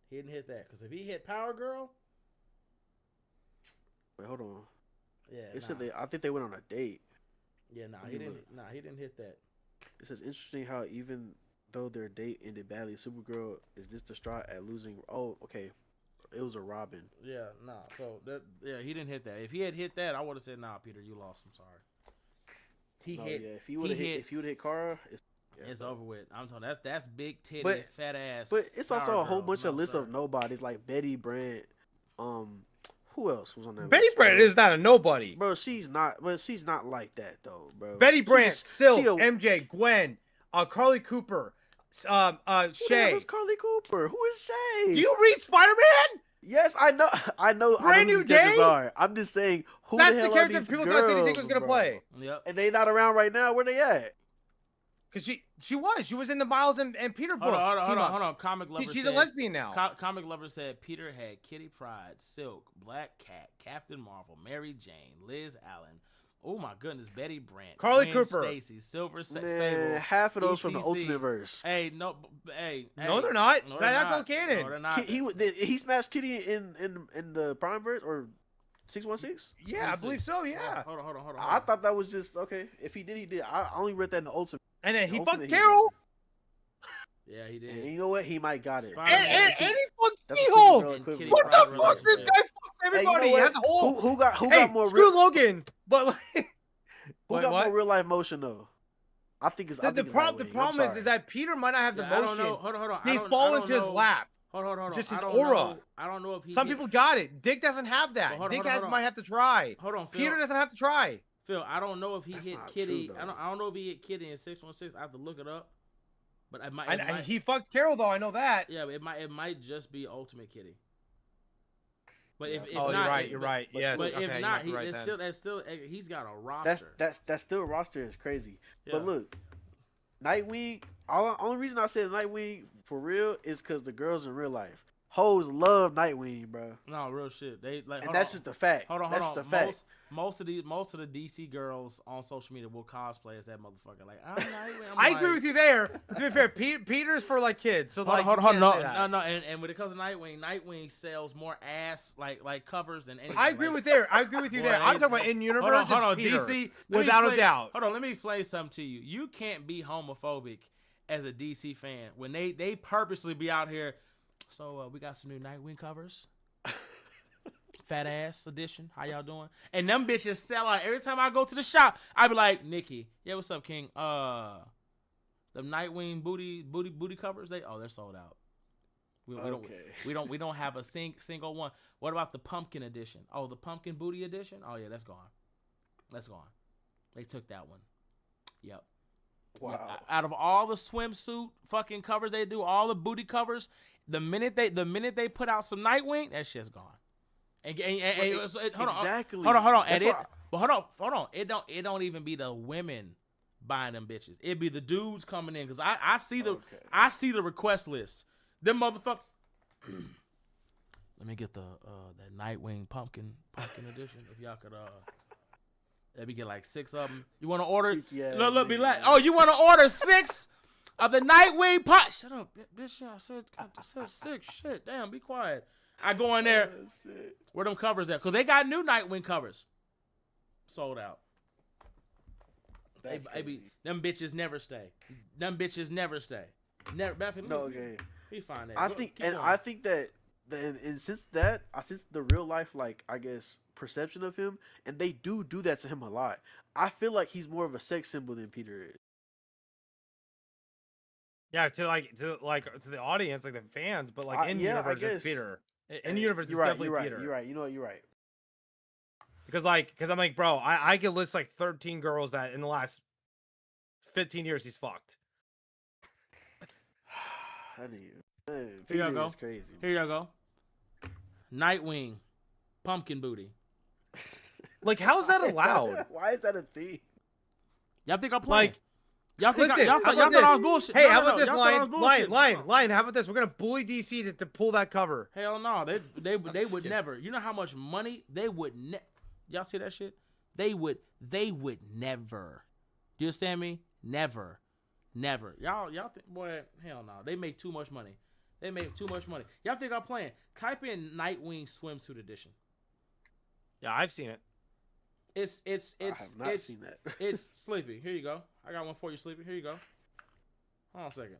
He didn't hit that because if he hit Power Girl. Wait, hold on. Yeah, it said I think they went on a date. Yeah, he didn't. He didn't hit that. It says interesting how even though their date ended badly, Supergirl is this distraught at losing. Oh, okay, it was a Robin. Yeah, So he didn't hit that. If he had hit that, I would have said, "Nah, Peter, you lost. I'm sorry." If he would have hit Kara, it's over with. I'm talking. That's big titty, fat ass. But it's also a whole bunch of lists sorry. of nobodies like Betty Brant. Who else was on that Betty list? Brant is not a nobody. Bro, she's not like that though, bro. Betty Brant, Silk, MJ, Gwen, Carly Cooper, Shay. Who's Carly Cooper? Who is Shay? Do you read Spider-Man? Yes, I know. Brand New Day. I'm just saying who That's the hell the character are these people girls, thought City was gonna play. Yep. And they not around right now. Where they at? Because she was in the Miles and Peter book. Hold on. Comic Lover. She's a lesbian now. Comic Lover said Peter had Kitty Pryde, Silk, Black Cat, Captain Marvel, Mary Jane, Liz Allen. Oh my goodness, Betty Brant, Carly Gwen Cooper, Stacy, Silver Sable. Half of those ETC. from the Ultimate Verse. Hey, no, they're not. No, That's not. all canon. No, they're not. He smashed Kitty in the Prime Verse or 616? Yeah, I believe so. Yeah. Hold on. I thought that was just okay. If he did, he did. I only read that in the Ultimate. And then he fucked Carol. Yeah, he did. And you know what? He might got it. And he fucked That's She-Hulk. Supergirl equivalent. What the fuck? This guy fucks everybody. Hey, you know He has a whole. Who got more? Screw Logan. But like, who got more real life motion though? I think it's the problem is that Peter might not have the motion. I don't know. Hold on. They fall into his lap. Hold on. Just his aura. I don't know if he. Some people got it. Dick doesn't have that. Dick might have to try. Hold on, Phil. Peter doesn't have to try. Phil, I don't know if he hit Kitty. True, I don't know if he hit Kitty in 616. I have to look it up. But he fucked Carol though. I know that. Yeah, it might just be Ultimate Kitty. But if not, you're right. Yes. But okay, if not, that's still he's got a roster. That's still a roster is crazy. Yeah. But look, Nightwing. Only reason I said Nightwing for real is because the girls in real life. Hoes love Nightwing, bro. No, real shit. They like, and that's just the fact. Hold on. That's the fact. Most of the DC girls on social media will cosplay as that motherfucker. Like, I'm Nightwing. I agree with you there. To be fair, Peter's for like kids. So hold on. No. And when it comes to Nightwing sells more ass like covers than anything. I agree with you there. I'm talking about in universe. Hold on. Peter, DC without a doubt. Hold on. Let me explain something to you. You can't be homophobic as a DC fan when they purposely be out here. So we got some new Nightwing covers. Fat ass edition. How y'all doing? And them bitches sell out. Every time I go to the shop, I be like, Nikki, yeah, what's up, King? The Nightwing booty covers, they're sold out. We don't have a single one. What about the pumpkin edition? Oh, the pumpkin booty edition? Oh yeah, that's gone. They took that one. Yep. Wow. Out of all the swimsuit fucking covers they do, all the booty covers, the minute they put out some Nightwing, that shit's gone. Hold on. Hold on. It don't even be the women buying them bitches. It be the dudes coming in because I see the request list. Them motherfuckers. Let me get that Nightwing pumpkin edition. If y'all could let me get like 6 of them. You want to order? Look, be like, oh, you want to order 6 of the Nightwing pot? Shut up, bitch. I said 6. Shit, damn, be quiet. I go in there. Where them covers at? Because they got new Nightwing covers. Sold out. That's crazy. Them bitches never stay. Never. Battlefield. No, okay. We find that. I Go, think, keep and going. I think that, and since the real life, like I guess perception of him, and they do that to him a lot. I feel like he's more of a sex symbol than Peter is. Yeah, to the audience, like the fans, but like in Yeah, I universe, it's guess. Peter. In universe, You're it's right. definitely You're right. Peter. You're right. You know what? You're right. Because I'm like, bro, I could list like 13 girls that in the last 15 years he's fucked. I need. Here Peter y'all go. is crazy. Here y'all go. Nightwing, pumpkin booty. Like, how's that allowed? Why is that a thing? Y'all think I'm playing? Like, y'all think listen, y'all how thought about I was this? bullshit? Hey, No, how no, about no. this, Y'all thought I was bullshit. Lion? How about this? We're gonna bully DC to pull that cover. Hell no, they would kidding. never. You know how much money they would y'all see that shit? They would never. Do you understand me? Never. Y'all think, boy, hell no. They make too much money. Y'all think I'm playing? Type in Nightwing swimsuit edition. Yeah, I've seen it. It's I have not seen that. It's Sleepy. Here you go. I got one for you, Sleepy. Here you go. Hold on a second.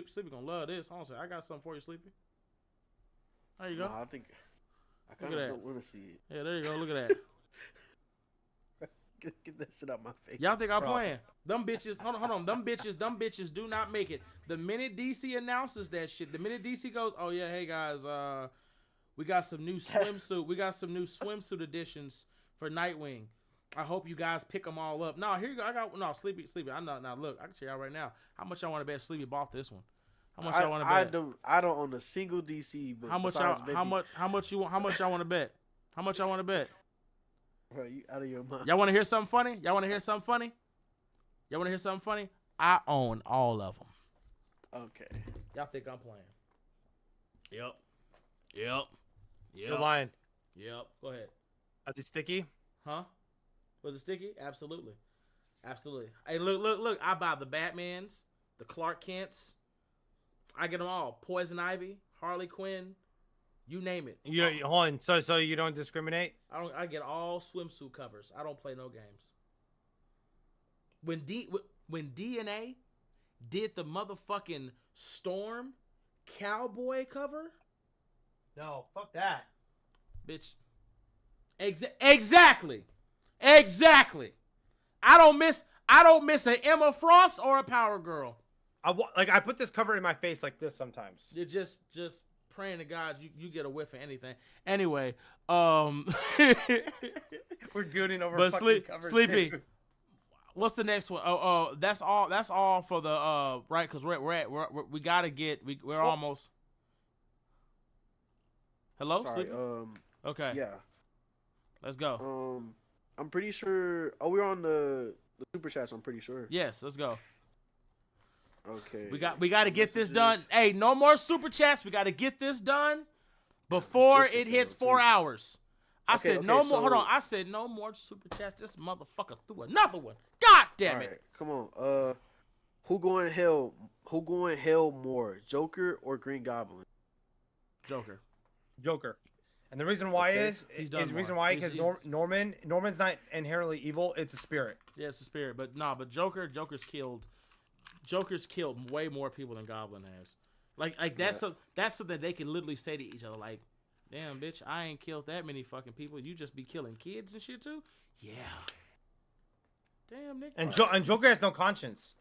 Sleepy gonna love this. Hold on a second. I got something for you, Sleepy. There you go. No, I think I kind Look at of that. don't want to see it. Yeah, there you go. Look at that. Get that shit out my face. Y'all think I'm Bro. playing? Them bitches, hold on. Them bitches do not make it. The minute DC announces that shit, the minute DC goes, oh yeah, hey guys, we got some new swimsuit editions for Nightwing. I hope you guys pick them all up. No, here you go. Sleepy. I'm not. Now look, I can tell y'all right now. How much y'all want to bet Sleepy bought this one? How much y'all want to bet? I don't own a single DC. But How much y'all? How much y'all want to bet? How much y'all want to bet? Bro, you out of your mind. Y'all want to hear something funny? I own all of them. Okay. Y'all think I'm playing? Yep. You're lying. Yep. Go ahead. Are they sticky? Huh? Was it sticky? Absolutely. Hey, look. I buy the Batmans, the Clark Kents. I get them all. Poison Ivy, Harley Quinn, you name it. Hold on. So you don't discriminate? I get all swimsuit covers. I don't play no games. When DNA did the motherfucking Storm cowboy cover, No, fuck that. bitch. Exactly. I don't miss an Emma Frost or a Power Girl. I put this cover in my face like this sometimes. You're just praying to God you get a whiff of anything. Anyway, We're gooning over. but fucking covers Sleepy. too. What's the next one? Oh, that's all for the right, because we gotta get we're almost. Hello, Sorry. Sleepy? Okay, Yeah. let's go. I'm pretty sure. Oh, we're on the super chats. I'm pretty sure. Yes, let's go. Okay. We got to get this done. Hey, no more super chats. We got to get this done before Just it hits too. 4 hours. I Okay, said okay, no more. Hold so- on. I said no more super chats. This motherfucker threw another one. God damn All it. right, come on. Who going hell more, Joker or Green Goblin? Joker. Joker. And the reason why Okay. He's done is the reason more. why He's- because Norman's not inherently evil. It's a spirit. Yeah, it's the spirit, but Joker's killed way more people than Goblin has. Like that's something they can literally say to each other. Like, damn, bitch, I ain't killed that many fucking people. You just be killing kids and shit too. Yeah. Damn, Nick. And Joker has no conscience.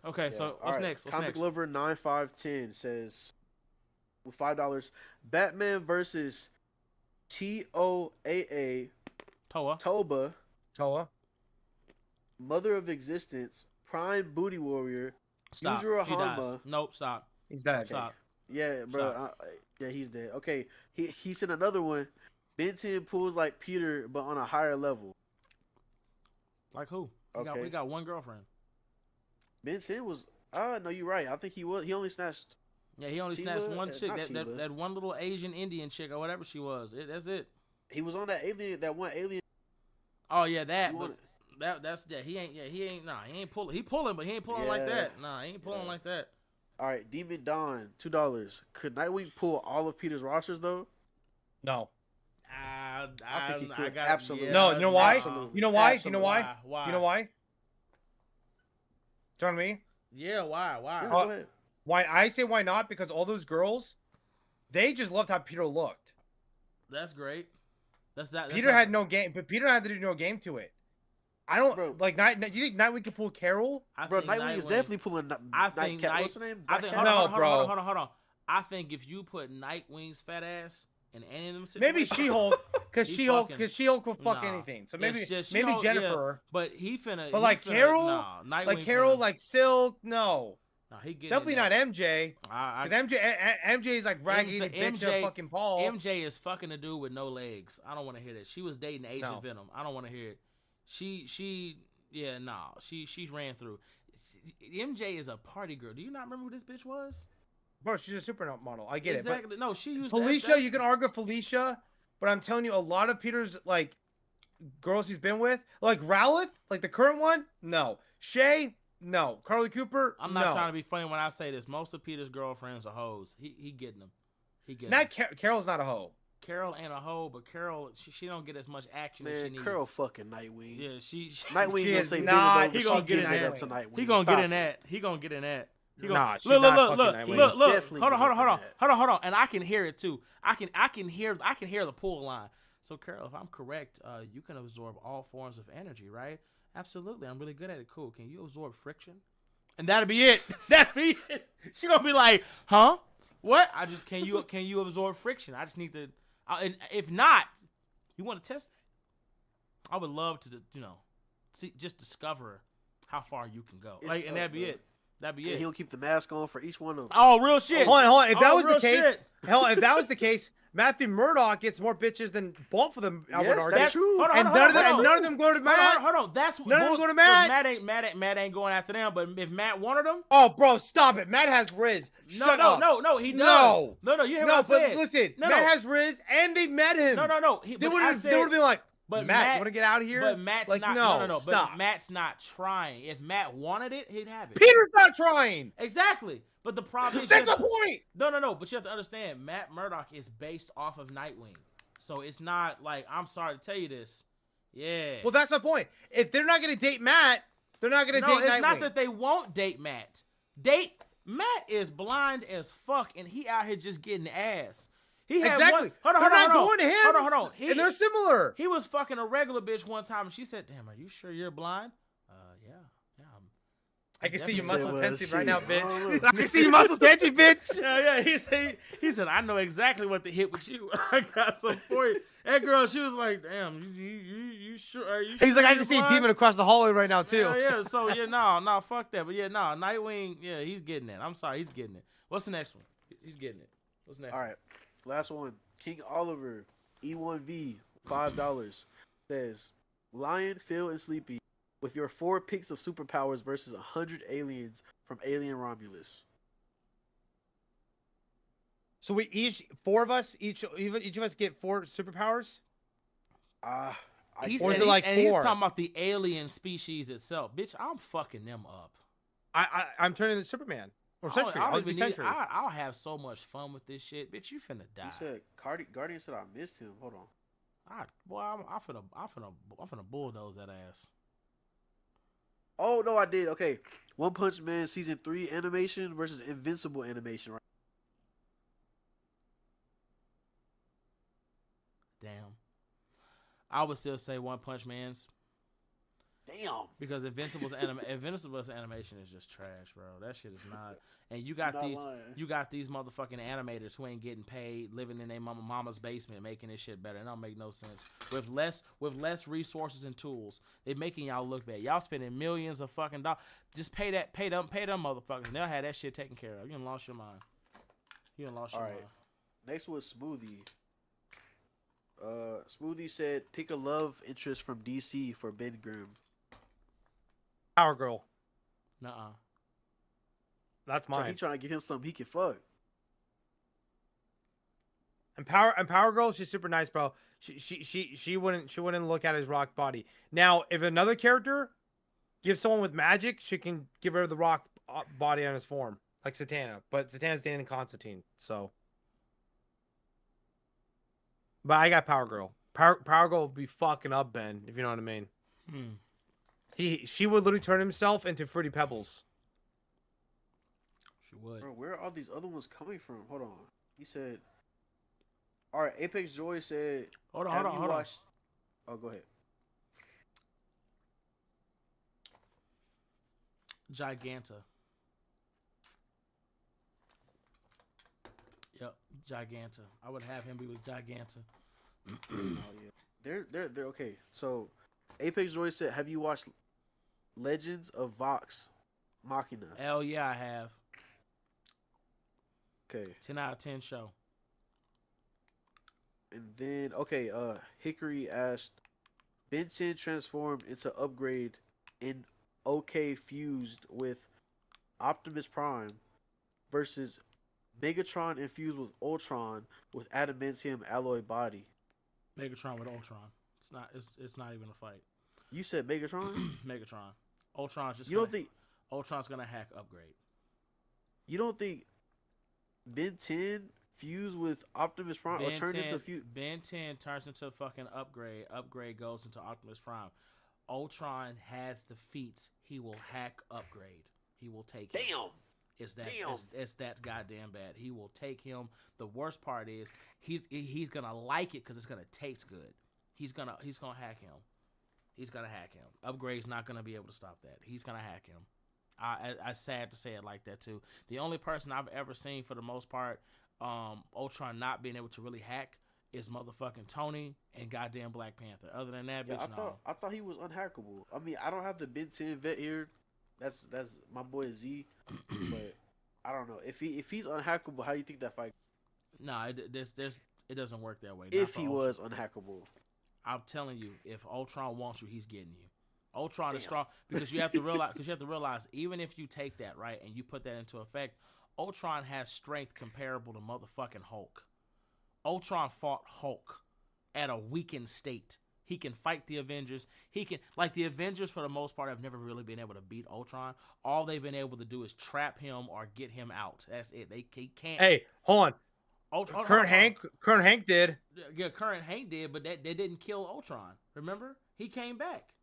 Okay, Yeah. so All what's right, next? What's Comic next? Lover 9510 says with $5, Batman versus TOAA Toa. Toa. Mother of Existence, Prime Booty Warrior, Stop. Yujiro He dies. Hanma. Nope. Stop. He's dead. Stop. Yeah, bro. Yeah, he's dead. Okay, he sent another one. Ben 10 pulls like Peter, but on a higher level. Like who? Okay. We got one girlfriend. Ben 10 was. No, you're right. I think he was. He only snatched. Yeah, he only Sheila? snatched one chick. Not That Sheila. one little Asian Indian chick or whatever she was. That's it. He was on that alien. That one alien. Oh yeah, that. You But that's that. He ain't. Nah, he ain't pulling. He pulling, but he ain't pulling like Yeah. that. Nah, he ain't pulling Yeah. like that. All right, Demon Dawn, $2. Could Nightwing pull all of Peter's rosters though? No. I think he could. got Absolutely. No, you know why? Absolutely. You know why? Absolutely. You know why? Why? You know why? Turn me. Yeah, why? Yeah, Why? go ahead. Why I say why not? Because all those girls, they just loved how Peter looked. That's great. That's that. Peter had no game, but Peter had to do no game to it. I don't Bro. like Night. Do you think Nightwing could pull Carol? Bro, Nightwing is definitely pulling Nightcat. What's her name? I think. Black Hold Cat? on, No, hold on. I think if you put Nightwing's fat ass in any of them situations, Maybe She-Hulk, because He She-Hulk, fucking- because She-Hulk will fuck Nah. anything. So Yeah, maybe shit, maybe She-Hulk, yeah, Jennifer. but he finna. But he like finna, Carol, nah, Nightwing like Carol, finna, like Silk, no, nah, he getting definitely not MJ. Because MJ is like raggedy bitch MJ of fucking Paul. MJ is fucking a dude with no legs. I don't want to hear that. She was dating Agent No. Venom. I don't want to hear it. She's ran through. MJ is a party girl. Do you not remember who this bitch was? Bro, she's a supermodel. I get Exactly. No, she it. used But Felicia, that's- you can argue Felicia, but I'm telling you, a lot of Peter's like girls he's been with, like Rowlett, like the current one, no. Shay, no. Carly Cooper, I'm not no. trying to be funny when I say this. Most of Peter's girlfriends are hoes. He getting them. He getting Not them. Carol's not a hoe. Carol ain't a hoe, but Carol she don't get as much action as she Man, needs. Carol fucking Nightwing. Yeah, she Nightwing She gonna is say not- David he over gonna get in night there. up to Nightwing. He gonna Stop get in it. that. He gonna get in that. He gonna, Nah, she's look, not look, fucking Nightwing. look. Definitely Hold on. gonna get in And I can hear it too. I can hear the pull line. So Carol, if I'm correct, you can absorb all forms of energy, right? Absolutely. I'm really good at it. Cool. Can you absorb friction? And that'll be it. That'll be it. She gonna be like, huh? What? Can you absorb friction? I just need to. And if not, you want to test that? I would love to, just discover how far you can go. It's And that'd be bro. it. That'd be And it. he'll keep the mask on for each one of them. Oh, real shit. Hold on. If that was the real case, shit. if that was the case, Matthew Murdock gets more bitches than both of them. I would Yes, argue. that's true. Hold on, And hold on, none hold on. of them go to Matt. Hold on. That's None of them go to 'cause Matt. Matt ain't going after them. But if Matt wanted them, Oh, bro, stop it. Matt has Riz. Shut up. no, he does. No. No, you hear No, what I said? but listen, No, Matt no. has Riz, and they met him. No. They would have been like, but Matt, you want to get out of here? But Matt's like, not. no, But Matt's not trying. If Matt wanted it, he'd have it. Peter's not trying. Exactly. But the problem is, That's the point. No. But you have to understand, Matt Murdock is based off of Nightwing, so it's not like I'm sorry to tell you this. Yeah. Well, that's my point. If they're not going to date Matt, they're not going to date No, it's Nightwing. not that they won't date Matt. Matt is blind as fuck, and he out here just getting ass. He had Exactly. Hold on. They're not going to him. Hold on. And they're similar. He was fucking a regular bitch one time, and she said, "Damn, are you sure you're blind?" Yeah. I can see your Definitely muscle said, tension well, right now, shit. bitch. Oh, I can see your muscle tension, bitch. Yeah. He said, "I know exactly what to hit with you. I got some for you." That girl, she was like, "Damn, you sure? Are you?" He's sure like, I you're can see a blind?" demon across the hallway right now, too. Yeah. So no, fuck that. But Nightwing, yeah, he's getting it. I'm sorry, he's getting it. What's the next one? He's getting it. What's next? All right, last one. King Oliver, E1V, $5 says, Lion, Phil, and Sleepy, with your 4 picks of superpowers versus 100 aliens from Alien Romulus. So we each, 4 of us, each of us get 4 superpowers? He's, Or is and it like and he's 4? talking about the alien species itself. Bitch, I'm fucking them up. I'm turning into Superman. Or Sentry. I'll be Sentry. I'll have so much fun with this shit. Bitch, you finna die. You said Guardian said I missed him. Hold on. I'm finna bulldoze that ass. Oh no, I did. Okay, One Punch Man season 3 animation versus Invincible animation. Right? Damn. I would still say One Punch Man's. Damn. Because Invincible's animation is just trash, bro. That shit is not. And you got Not these lying. motherfucking animators who ain't getting paid, living in their mama's basement, making this shit better. It don't make no sense. With less resources and tools, they making y'all look bad. Y'all spending millions of fucking dollars. Just pay them motherfuckers, and they'll have that shit taken care of. You done lost your mind. All right. Next one is Smoothie. Smoothie said, pick a love interest from DC for Ben Grimm. Power Girl. Nuh-uh. That's He mine. trying to give him something he can fuck. And Power Girl, she's super nice, bro. She wouldn't look at his rock body. Now, if another character gives someone with magic, she can give her the rock body on his form, like Satana. But Satana's dating Constantine, so. But I got Power Girl. Power Girl would be fucking up Ben, if you know what I mean. She would literally turn himself into Fruity Pebbles. She would. Bro, where are all these other ones coming from? Hold on. He said, all right, Apex Joy said, Hold have on, you hold on. watched... Oh, go ahead. Giganta. Yep, Giganta. I would have him be with Giganta. Oh, yeah. They're okay. So, Apex Joy said, have you watched Legends of Vox Machina? Hell yeah, I have. Okay. 10 out of 10 show. And then, okay, Hickory asked, Ben 10 transformed into Upgrade in OK fused with Optimus Prime versus Megatron infused with Ultron with adamantium alloy body. Megatron with Ultron. It's not even a fight. You said Megatron? Megatron. Ultron's just You don't think Ultron's gonna hack Upgrade. you don't think Ben 10 fused with Optimus Prime or turned into Ben 10 turns into fucking Upgrade. Upgrade goes into Optimus Prime. Ultron has the feats. He will hack Upgrade. He will take him. Damn. It's that goddamn bad. He will take him. The worst part is he's gonna like it because it's gonna taste good. He's gonna hack him. He's gonna hack him. Upgrade's not gonna be able to stop that. He's gonna hack him. I sad to say it like that too. The only person I've ever seen for the most part, Ultron not being able to really hack is motherfucking Tony and goddamn Black Panther. Other than that, Yeah, bitch, no. I thought he was unhackable. I mean, I don't have the Ben 10 vet here. That's my boy Z, but I don't know if he's unhackable. How do you think that fight? No, it doesn't work that way. Not If for he Ultron. was unhackable, I'm telling you, if Ultron wants you, he's getting you. Ultron is Damn. strong because you have to realize even if you take that right and you put that into effect, Ultron has strength comparable to motherfucking Hulk. Ultron fought Hulk at a weakened state. He can fight the Avengers. He can, like, the Avengers for the most part have never really been able to beat Ultron. All they've been able to do is trap him or get him out. That's it. He can't. Hey, hold on. Ultron, Current Hank did. Yeah, current Hank did, but they didn't kill Ultron. Remember? He came back.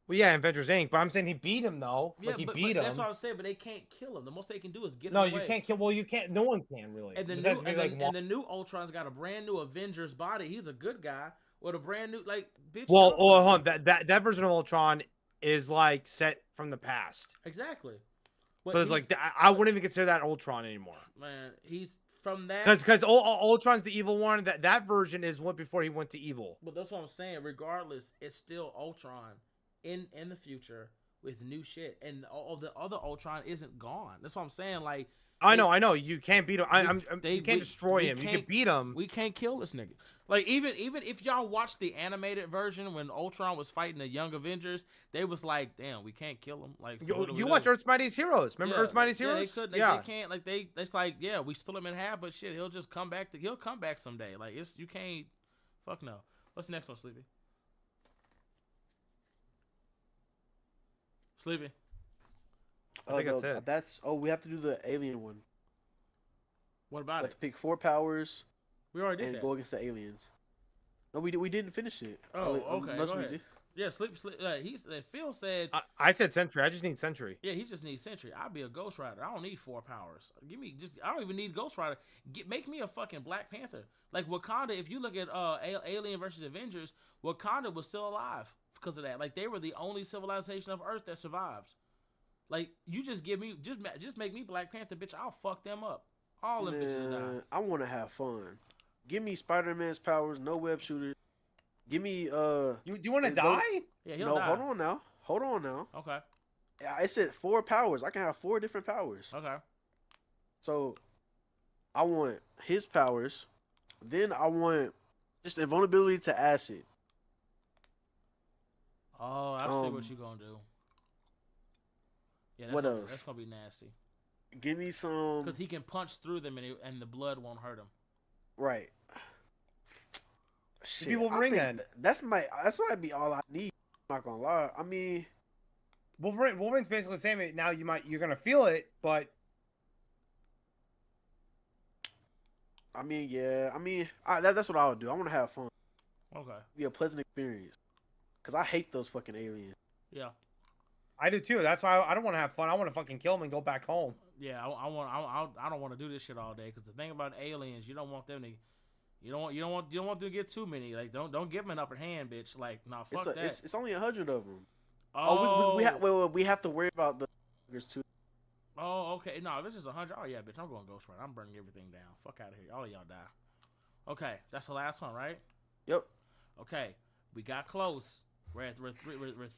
Well, yeah, Avengers Inc. But I'm saying he beat him though. Yeah, like he but beat him. that's what I was saying. But they can't kill him. The most they can do is get him No, away. you can't kill. Well, you can't. No one can really. And the Besides new, maybe, and the new Ultron's got a brand new Avengers body. He's a good guy with a brand new bitch. Well, hold on. That version of Ultron is like set from the past. Exactly. But it's like I wouldn't even consider that Ultron anymore. Man, he's from that. Because Ultron's the evil one. That version is what before he went to evil. But that's what I'm saying. Regardless, it's still Ultron in the future with new shit, and all the other Ultron isn't gone. That's what I'm saying. Like, I know. You can't beat him. You can't destroy him. You can beat him. We can't kill this nigga. Like, even if y'all watched the animated version when Ultron was fighting the Young Avengers, they was like, damn, we can't kill him. Like, so you watch Earth's Mightiest Heroes. Remember Earth's Mightiest Heroes? Yeah, they could. They can't. Like, it's like, yeah, we split him in half, but shit, he'll just come back. He'll come back someday. Like, you can't. Fuck no. What's the next one, Sleepy? Sleepy. I think that's it. We have to do the alien one. What about Let's it? pick 4 powers. We already did and that. go against the aliens. No, we didn't finish it. Oh, okay. Unless Go we ahead. did. Yeah, sleep. Phil said. I said Sentry. I just need Sentry. Yeah, he just needs Sentry. I'll be a Ghost Rider. I don't need 4 powers. I don't even need Ghost Rider. Make me a fucking Black Panther. Like Wakanda. If you look at Alien versus Avengers, Wakanda was still alive because of that. Like, they were the only civilization of Earth that survived. Like, you just make me Black Panther, bitch. I'll fuck them up. All them bitches die. I want to have fun. Give me Spider-Man's powers. No web shooters. Give me Do you want to die? Yeah, he'll die. Hold on now. Okay. I said 4 powers. I can have 4 different powers. Okay. So I want his powers. Then I want just invulnerability to acid. Oh, I see what you're gonna do. Yeah. What else? That's gonna be nasty. Give me some. Because he can punch through them and the blood won't hurt him. Right. Shit, People bring that. That's might be all I need. I'm not gonna lie. I mean, Wolverine's basically saying now you're gonna feel it, but I mean, yeah. I mean, that's what I would do. I want to have fun. Okay. Be a pleasant experience. Cause I hate those fucking aliens. Yeah. I do too. That's why I don't want to have fun. I want to fucking kill them and go back home. Yeah, I don't want to do this shit all day because the thing about aliens, you don't want them to. You don't want them to get too many. Like don't give them an upper hand, bitch. Like nah, fuck that. It's only 100 of them. Oh, We have to worry about the too. Oh, okay. No, if it's just 100. Oh yeah, bitch. I'm going Ghost Rider. I'm burning everything down. Fuck out of here. All of y'all die. Okay, that's the last one, right? Yep. Okay, we got close. We're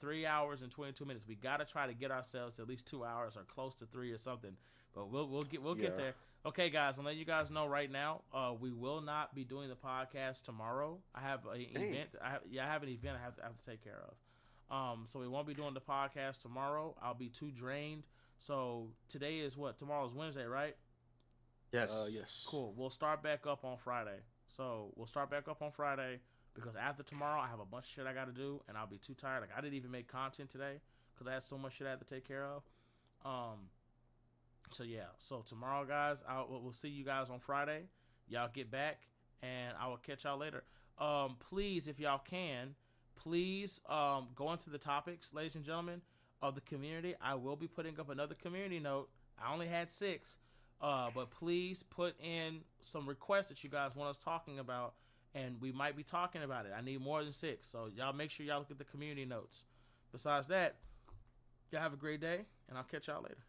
3 hours and 22 minutes. We gotta try to get ourselves to at least 2 hours or close to 3 or something. But we'll get there. Okay, guys. I'll let you guys know right now. We will not be doing the podcast tomorrow. I have an event. I have an event I have to take care of. So we won't be doing the podcast tomorrow. I'll be too drained. So today is what? Tomorrow's Wednesday, right? Yes. Yes. Cool. We'll start back up on Friday. So we'll start back up on Friday because after tomorrow I have a bunch of shit I got to do and I'll be too tired. Like I didn't even make content today because I had so much shit I had to take care of. So yeah. So tomorrow, guys, we'll see you guys on Friday. Y'all get back and I will catch y'all later. Please, if y'all can, please go into the topics, ladies and gentlemen, of the community. I will be putting up another community note. I only had 6. But please put in some requests that you guys want us talking about, and we might be talking about it. I need more than 6, so y'all make sure y'all look at the community notes. Besides that, y'all have a great day, and I'll catch y'all later.